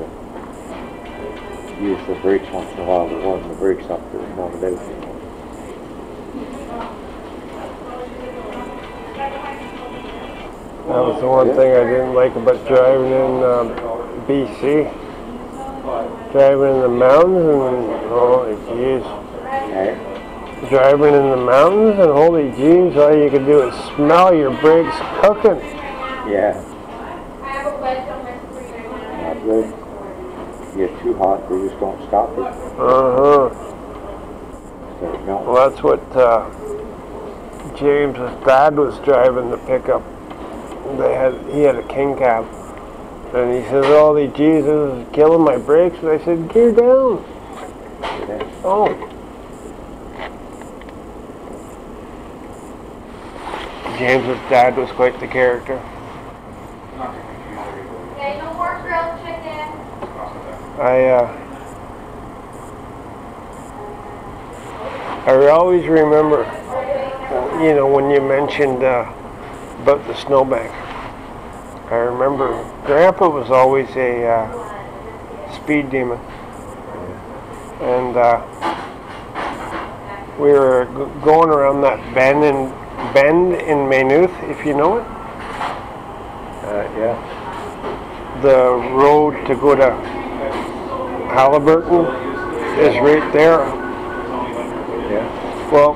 use the brakes once in a while to warm the brakes up to warm it out. That was the one thing I didn't like about driving in BC. Driving in the mountains and holy jeez. Driving in the mountains and holy jeez, all you can do is smell your brakes cooking. Yeah. Not good. get too hot, they just don't stop it. Uh-huh. Starts melting. Well, that's what James's dad was driving the pickup. He had a king cab. And he says, oh, Jesus is killing my brakes. And I said, gear down. Okay. Oh. James's dad was quite the character. Okay, no more grilled chicken. I always remember, you know, when you mentioned about the snowbank. I remember Grandpa was always a speed demon. And we were going around that bend in Maynooth, if you know it. Yeah. The road to go to Halliburton is right there. Yeah. Well,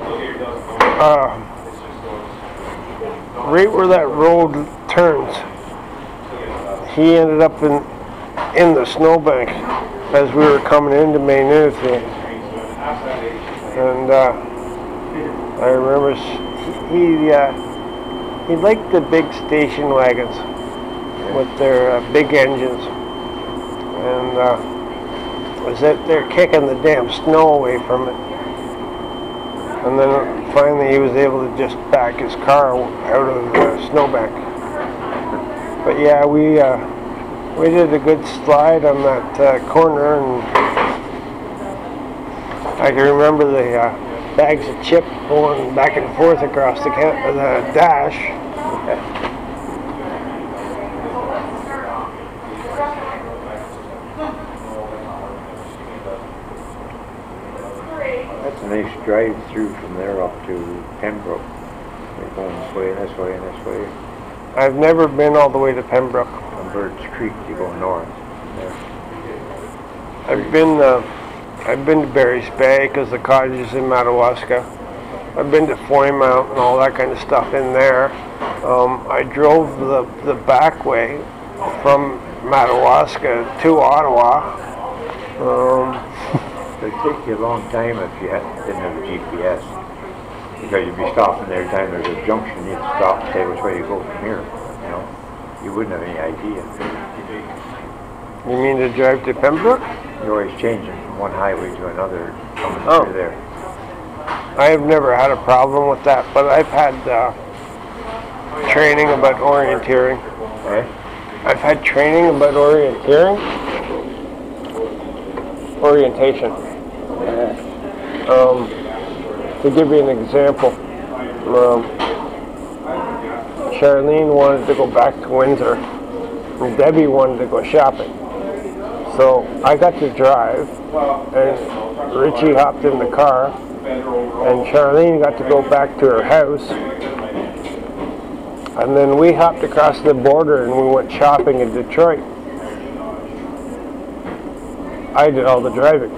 right where that road turns, he ended up in the snowbank as we were coming into Maynooth. And I remember he liked the big station wagons with their big engines, and was out there kicking the damn snow away from it. And then finally he was able to just back his car out of the snowbank. But yeah, we did a good slide on that corner, and I can remember the bags of chips going back and forth across the dash. That's a nice drive through from there up to Pembroke. They're going this way and this way and this way. I've never been all the way to Pembroke. On Birds Creek, you go north. There. I've been to Barry's Bay because the cottage is in Madawaska. I've been to Foymount and all that kind of stuff in there. I drove the back way from Madawaska to Ottawa. It'd take you a long time if you didn't have a GPS. Because you'd be stopping there every time there's a junction, you'd stop and say which way you go from here. You know, you wouldn't have any idea. You mean to drive to Pembroke? You're always changing from one highway to another coming through there. I have never had a problem with that, but I've had training about orienteering. Eh? I've had training about orienteering. Orientation. To give you an example, Charlene wanted to go back to Windsor, and Debbie wanted to go shopping. So I got to drive, and Richie hopped in the car, and Charlene got to go back to her house, and then we hopped across the border and we went shopping in Detroit. I did all the driving.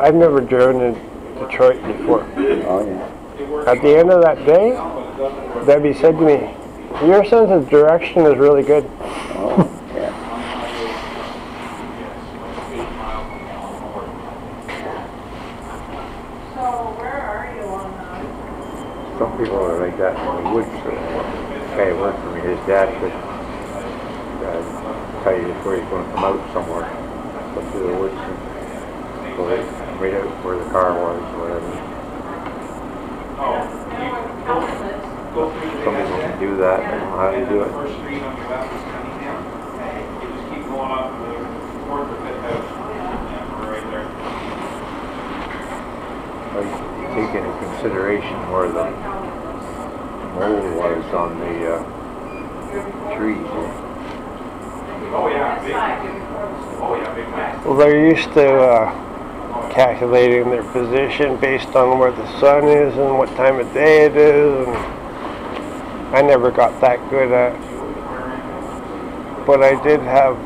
I've never driven in Detroit before. Oh, yeah. At the end of that day, Debbie said to me, your sense of direction is really good. Oh, yeah. So where are you on Some people are like that in the woods. So the guy who worked for me, his dad would tell you where he's going to come out somewhere. Go through the woods and go right out where the car was or whatever. Some people can do that. I don't know how to do it. Take into consideration where the mold was on the trees. Well, they're used to calculating their position based on where the sun is and what time of day it is, and I never got that good at it. But I did have,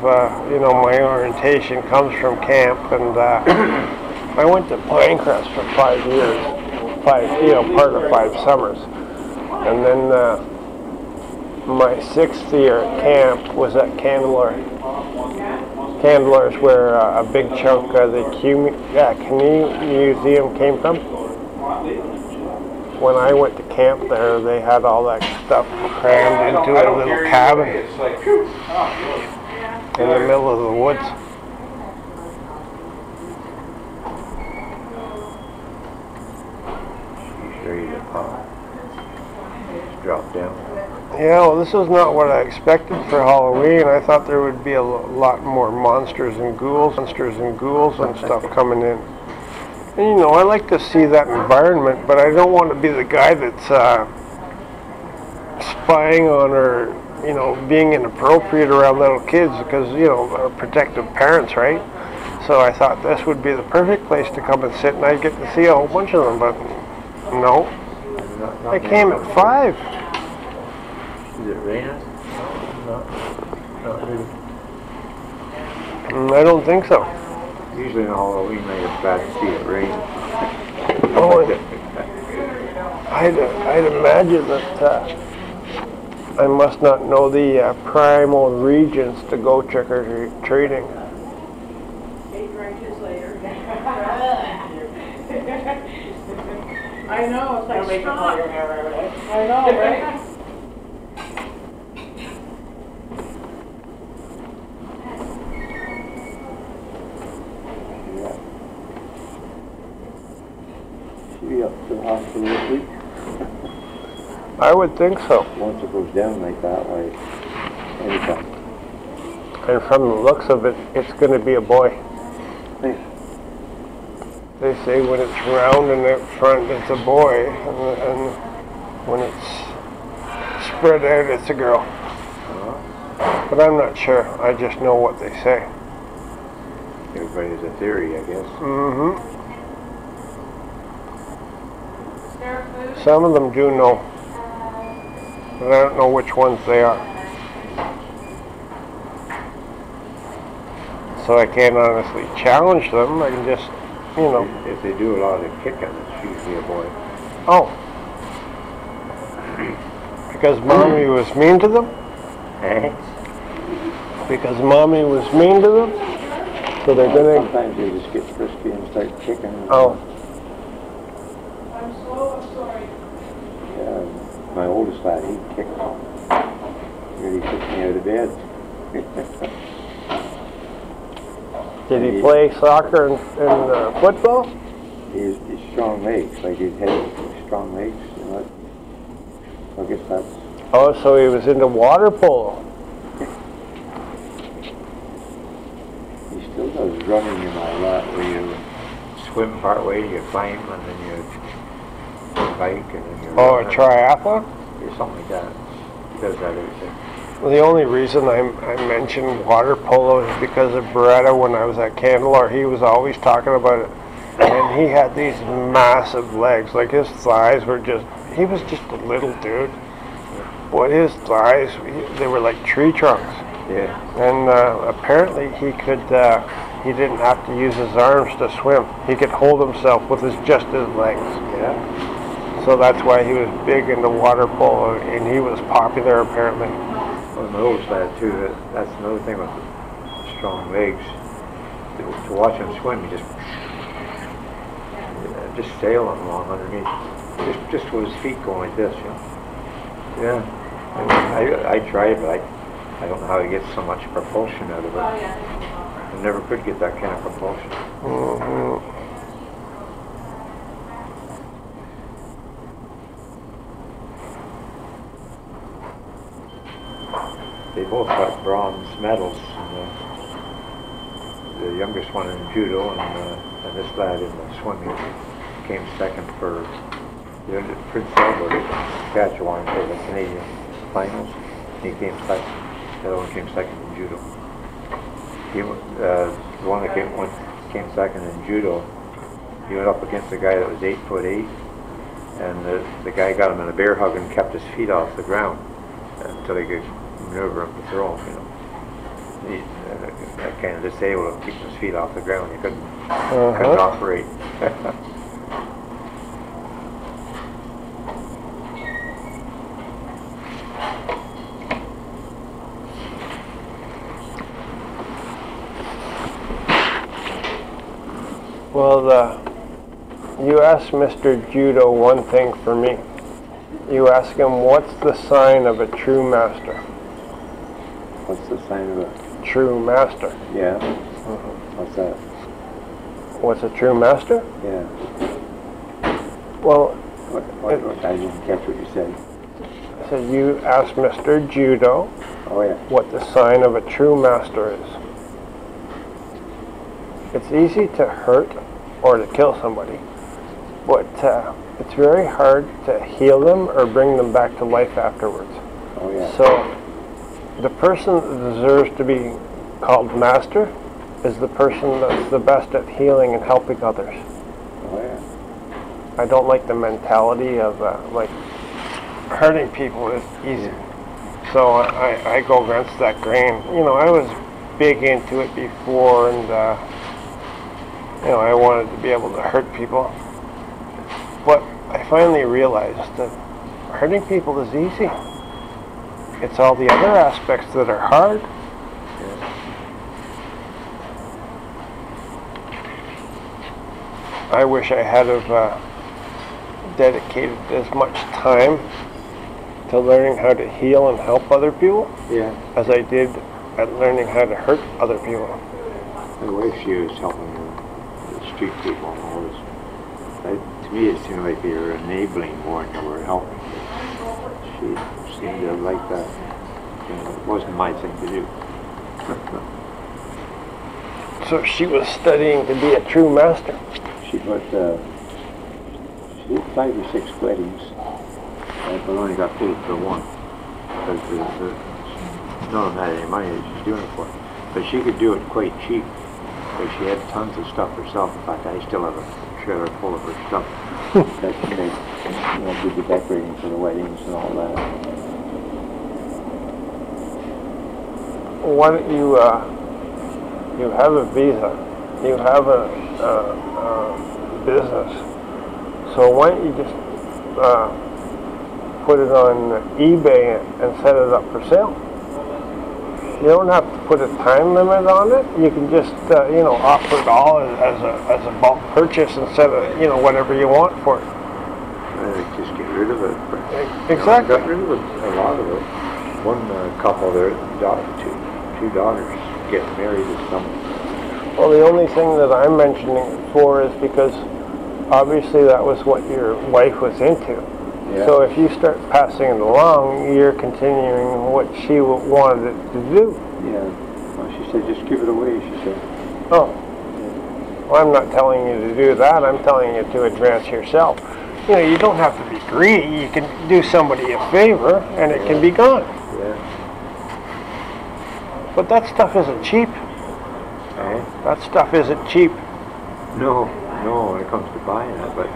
you know, my orientation comes from camp, and I went to Pinecrest for 5 years, part of 5 summers, and then my 6th year at camp was at Canmore. Canada is where a big chunk of the canoe museum came from. When I went to camp there, they had all that stuff crammed into a little cabin in the middle of the woods. She's ready to drop down. Yeah, well, this is not what I expected for Halloween. I thought there would be a lot more monsters and ghouls and stuff coming in. And, you know, I like to see that environment, but I don't want to be the guy that's spying on or, you know, being inappropriate around little kids because, you know, protective parents, right? So I thought this would be the perfect place to come and sit, and I'd get to see a whole bunch of them, but no. I came at 5. Is it raining? Not really. I don't think so. Usually on Halloween night it's bad to see it rain. Oh, I'd imagine that I must not know the primal regions to go trick-or-treating. 8 drinks later. I know, it's like stop. I know, right? Be up to the hospital this week. I would think so. Once it goes down like that, like anytime. And from the looks of it, it's going to be a boy. Thanks. They say when it's round in the front, it's a boy, and when it's spread out, it's a girl. But I'm not sure. I just know what they say. Everybody has a theory, I guess. Mm-hmm. Some of them do know, but I don't know which ones they are. So I can't honestly challenge them. I can just, you know. If they do a lot of kicking, it's usually a boy. Oh. Because mommy was mean to them? Because mommy was mean to them? So they're gonna... Sometimes they just get frisky and start kicking. Oh. My oldest lad, he kicked. Really kicked me out of bed. Did he play soccer and football? He's strong legs, like his head, strong legs, you know. So I guess that's... Oh, so he was into water polo. He still does running and all that, where you swim part way, you climb, and then you bike, and then you Oh, a run, triathlon? or something like that. He does that everything. Well, the only reason I mentioned water polo is because of Beretta. When I was at Canada, he was always talking about it. And he had these massive legs. Like his thighs were just, he was just a little dude. But his thighs, they were like tree trunks. Yeah. And apparently he didn't have to use his arms to swim. He could hold himself with just his legs. Yeah. So that's why he was big into water polo, and he was popular apparently. Well, my oldest lad too, that's another thing with strong legs. To watch him swim, he just sailing along underneath. Just with his feet going like this, you know. Yeah. I tried, but I don't know how he gets so much propulsion out of it. I never could get that kind of propulsion. Mm-hmm. They both got bronze medals. The youngest one in judo, and this lad in the swimming came second for Prince Albert, Saskatchewan, for the Canadian finals. He came second. The other one came second in judo. The one that came second in judo, he went up against a guy that was 8'8", and the guy got him in a bear hug and kept his feet off the ground until he could maneuver him to throw him, you know. That kind of disabled him, keeping his feet off the ground. He couldn't operate. Well, you asked Mr. Judo one thing for me. You ask him, what's the sign of a true master? What's the sign of a True master. yeah? What's that? What's a true master? Yeah. Well, What, I didn't catch what you said. I said you asked Mr. Judo Oh yeah. what the sign of a true master is. It's easy to hurt or to kill somebody, but it's very hard to heal them or bring them back to life afterwards. Oh yeah. So the person that deserves to be called master is the person that's the best at healing and helping others. Oh yeah. I don't like the mentality of like hurting people is easy. So I go against that grain. You know, I was big into it before, and you know, I wanted to be able to hurt people. But I finally realized that hurting people is easy. It's all the other aspects that are hard. I wish I had have dedicated as much time to learning how to heal and help other people as I did at learning how to hurt other people. The way she was helping the street people was, to me it seemed like they were enabling more than they were helping. She seemed to like that. You know, it wasn't my thing to do. So she was studying to be a true master. She did 5 or 6 weddings, but only got paid for one because none of them had any money that she's doing it for. But she could do it quite cheap because she had tons of stuff herself. In fact, I still have a trailer full of her stuff that she made, you know, did the decorating for the weddings and all that. Why don't you, you have a visa, you have a business, so why don't you just put it on eBay and set it up for sale? You don't have to put a time limit on it. You can just, you know, offer it all as a bulk purchase instead of, you know, whatever you want for it. Just get rid of it. Exactly. I got rid of a lot of it. One couple there, two daughters getting married this summer. Well, the only thing that I'm mentioning it for is because obviously that was what your wife was into. Yeah. So if you start passing it along, you're continuing what she wanted it to do. Yeah. Well, she said, just give it away, she said. Oh. Well, I'm not telling you to do that. I'm telling you to advance yourself. You know, you don't have to be greedy. You can do somebody a favor, and it can be gone. Yeah. But that stuff isn't cheap. Eh? That stuff isn't cheap. No, when it comes to buying it, but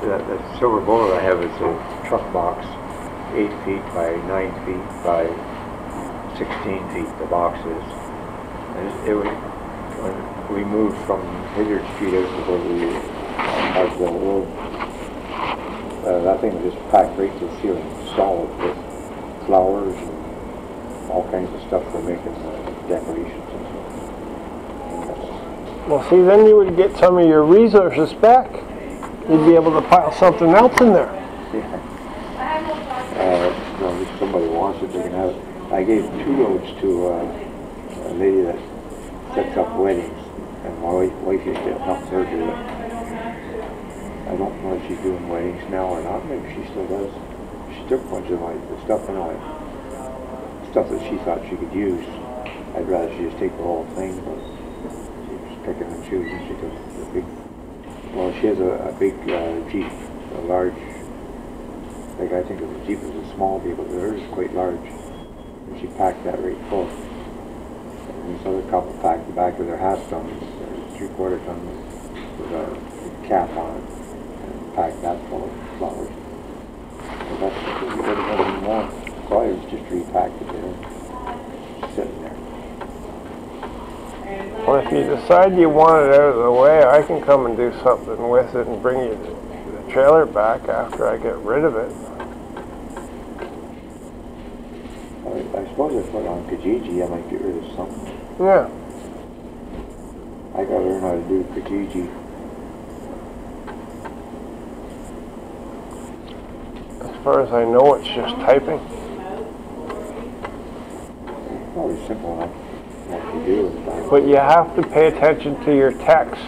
that silver bullet I have is a truck box, 8 feet by 9 feet by 16 feet, the box is. And when we moved from Hilliard Street out to where we had the road, that thing was just packed right to the ceiling, solid with flowers and all kinds of stuff for making decorations and stuff. Well, see, then you would get some of your resources back. You'd be able to pile something else in there. Yeah. Well, if somebody wants it, they can have it. I gave 2 loads to a lady that sets up weddings, and my wife used to help her do it. I don't know if she's doing weddings now or not. Maybe she still does. She took a bunch of the stuff anyway. Stuff that she thought she could use. I'd rather she just take the whole thing, but she was picking and choosing. She took the big. Well, she has a big Jeep, a large. Like I think of the Jeep as a small vehicle, but hers is quite large. And she packed that right full. And this other couple packed the back of their half ton, their 3/4 ton, with a cap on it, and packed that full of flowers. So that's what it was more. So I just repacked it there, sitting there. Well, if you decide you want it out of the way, I can come and do something with it and bring you the trailer back after I get rid of it. I suppose if I put it on Kijiji, I might get rid of something. Yeah. I gotta learn how to do Kijiji. far as I know, it's just typing. Probably simple enough what to do. But you have to pay attention to your text.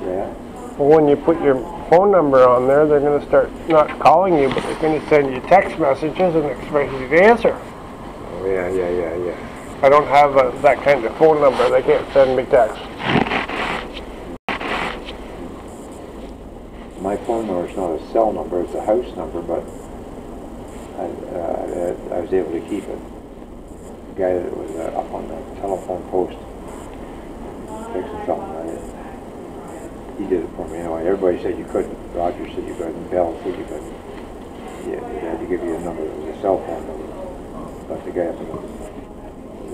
Yeah. Well, when you put your phone number on there, they're going to start not calling you, but they're going to send you text messages and expect you to answer. Oh, yeah. I don't have that kind of phone number. They can't send me text. My phone number is not a cell number, it's a house number, but I was able to keep it. The guy that was up on the telephone post fixing something, he did it for me anyway. Everybody said you couldn't. Roger said you couldn't. Bell said you couldn't. Yeah, they had to give you a number that was a cell phone number. But the guy up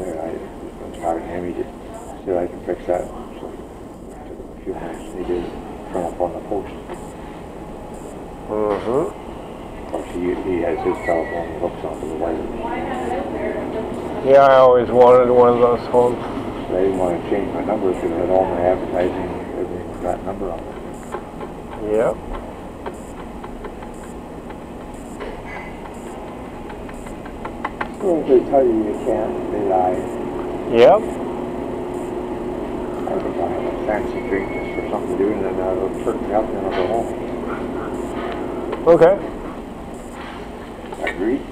there, I was talking to him, he just said I can fix that. So it took a few minutes. He did turn up on the post. Of course, he has his telephone hooks onto the wire. Yeah, I always wanted one of those phones. I didn't want to change my number because I had all my advertising, everything with that number on it. Yep. So if they tell you you can't, they lie. Yep. I think I'll have a fancy drink just for something to do, and then it'll perk me up, and then I'll go home. Okay. Agreed?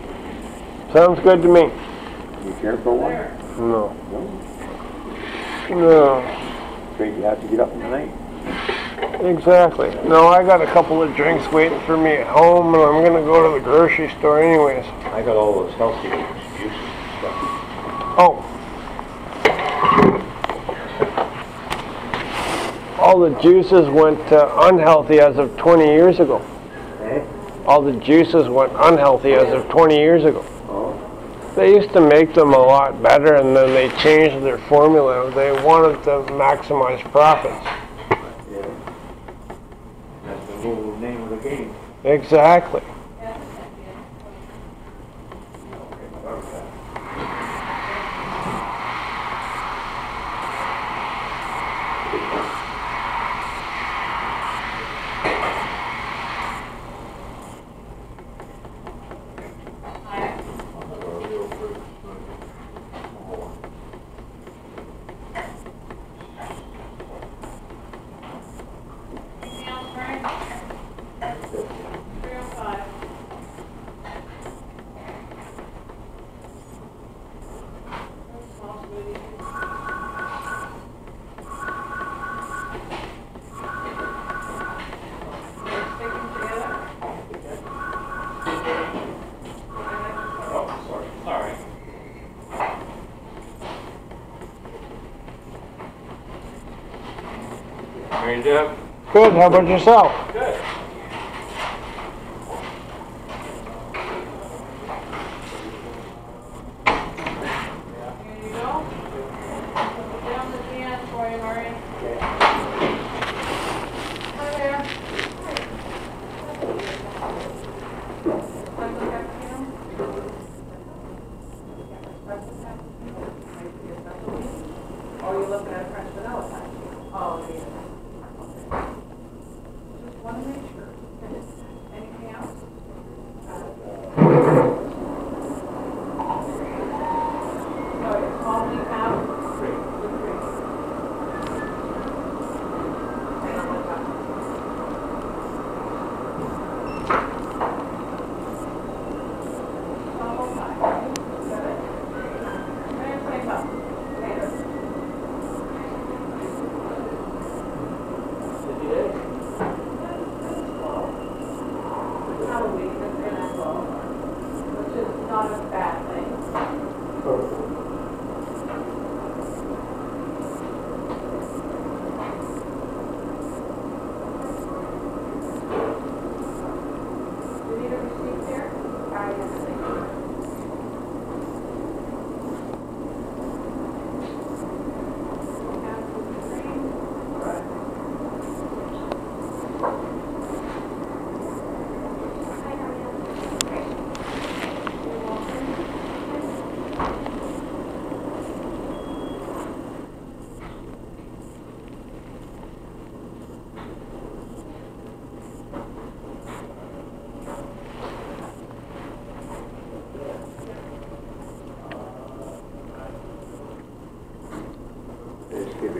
Sounds good to me. You care for one? No. No? Afraid you have to get up in the night? Exactly. No, I got a couple of drinks waiting for me at home, and I'm going to go to the grocery store anyways. I got all those healthy juices and stuff. Oh. All the juices went unhealthy as of 20 years ago. Eh? All the juices went unhealthy as of 20 years ago. Oh? They used to make them a lot better, and then they changed their formula. They wanted to maximize profits. Yeah. That's the whole name of the game. Exactly. How you doing? Good. How about yourself? Good.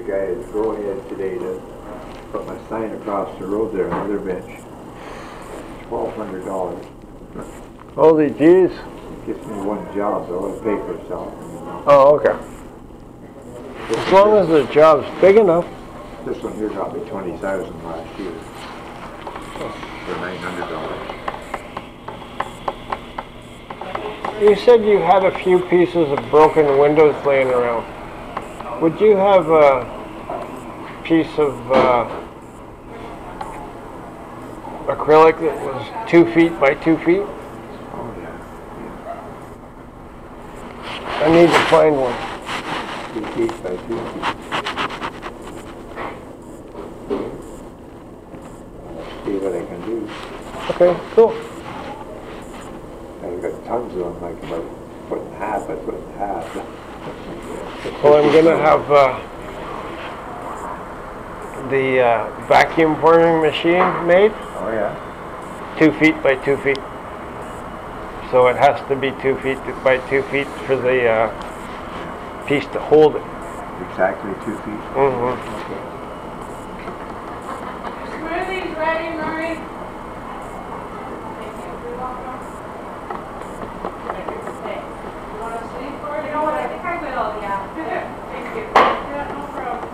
guy is go ahead today to put my sign across the road there, another bench. $1,200. Holy jeez. It gets me one job though, to pay for itself. Oh, okay. As long as the job's big enough. This one here got me $20,000 last year for $900. You said you had a few pieces of broken windows laying around. Would you have a piece of acrylic that was 2 feet by 2 feet? Oh yeah. I need to find one. 2 feet by 2 feet. Let's see what I can do. Okay, cool. I've got tons of them, like about a foot and a half by foot and a half. Well, I'm gonna have the vacuum forming machine made. Oh yeah. 2 2 feet by 2 feet. So it has to be 2 feet by 2 feet for the piece to hold it. Exactly 2 feet. Mm-hmm. Okay. Smoothie's ready, Murray. You want to sleep or you know what? I think I will, yeah. Thank you. Yeah, no problem.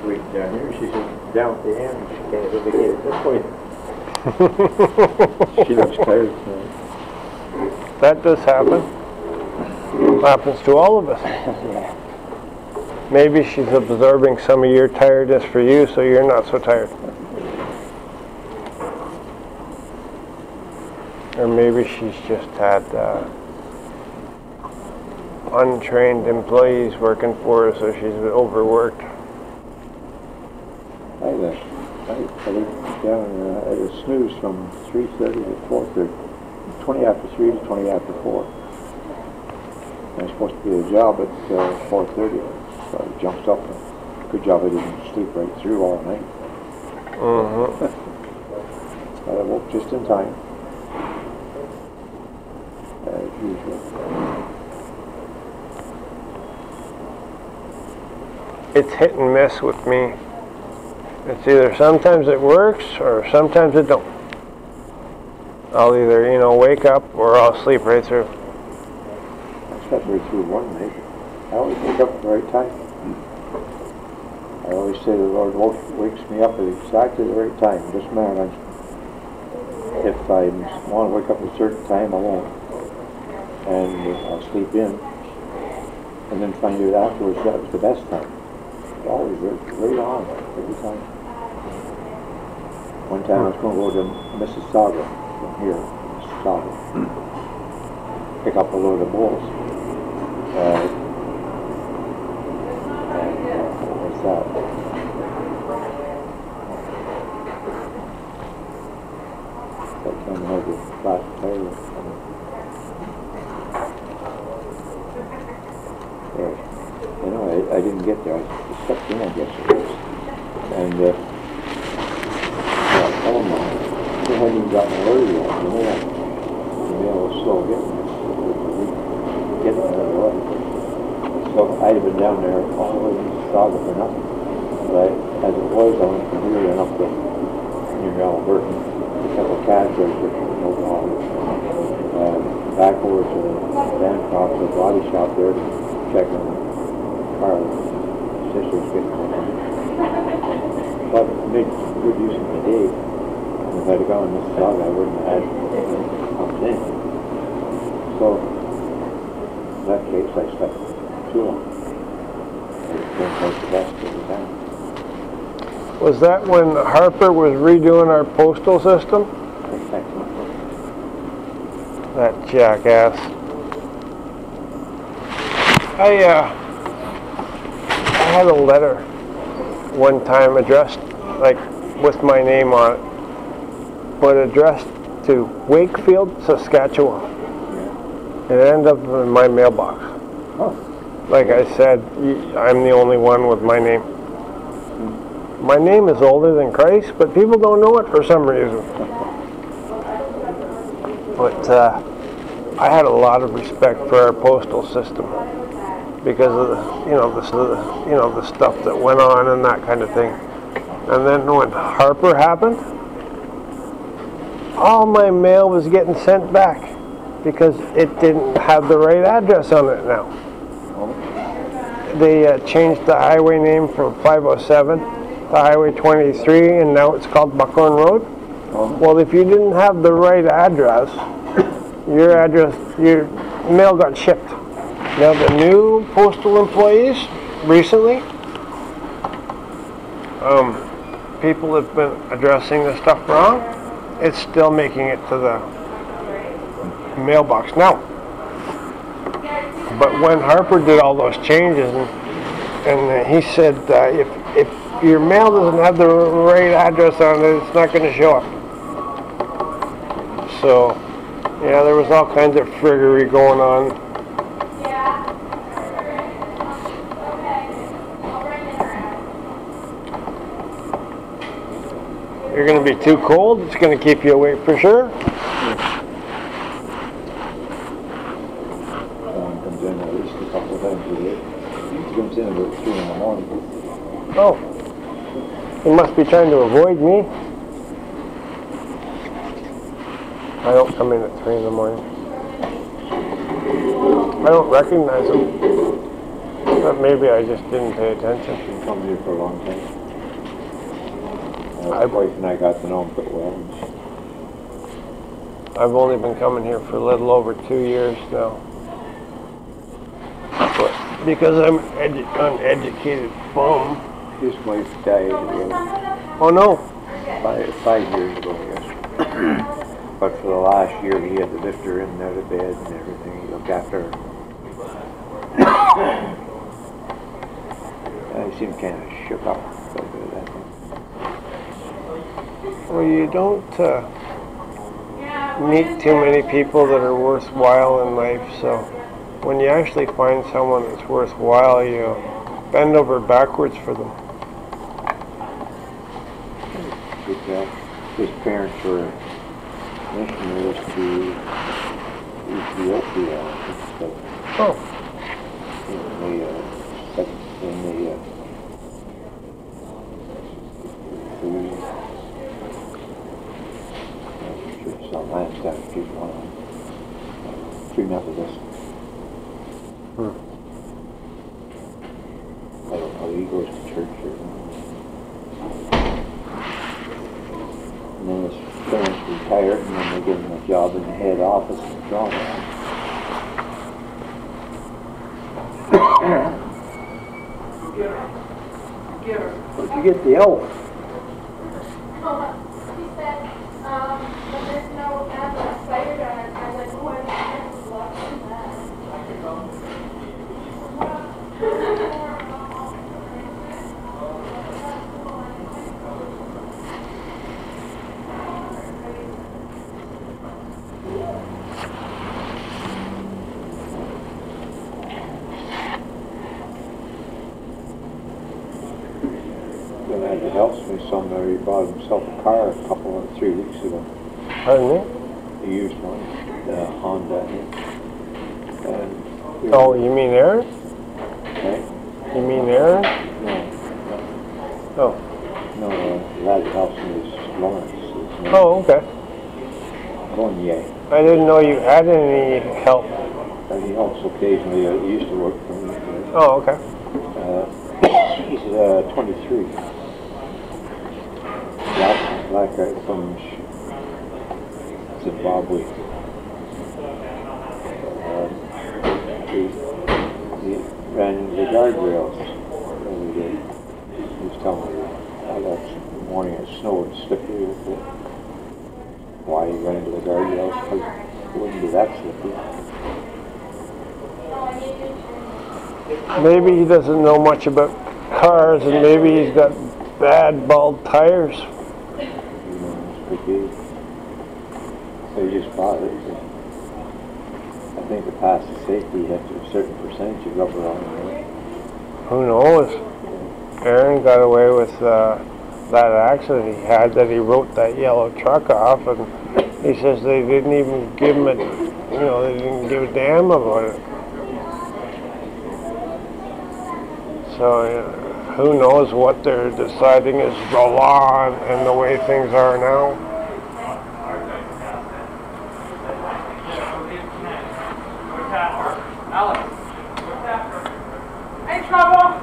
Waiting down here, she's down at the end, she can't really get it this way. She looks tired tonight. That does happen. Happens to all of us. Maybe she's absorbing some of your tiredness for you, so you're not so tired. Or maybe she's just had untrained employees working for her, so she's overworked. I lived down at a snooze from 3:30 to 4:30, 20 after 3 to 20 after 4. I was supposed to be at a job at 4:30, so I jumped up. Good job I didn't sleep right through all night. But I woke just in time, as usual. It's hit and miss with me. It's either sometimes it works or sometimes it don't. I'll either, wake up or I'll sleep right through. I slept right through one night. I always wake up at the right time. I always say the Lord wakes me up at exactly the right time. It doesn't matter. If I want to wake up at a certain time, I won't. And I'll sleep in. And then find out afterwards that was the best time. Always right on, every time. One time I was going to go to Mississauga from here, Mississauga, pick up a load of bulls. What's that? I can't remember the flat tire. I didn't get there. I stepped in, I guess it was. And I told him, I hadn't even gotten early yet. The mail was slow getting there. So I'd have been down there all the way to Mississauga for nothing. But as it was, I went from here and up to near Alberta, picked up a cash register from no dollars. Back over to the Bancroft, the body shop there, to check on the car. Sister's getting home. But I made good use of my day. And if I'd have gone to Mississauga, I wouldn't have had pumped in. So, in that case, I slept too long. It turned out the best of the time. Was that when Harper was redoing our postal system? Exactly. That jackass. I had a letter one time addressed, like, with my name on it, but addressed to Wakefield, Saskatchewan. It ended up in my mailbox. Like I said, I'm the only one with my name. My name is older than Christ, but people don't know it for some reason. But I had a lot of respect for our postal system because of the stuff that went on and that kind of thing. And then when Harper happened, all my mail was getting sent back because it didn't have the right address on it now. They changed the highway name from 507 to Highway 23, and now it's called Buckhorn Road. Well, if you didn't have the right address, your mail got shipped. Now the new postal employees recently, people have been addressing the stuff wrong. It's still making it to the mailbox now. But when Harper did all those changes, and he said if your mail doesn't have the right address on it, it's not going to show up. So, yeah, there was all kinds of friggery going on. You're going to be too cold, it's going to keep you awake for sure. One comes in at least a couple of times a day. He comes in about 3 in the morning. Oh, he must be trying to avoid me. I don't come in at 3 in the morning. I don't recognize him. But maybe I just didn't pay attention. He's been coming here for a long time. My wife and I got to know him quite well. I've only been coming here for a little over 2 years now. But because I'm an uneducated bum. His wife died Oh no. 5 years ago, yes. But for the last year, he had to lift her in and out of bed and everything. He looked after her. He seemed kind of shook up a little bit of that thing. Well, you don't meet too many people that are worthwhile in life, so when you actually find someone that's worthwhile, you bend over backwards for them. His parents were missionaries to Ethiopia, but Oh. Three Methodists. I don't know, he goes to church or and then his parents retired and then they give him a job in the head office in Toronto. Where'd you get the elf? She said, but there's no spider on it. I was like, oh, I was watching that. Then I had to help me son there. He bought himself a car a couple of 3 weeks ago. Pardon me? He used one, Honda. And Oh, you mean Aaron? right? You mean Aaron? No, Oh. no, the lad that helps me is Lawrence. Oh, okay. Going yay. I didn't know you had any help. And he helps occasionally. He used to work for me. Oh, okay. He's 23. Black guy from Zimbabwe. He ran into the guardrails the other day. He was telling me that morning it snowed slippery with it. Why he ran into the guardrails? Because it wouldn't be that slippery. Maybe he doesn't know much about cars, and maybe he's got bad bald tires. So he just bought it. I think to pass the safety, you have to a certain percentage of rubber on it. Who knows? Aaron got away with that accident he had, that he wrote that yellow truck off, and he says they didn't even give him they didn't give a damn about it. So who knows what they're deciding is the law and the way things are now. Hey, trouble!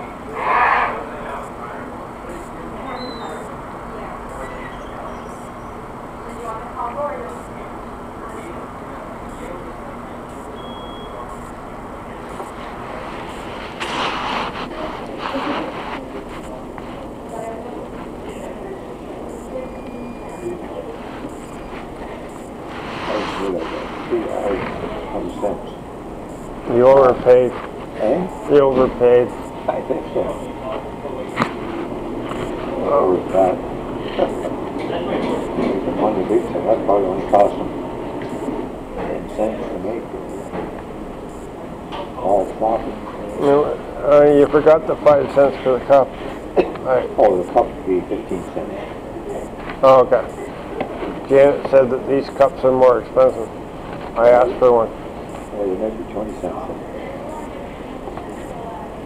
You overpaid. Eh? You overpaid. I think so. Over that. The money big thing, that probably only cost them 10 cents to make. All profit. You forgot the 5 cents for the cup. Oh, the cup would be 15 cents. Oh, okay. Janet said that these cups are more expensive. I asked for one. Well, they might be 20 cents.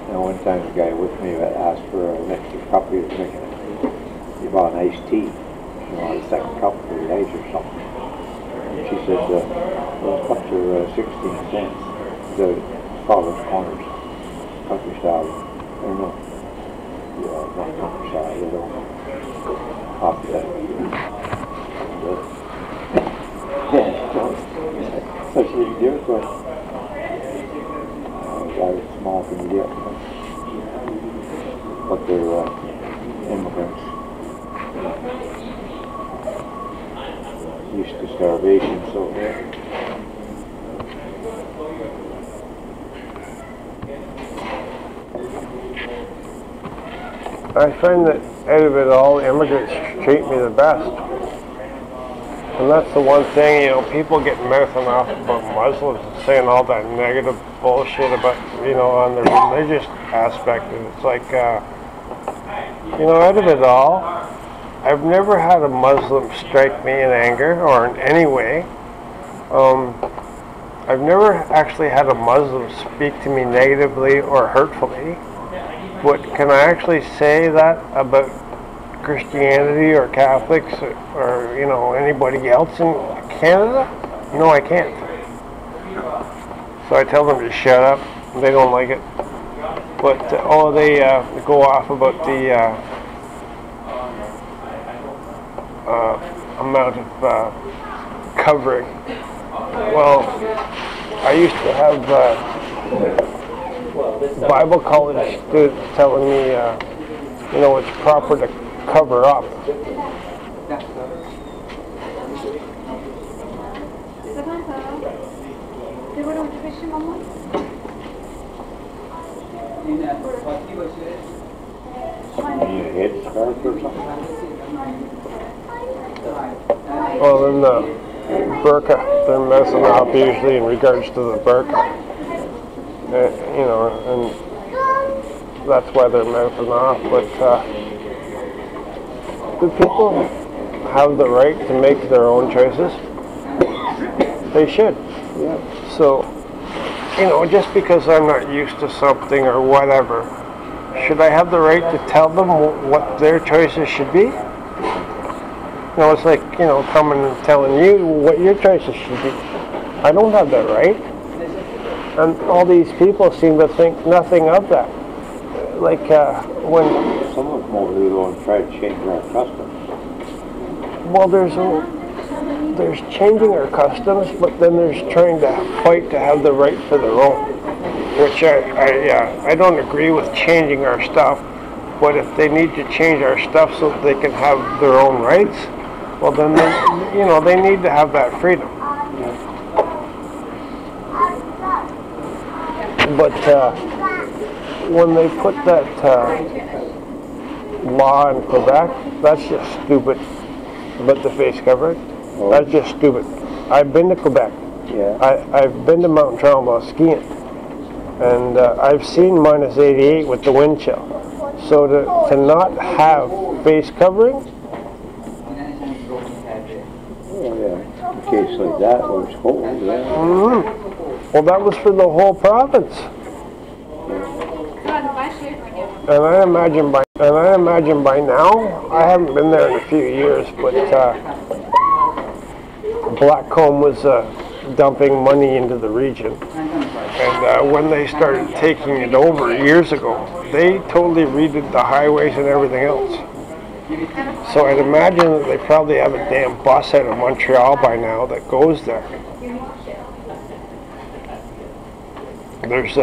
And one time the guy with me asked for an extra cup. He was making it. He bought an iced tea. He wanted a second cup for the ice or something. And she said, those cups are 16 cents. The Scottish Corners. Countryside. I don't know. Yeah, not countryside. They don't know. After that. Such a big difference. Very small can you get, but they're immigrants. Used to starvation, so I find that out of it all, immigrants treat me the best. And that's the one thing, people get mouthing off about Muslims and saying all that negative bullshit about, on the religious aspect. And it's like, out of it all, I've never had a Muslim strike me in anger or in any way. I've never actually had a Muslim speak to me negatively or hurtfully. But can I actually say that about Christianity or Catholics or anybody else in Canada? No, I can't. So I tell them to shut up. They don't like it. But they go off about the amount of covering. Well, I used to have Bible college students telling me, it's proper to cover up. you need a headscarf or something. Well, then the burqa, they're messing up usually in regards to the burqa. And that's why they're mouthing off. But do people have the right to make their own choices? They should. Yeah. So, just because I'm not used to something or whatever, should I have the right to tell them what their choices should be? It's like, coming and telling you what your choices should be. I don't have that right. And all these people seem to think nothing of that. Like, when... Some of them over there go and try to change our customs. Well, there's changing our customs, but then there's trying to fight to have the right for their own. Which I don't agree with changing our stuff, but if they need to change our stuff so that they can have their own rights, well then they need to have that freedom. But when they put that law in Quebec, that's just stupid. But the face covering, that's just stupid. I've been to Quebec. I've been to Mount Trumbull skiing, and I've seen -88 with the wind chill. So to not have face covering. Oh yeah, in case like that where it's cold, yeah. Mm-hmm. Well, that was for the whole province. And I imagine by now, I haven't been there in a few years, but Blackcomb was dumping money into the region. And when they started taking it over years ago, they totally redid the highways and everything else. So I'd imagine that they probably have a damn bus out of Montreal by now that goes there. There's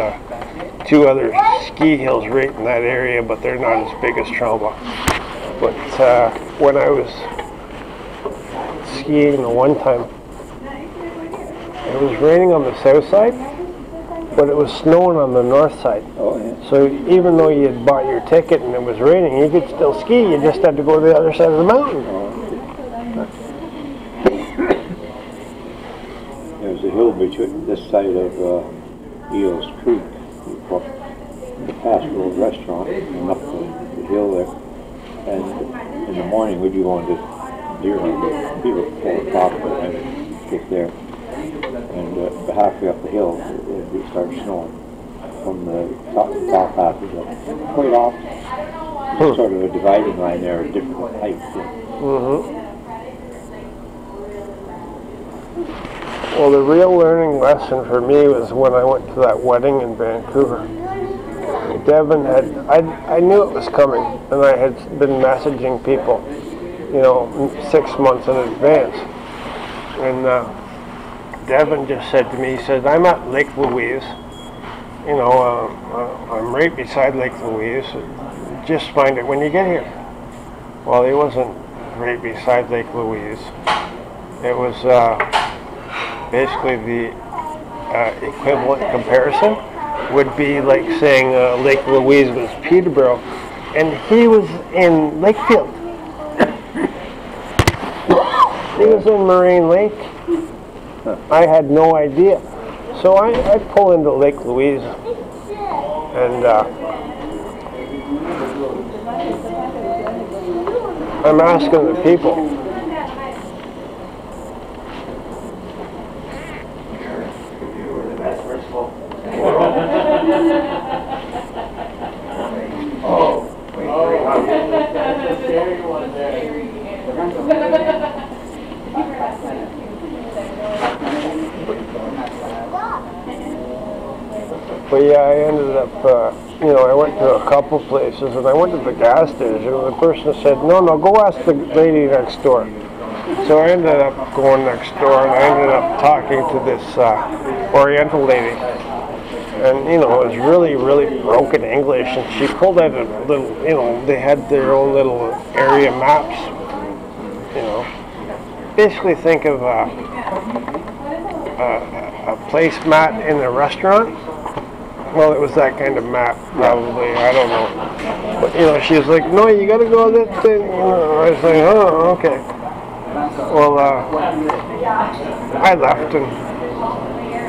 2 other ski hills right in that area, but they're not as big as Trumbull. But when I was skiing the one time, it was raining on the south side, but it was snowing on the north side. Oh, yeah. So even though you had bought your ticket and it was raining, you could still ski. You just had to go to the other side of the mountain. There's a hill between this side of Eels Creek, the Pastoral Restaurant, and up the hill there. And in the morning we'd be going to Deer Hunt, people pull the top of it and get there. And halfway up the hill, it would start snowing from the top half of it. Quite often, sort of a dividing line there, a different heights. Mm-hmm. Well, the real learning lesson for me was when I went to that wedding in Vancouver. Devin I knew it was coming, and I had been messaging people, 6 months in advance. And Devin just said to me, he said, I'm at Lake Louise, I'm right beside Lake Louise, just find it when you get here. Well, he wasn't right beside Lake Louise. It was basically the equivalent comparison would be like saying Lake Louise was Peterborough, and he was in Lakefield. He was in Moraine Lake. I had no idea. So I pull into Lake Louise, and I'm asking the people, but yeah, I ended up, I went to a couple places, and I went to the gas station, and the person said, no, go ask the lady next door. So I ended up going next door, and I ended up talking to this Oriental lady. And, it was really, really broken English, and she pulled out a little, they had their own little area maps, Basically think of a placemat in a restaurant. Well, it was that kind of map, probably, I don't know. But, she was like, no, you gotta go this thing. I was like, oh, okay. Well, I left, and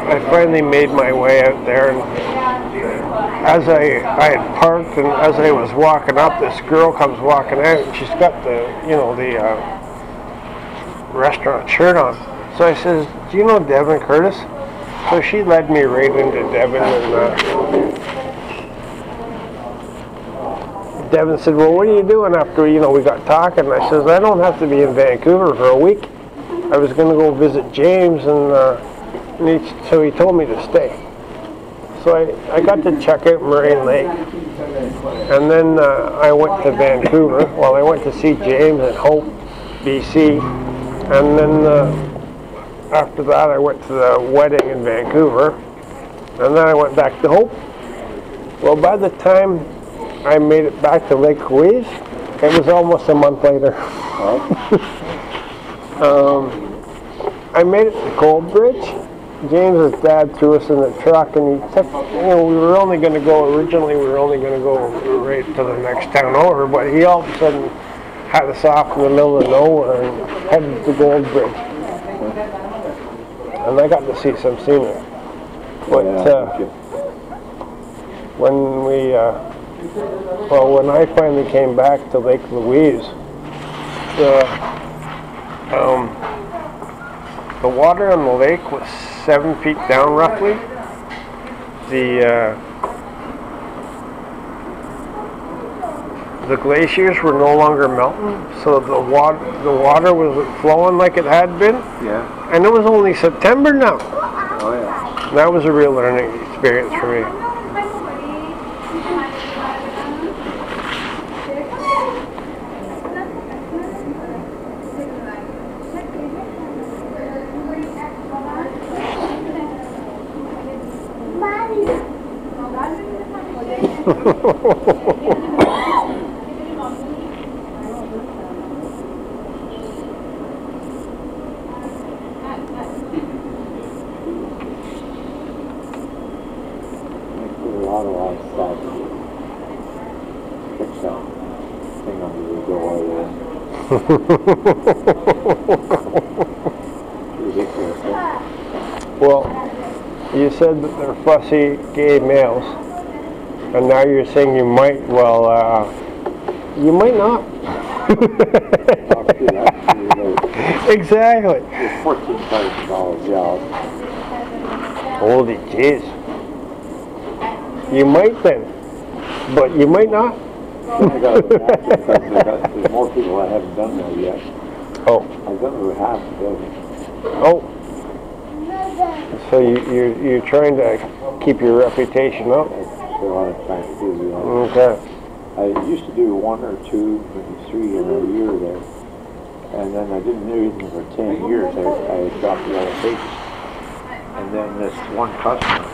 I finally made my way out there, and as I had parked, and as I was walking up, this girl comes walking out, and she's got the restaurant shirt on. So I says, do you know Devin Curtis? So she led me right into Devin, and Devin said, well, what are you doing after, we got talking? I says, I don't have to be in Vancouver for a week. I was going to go visit James, and so he told me to stay. So I got to check out Moraine Lake, and then I went to Vancouver. Well, I went to see James in Hope, BC, and then after that I went to the wedding in Vancouver, and then I went back to Hope. Well, by the time I made it back to Lake Louise, it was almost a month later. I made it to Coldbridge. James's dad threw us in the truck, and he took, we were only going to go, originally we were only going to go right to the next town over, but he all of a sudden had us off in the middle of nowhere and headed to Goldbridge. and I got to see some scenery. But when I finally came back to Lake Louise, the water on the lake was 7 feet down roughly. The glaciers were no longer melting, so the water was flowing like it had been. Yeah. And it was only September now. Oh yeah. That was a real learning experience for me. Well, you said that they're fussy gay males, and now you're saying you might. Well, you might not. Exactly. $14,000 job. Holy jeez. You might then, but you might not. There's more people that haven't done that yet. Oh. I've done over half the building. Oh. So you're trying to keep your reputation up? That's what I'm trying to do. You know. Okay. I used to do 1 or 2, maybe 3 in a year there. And then I didn't do anything for 10 years. I dropped the other pages. And then this one customer,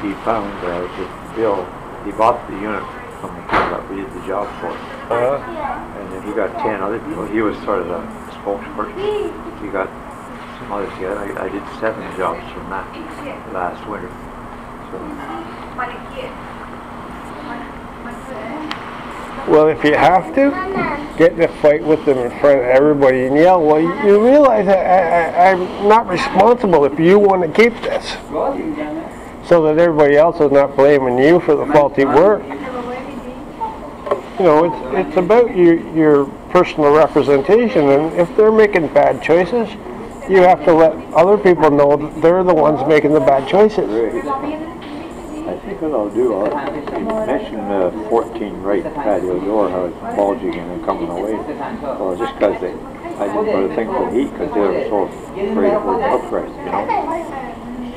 he found the bill. He bought the unit from the people that we did the job for. And then he got 10 other people. He was sort of the spokesperson. He got some others together. I did 7 jobs from that last winter. So. Well, if you have to, get in a fight with them in front of everybody and yell, well, you realize I'm not responsible if you want to keep this. So that everybody else is not blaming you for the faulty work. You know, it's about your personal representation, and if they're making bad choices, you have to let other people know that they're the ones making the bad choices. I think what I'll do, I'll mention the 14 right patio door, how it's bulging and coming away. Or just because I didn't put a thing for heat because they were so afraid it would upright, you know.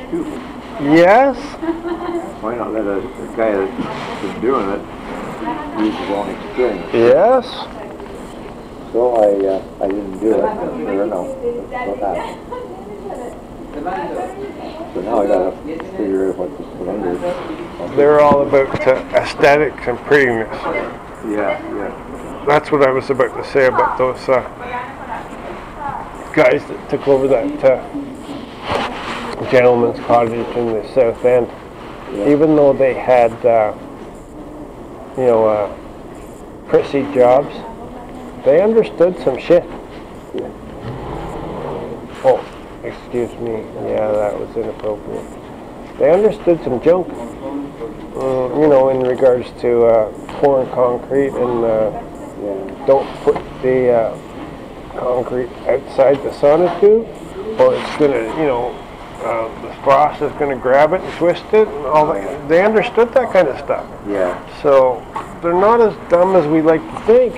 Stupid. Yes? Why not let a guy that's been doing it use his own experience? Yes? So I didn't do it. Sure enough, that's what happened. So now I gotta figure out what to put under. They're all about aesthetics and prettiness. Yeah. That's what I was about to say about those guys that took over that gentleman's cottage in the South End. Yeah. Even though they had, prissy jobs, they understood some shit. Yeah. Oh. Excuse me, yeah, that was inappropriate. They understood some junk, in regards to pouring concrete and don't put the concrete outside the sonotube, or it's going to, the frost is going to grab it and twist it and all that. They understood that kind of stuff. Yeah. So they're not as dumb as we like to think.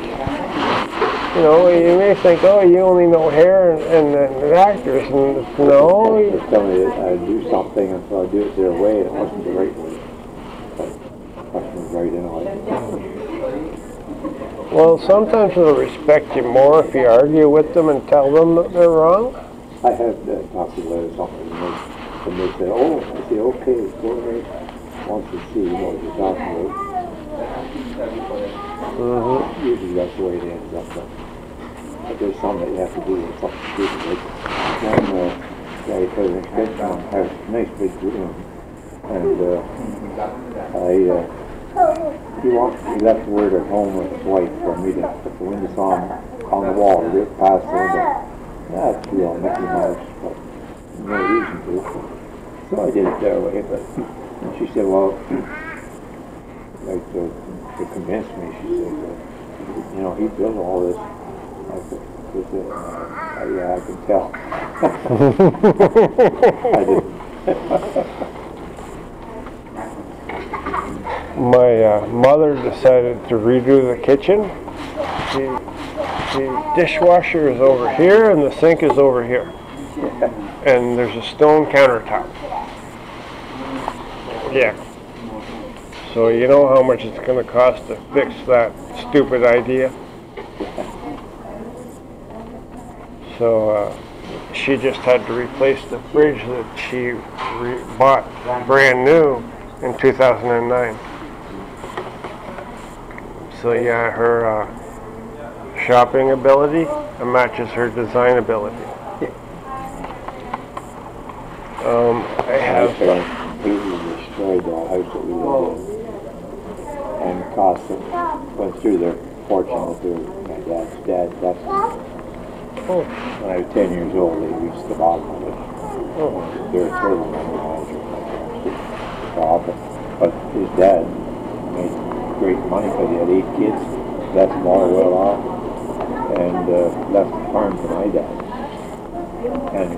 You know, you may think, oh, you only know hair and actors, and no. They tell me that I do something, and so I do it their way, and it wasn't the right way. But it wasn't right anyway. Well, sometimes they'll respect you more if you argue with them and tell them that they're wrong. I had talked to them something, and they said, oh, I say, okay, go ahead. Wants to see what you're talking about. Usually that's the way it ends up. But there's some that you have to do with something stupid. Like one guy put an extension on, had a nice big room, and he left word at home with his wife for me to put the windows on the wall, right past the window. That's real Mickey Mouse, but no reason to. So I did it that way, but she said, well, like to convince me, she said, you know, he built all this. I said, yeah, I can tell. I didn't. My mother decided to redo the kitchen. The dishwasher is over here and the sink is over here. And there's a stone countertop. Yeah. So you know how much it's going to cost to fix that stupid idea? So she just had to replace the fridge that she bought brand new in 2009. So yeah, her shopping ability matches her design ability. I have completely destroyed the house that we lived in, and cost them, went through their fortune with my dad's dad. That's when I was 10 years old, they reached the bottom of it. They're a total money manager, my parents did. But his dad made great money because he had 8 kids, left them all well off, and left the farm to my dad, and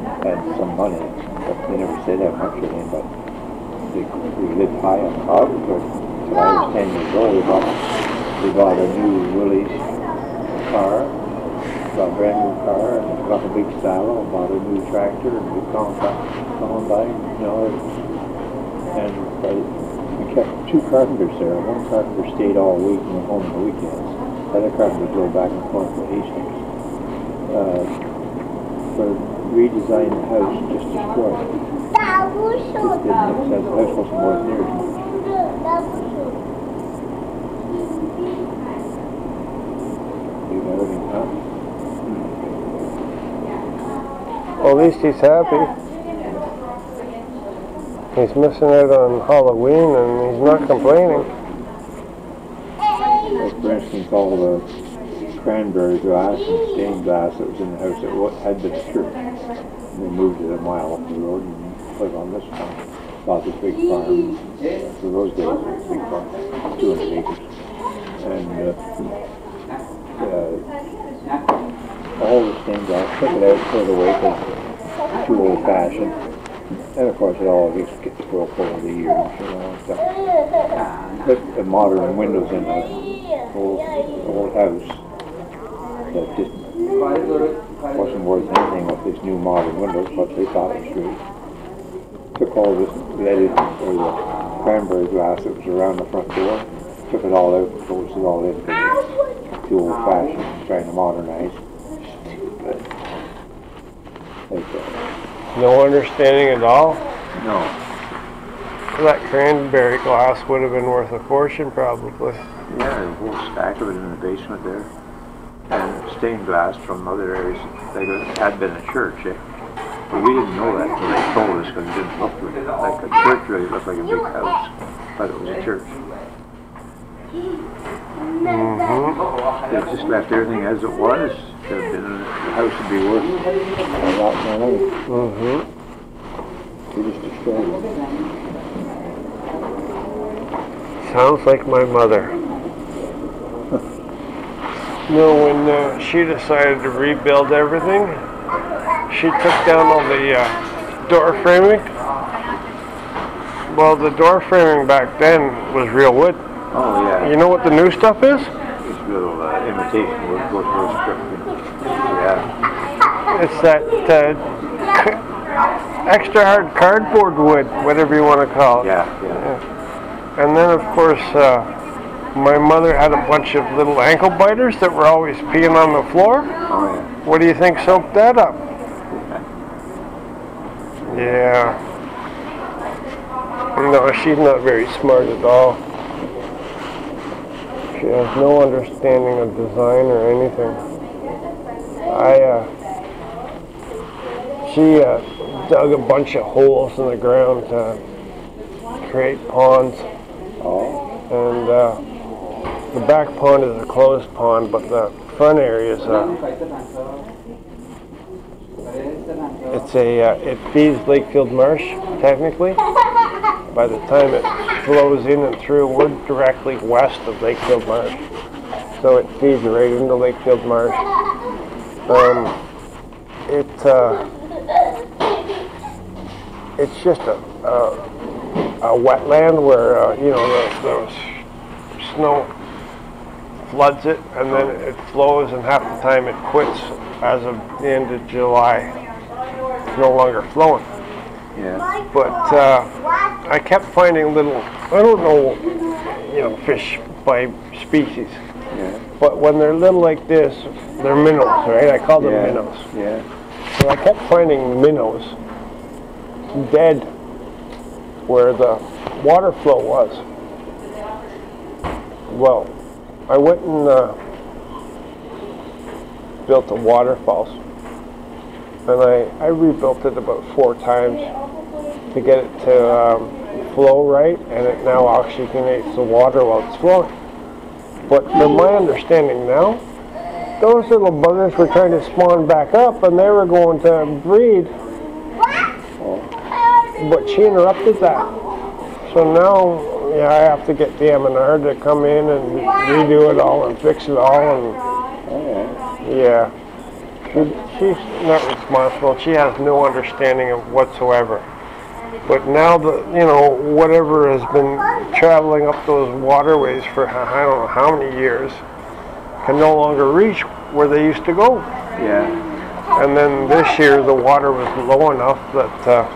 some money. But they never said how much to him, but we lived high on top. Until I was 10 years old, we bought a new Willys car, bought a brand new car, and got a big saddle, and bought a new tractor, and we combine, you know, and we kept 2 carpenters there. One carpenter stayed all week and went home on the weekends. The other carpenter drove back and forth to Hastings. For redesign the house, just destroyed it. Just didn't make sense. The house wasn't worth near as much. You got everything, huh? Well, at least he's happy. He's missing out on Halloween and he's not complaining. Like, for instance, all the cranberry glass and stained glass that was in the house that had been a church. And they moved it a mile up the road and put it on this farm. Bought this big farm. For those days, it was a big farm, 200 acres. And all the stained glass, took it out, put it away because it's too old-fashioned. And of course, it all gets broke over the years, you know, and stuff. But the modern windows in the old house that just wasn't worth anything with these new modern windows, but they thought it was great. Took all this leaded, or the cranberry glass that was around the front door, took it all out and closed it all in because it's too old-fashioned, trying to modernize. Stupid. No understanding at all? No. That cranberry glass would have been worth a fortune, probably. Yeah, a whole stack of it in the basement there. And stained glass from other areas. Like it had been a church, eh? But we didn't know that until they told us because it didn't look like a church, really. It looked like a big house. But it was a church. They just left everything as it was. The house would be worth a lot more money. They just destroyed it. Sounds like my mother. No, when she decided to rebuild everything, she took down all the door framing. Well, the door framing back then was real wood. Oh, yeah. You know what the new stuff is? It's little imitation wood, yeah. It's that extra hard cardboard wood, whatever you want to call it. Yeah. And then, of course, my mother had a bunch of little ankle biters that were always peeing on the floor. Oh, yeah. What do you think soaked that up? Yeah. No, she's not very smart at all. She has no understanding of design or anything. She dug a bunch of holes in the ground to create ponds. Oh. And the back pond is a closed pond, but the front area is it feeds Lakefield Marsh, technically. By the time it flows in and through, we're directly west of Lakefield Marsh. So it feeds right into Lakefield Marsh. It's just a wetland where, you know, the snow floods it, and then it flows, and half the time it quits as of the end of July. It's no longer flowing. Yeah. But I kept finding little, I don't know, you know, fish by species. Yeah. But when they're little like this, they're minnows, right? I call them minnows. Yeah. So I kept finding minnows dead where the water flow was. Well, I went and built a waterfall, and I rebuilt it about 4 times to get it to flow right, and it now oxygenates the water while it's flowing. But from my understanding now, those little buggers were trying to spawn back up, and they were going to breed, but she interrupted that. So now, yeah, I have to get the M&R to come in and redo it all and fix it all, and yeah, she's not responsible. She has no understanding of whatsoever. But now that, you know, whatever has been traveling up those waterways for I don't know how many years can no longer reach where they used to go. Yeah. And then this year the water was low enough that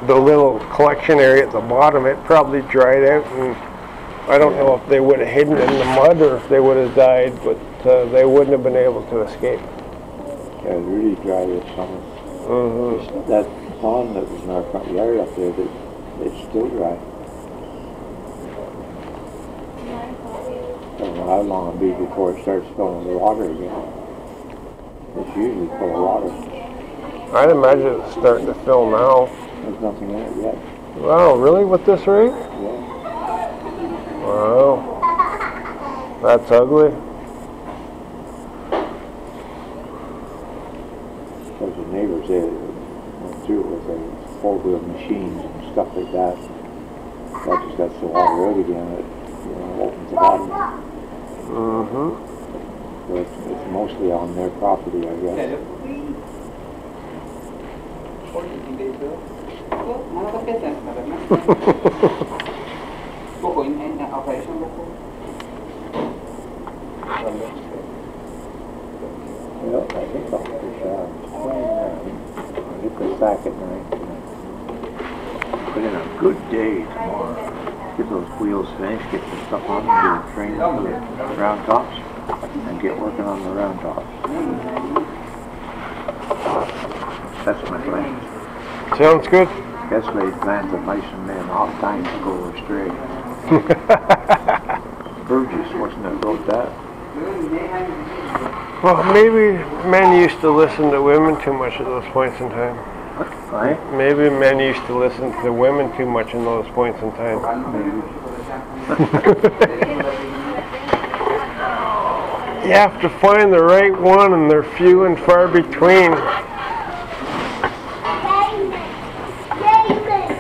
the little collection area at the bottom, it probably dried out, and I don't know if they would have hidden in the mud or if they would have died, but they wouldn't have been able to escape. Yeah, it really dry this summer. Mm-hmm. That pond that was in our front yard up there, it's still dry. I don't know how long it'll be before it starts filling with water again. It's usually full of water. I'd imagine it's starting to fill now. There's nothing in it yet. Wow, really? With this rate? Yeah. Wow. That's ugly. There's the neighbors there that went through it with their 4-wheel machines and stuff like that. That just lets the water out again. It, you know, opens the bottom. Mm-hmm. So it's mostly on their property, I guess. Well, I think I'll fish out. I'll get the sack at night. Put in a good day tomorrow. Get those wheels finished, get the stuff on, do the training for the round tops, and get working on the round tops. That's my plan. Sounds good. Guess they planned the mice and men off time to go astray. Burgess wasn't it wrote that? Well, maybe men used to listen to women too much at those points in time. Right? Maybe men used to listen to women too much in those points in time. Maybe. You have to find the right one, and they're few and far between.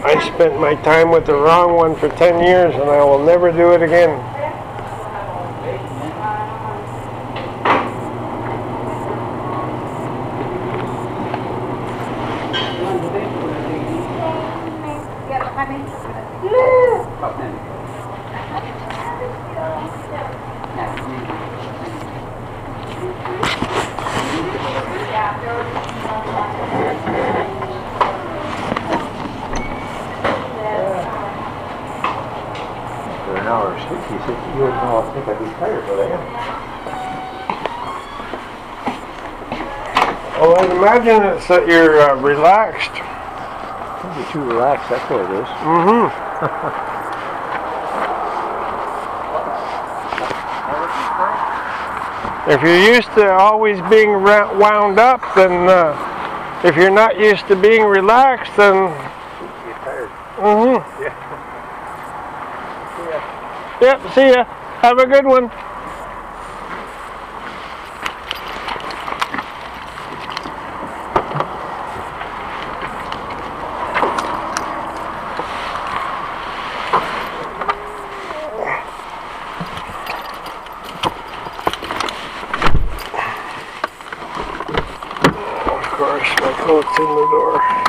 I spent my time with the wrong one for 10 years, and I will never do it again. For an hour or 6, he said, you don't know, I think I'd be tired, but I am. Well, I'd imagine it's that you're relaxed. Don't be too relaxed, that's what it is. Mm-hmm. If you're used to always being wound up, then if you're not used to being relaxed, then... You get tired. Mm-hmm. Yeah. Yep, see ya. Have a good one. Oh, it's in the door.